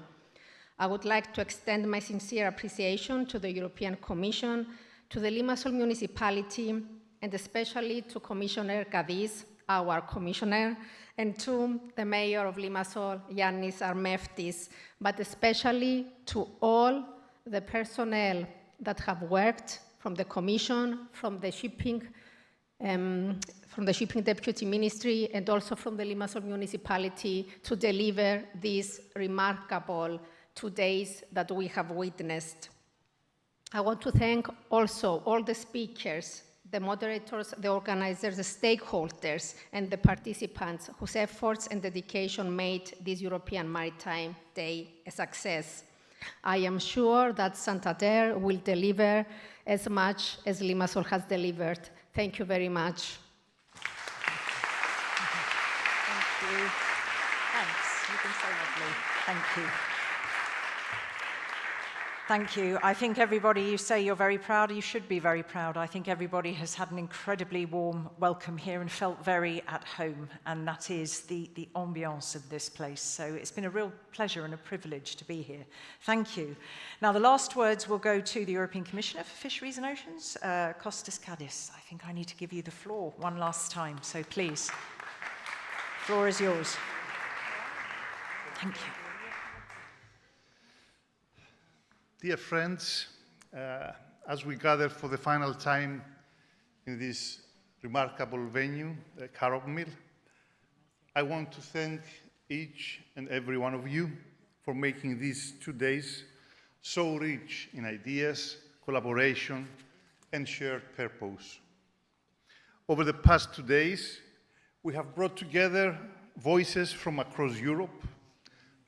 I would like to extend my sincere appreciation to the European Commission, to the Limassol municipality, and especially to Commissioner Kadis, our commissioner, and to the mayor of Limassol, Yannis Armeftis, but especially to all the personnel that have worked from the Commission, from the Shipping Deputy Ministry, and also from the Limassol municipality to deliver these remarkable 2 days that we have witnessed. I want to thank also all the speakers, the moderators, the organizers, the stakeholders, and the participants whose efforts and dedication made this European Maritime Day a success. I am sure that Santander will deliver as much as Limassol has delivered. Thank you very much. Thank you. Thanks. You've been so lovely. Thank you. Thank you. I think everybody, you say you're very proud, you should be very proud. I think everybody has had an incredibly warm welcome here and felt very at home, and that is the ambiance of this place. So it's been a real pleasure and a privilege to be here. Thank you. Now the last words will go to the European Commissioner for Fisheries and Oceans, Costas Kadis. I think I need to give you the floor one last time, so please, the floor is yours. Thank you. Dear friends, as we gather for the final time in this remarkable venue, Karok Mill, I want to thank each and every one of you, for making these 2 days so rich in ideas, collaboration, and shared purpose. Over the past 2 days, we have brought together voices from across Europe,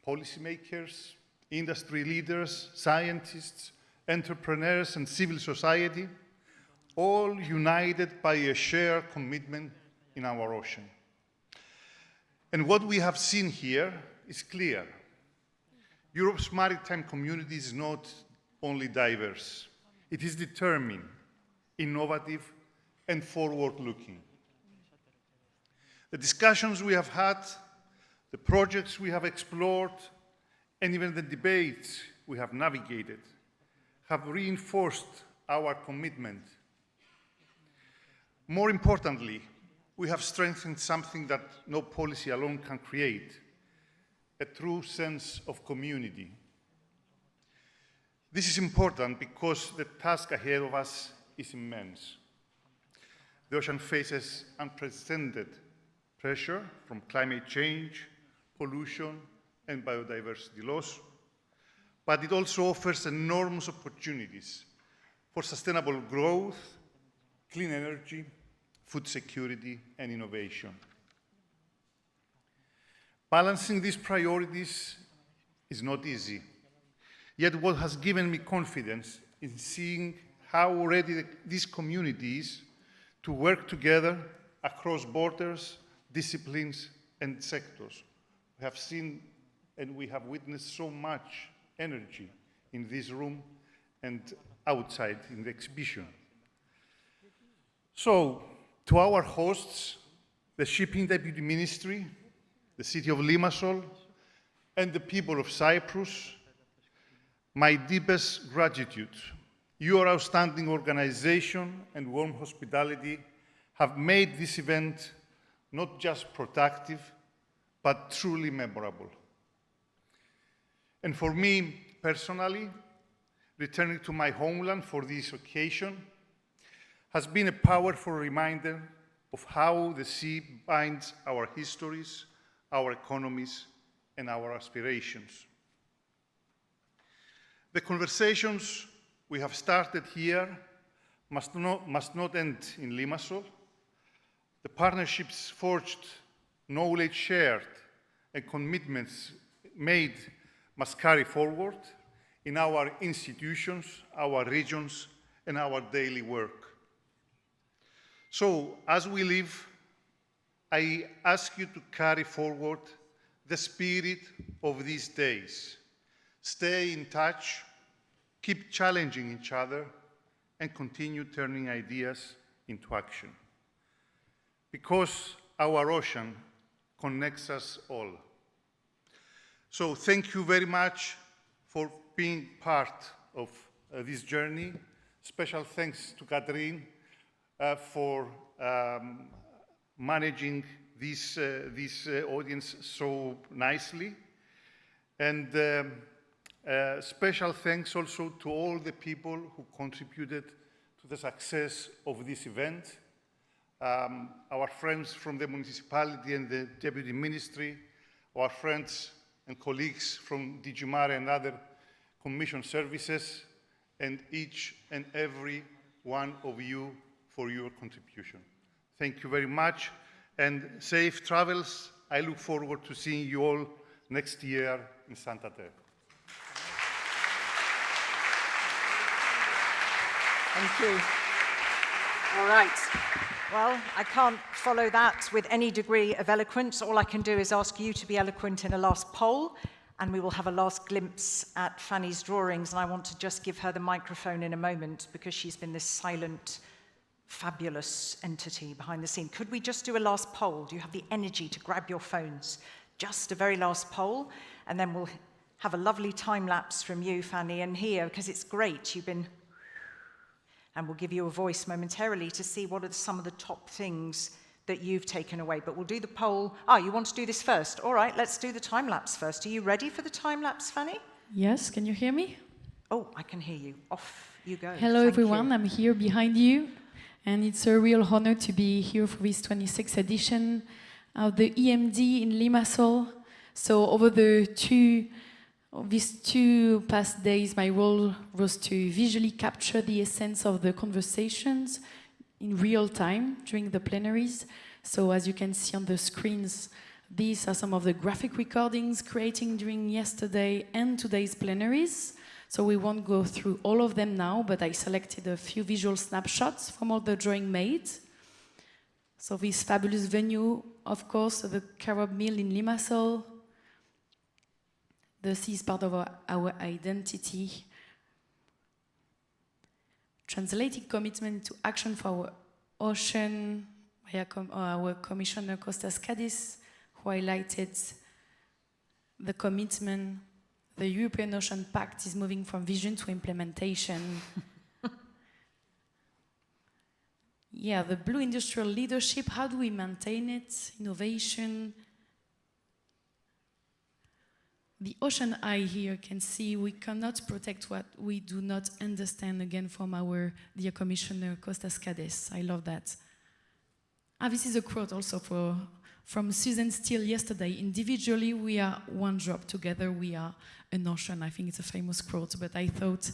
policymakers, industry leaders, scientists, entrepreneurs, and civil society, all united by a shared commitment in our ocean. And what we have seen here is clear. Europe's maritime community is not only diverse, it is determined, innovative, and forward-looking. The discussions we have had, the projects we have explored, and even the debates we have navigated have reinforced our commitment. More importantly, we have strengthened something that no policy alone can create, a true sense of community. This is important because the task ahead of us is immense. The ocean faces unprecedented pressure from climate change, pollution, and biodiversity loss, but it also offers enormous opportunities for sustainable growth, clean energy, food security, and innovation. Balancing these priorities is not easy, yet what has given me confidence in seeing how ready these communities to work together across borders, disciplines, and sectors. We have seen and we have witnessed so much energy in this room and outside in the exhibition. So, to our hosts, the Shipping Deputy Ministry, the City of Limassol, and the people of Cyprus, my deepest gratitude. Your outstanding organization and warm hospitality have made this event not just productive, but truly memorable. And for me, personally, returning to my homeland for this occasion has been a powerful reminder of how the sea binds our histories, our economies, and our aspirations. The conversations we have started here must not end in Limassol. The partnerships forged, knowledge shared, and commitments made must carry forward in our institutions, our regions, and our daily work. So, as we leave, I ask you to carry forward the spirit of these days. Stay in touch, keep challenging each other, and continue turning ideas into action. Because our ocean connects us all. So thank you very much for being part of this journey. Special thanks to Catherine for managing this audience so nicely. And special thanks also to all the people who contributed to the success of this event. Our friends from the municipality and the Deputy Ministry, our friends and colleagues from DG MARE and other Commission services, and each and every one of you for your contribution. Thank you very much, and safe travels. I look forward to seeing you all next year in Santa Terra. Thank you. All right. Well, I can't follow that with any degree of eloquence. All I can do is ask you to be eloquent in a last poll, and we will have a last glimpse at Fanny's drawings, and I want to just give her the microphone in a moment because she's been this silent, fabulous entity behind the scene. Could we just do a last poll? Do you have the energy to grab your phones? Just a very last poll, and then we'll have a lovely time lapse from you, Fanny, and here, because it's great. You've been... And we'll give you a voice momentarily to see what are some of the top things that you've taken away. But we'll do the poll. You want to do this first? All right, let's do the time lapse first. Are you ready for the time lapse, Fanny? Yes, can you hear me? Oh, I can hear you. Off you go. Hello, everyone. I'm here behind you. And it's a real honor to be here for this 26th edition of the EMD in Limassol. So over these 2 past days, my role was to visually capture the essence of the conversations in real time during the plenaries. So as you can see on the screens, these are some of the graphic recordings created during yesterday and today's plenaries. So we won't go through all of them now, but I selected a few visual snapshots from all the drawing made. So this fabulous venue, of course, the carob mill in Limassol. The sea is part of our identity. Translating commitment to action for our ocean, our Commissioner Costas Kadis, who highlighted the commitment. The European Ocean Pact is moving from vision to implementation. Yeah, the blue industrial leadership, how do we maintain it? Innovation. The OceanEye here can see we cannot protect what we do not understand, again, from our dear Commissioner Costas Kadis. I love that. This is a quote also from Susan Steele yesterday. Individually, we are one drop. Together, we are an ocean. I think it's a famous quote, but I thought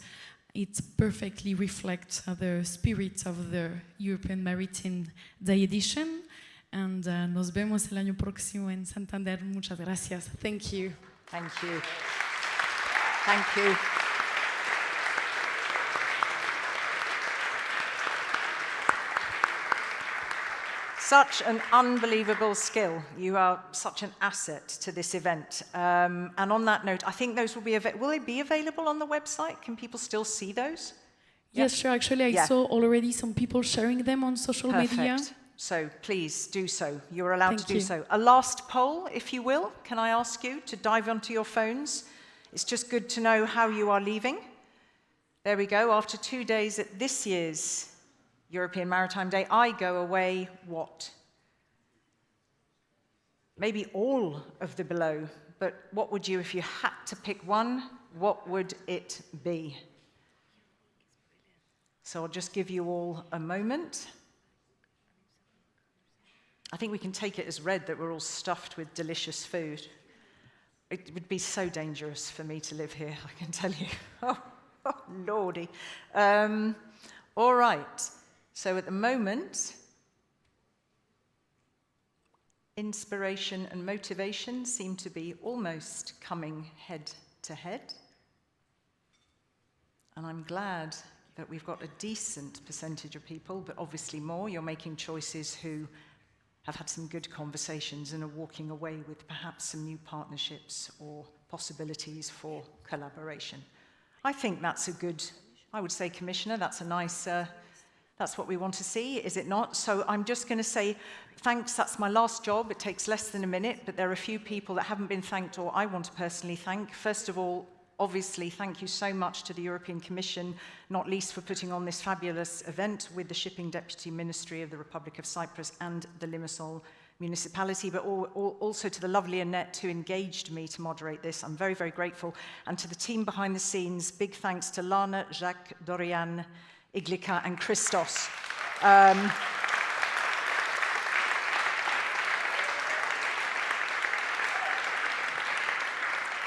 it perfectly reflects the spirit of the European Maritime Day edition. And nos vemos el año próximo en Santander. Muchas gracias. Thank you. Thank you. Thank you. Such an unbelievable skill. You are such an asset to this event. And on that note, I think those will they be available on the website? Can people still see those? Yes, sure. Actually, I saw already some people sharing them on social media. So please do so. You're allowed to do so. A last poll, if you will. Can I ask you to dive onto your phones? It's just good to know how you are leaving. There we go. After 2 days at this year's European Maritime Day, I go away what? Maybe all of the below, but what would you, if you had to pick one, what would it be? So I'll just give you all a moment. I think we can take it as read that we're all stuffed with delicious food. It would be so dangerous for me to live here, I can tell you. Oh, lordy. All right. So at the moment, inspiration and motivation seem to be almost coming head to head. And I'm glad that we've got a decent percentage of people, but obviously more. You're making choices who have had some good conversations and are walking away with perhaps some new partnerships or possibilities for collaboration. I think that's a good, I would say, Commissioner, that's a nice, that's what we want to see, is it not? So I'm just going to say thanks, that's my last job. It takes less than a minute, but there are a few people that haven't been thanked or I want to personally thank. First of all, obviously, thank you so much to the European Commission, not least for putting on this fabulous event with the Shipping Deputy Ministry of the Republic of Cyprus and the Limassol municipality, but also to the lovely Annette who engaged me to moderate this. I'm very, very grateful. And to the team behind the scenes, big thanks to Lana, Jacques, Dorian, Iglika and Christos.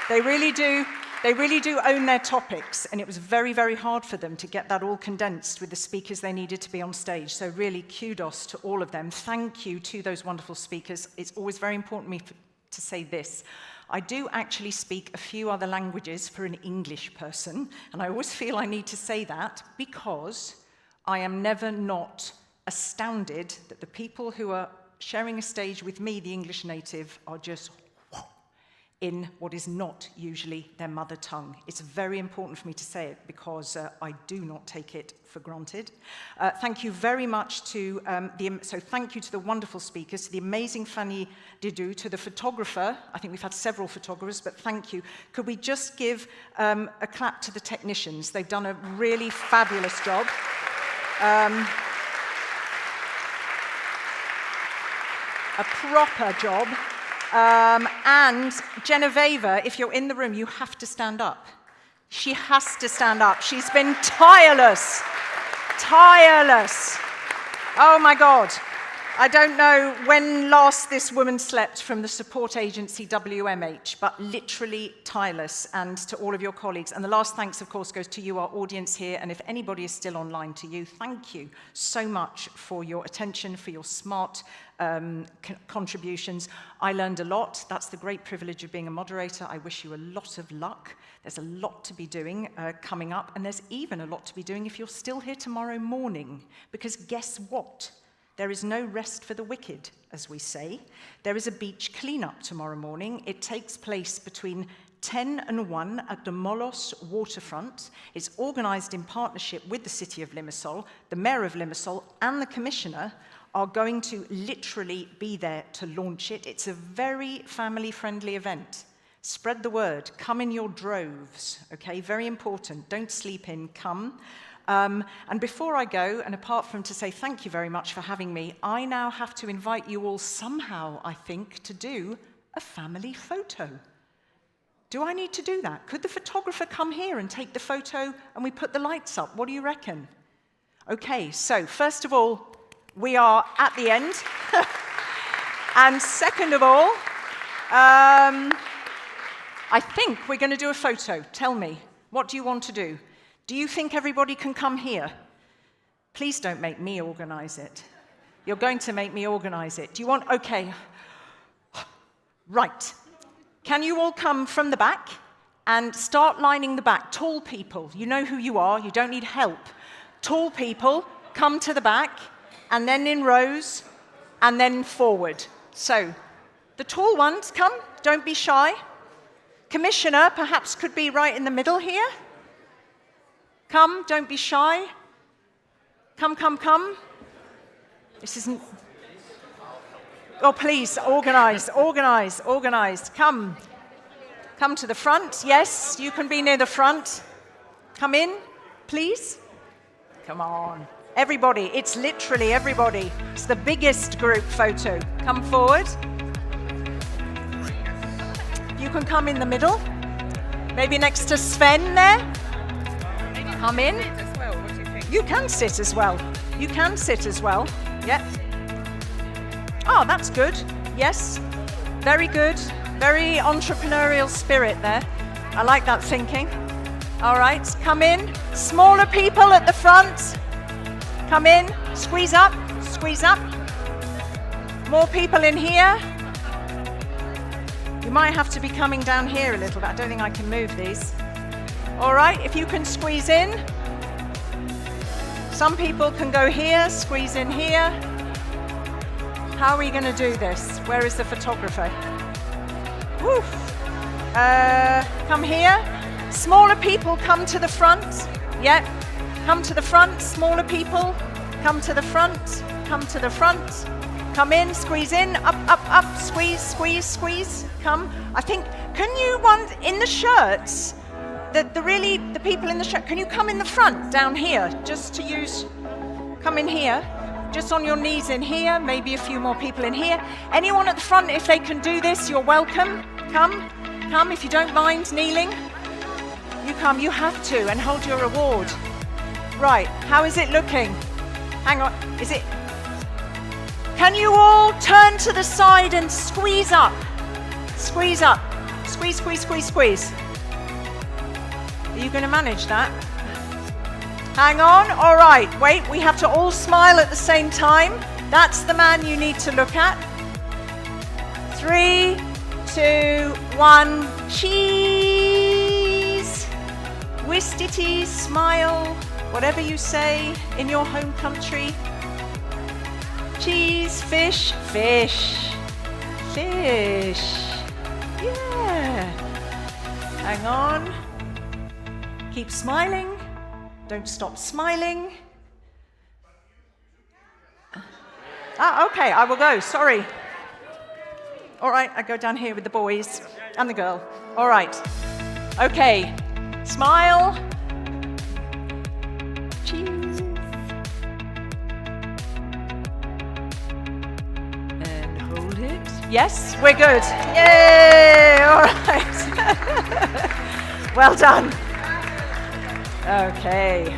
They really do own their topics, and it was very, very hard for them to get that all condensed with the speakers they needed to be on stage. So really, kudos to all of them. Thank you to those wonderful speakers. It's always very important to me to say this. I do actually speak a few other languages for an English person, and I always feel I need to say that because I am never not astounded that the people who are sharing a stage with me, the English native, are just in what is not usually their mother tongue. It's very important for me to say it because I do not take it for granted. Thank you very much to thank you to the wonderful speakers, to the amazing Fanny Didou, to the photographer. I think we've had several photographers, but thank you. Could we just give a clap to the technicians? They've done a really fabulous job. A proper job. And Genoveva, if you're in the room, you have to stand up. She has to stand up. She's been tireless. Tireless. Oh my God. I don't know when last this woman slept from the support agency WMH, but literally tireless, and to all of your colleagues. And the last thanks, of course, goes to you, our audience here, and if anybody is still online, to you. Thank you so much for your attention, for your smart contributions. I learned a lot. That's the great privilege of being a moderator. I wish you a lot of luck. There's a lot to be doing coming up, and there's even a lot to be doing if you're still here tomorrow morning, because guess what? There is no rest for the wicked, as we say. There is a beach cleanup tomorrow morning. It takes place between 10 and 1 at the Molos waterfront. It's organized in partnership with the city of Limassol. The mayor of Limassol and the commissioner are going to literally be there to launch it. It's a very family-friendly event. Spread the word. Come in your droves, okay? Very important. Don't sleep in. Come. And before I go, and apart from to say thank you very much for having me, I now have to invite you all somehow, I think, to do a family photo. Do I need to do that? Could the photographer come here and take the photo and we put the lights up? What do you reckon? Okay, so first of all, we are at the end. And second of all, I think we're going to do a photo. Tell me, what do you want to do? Do you think everybody can come here? Please don't make me organize it. You're going to make me organize it. Do you want, okay. Right. Can you all come from the back and start lining the back? Tall people, you know who you are, you don't need help. Tall people, come to the back, and then in rows, and then forward. So, the tall ones, come, don't be shy. Commissioner perhaps could be right in the middle here. Come, don't be shy. Come, come, come. This isn't... Oh, please, organize, organize, organize. Come. Come to the front. Yes, you can be near the front. Come in, please. Come on. Everybody, it's literally everybody. It's the biggest group photo. Come forward. You can come in the middle. Maybe next to Sven there. Come in. You can sit as well. You can sit as well. Yeah. Oh, that's good. Yes. Very good. Very entrepreneurial spirit there. I like that thinking. All right. Come in. Smaller people at the front. Come in. Squeeze up. Squeeze up. More people in here. You might have to be coming down here a little bit. I don't think I can move these. All right, if you can squeeze in. Some people can go here, squeeze in here. How are we going to do this? Where is the photographer? Woo. Come here. Smaller people, come to the front. Yep. Come to the front. Smaller people, come to the front. Come to the front. Come in, squeeze in. Up, up, up. Squeeze, squeeze, squeeze. Come. I think, can you want in the shirts? The people in the shirt, can you come in the front down here just to use, come in here, just on your knees in here, maybe a few more people in here. Anyone at the front, if they can do this, you're welcome. Come if you don't mind kneeling. You come, you have to, and hold your reward. Right, how is it looking? Hang on, is it? Can you all turn to the side and squeeze up? Squeeze up, squeeze, squeeze, squeeze, squeeze. Are you going to manage that? Hang on. All right. Wait, we have to all smile at the same time. That's the man you need to look at. 3, 2, 1. Cheese. Wistiti, smile. Whatever you say in your home country. Cheese, fish, fish. Fish. Yeah. Hang on. Keep smiling. Don't stop smiling. Ah, okay, I will go. Sorry. All right, I go down here with the boys and the girl. All right. Okay. Smile. Cheese. And hold it. Yes, we're good. Yay! All right. Well done. Okay.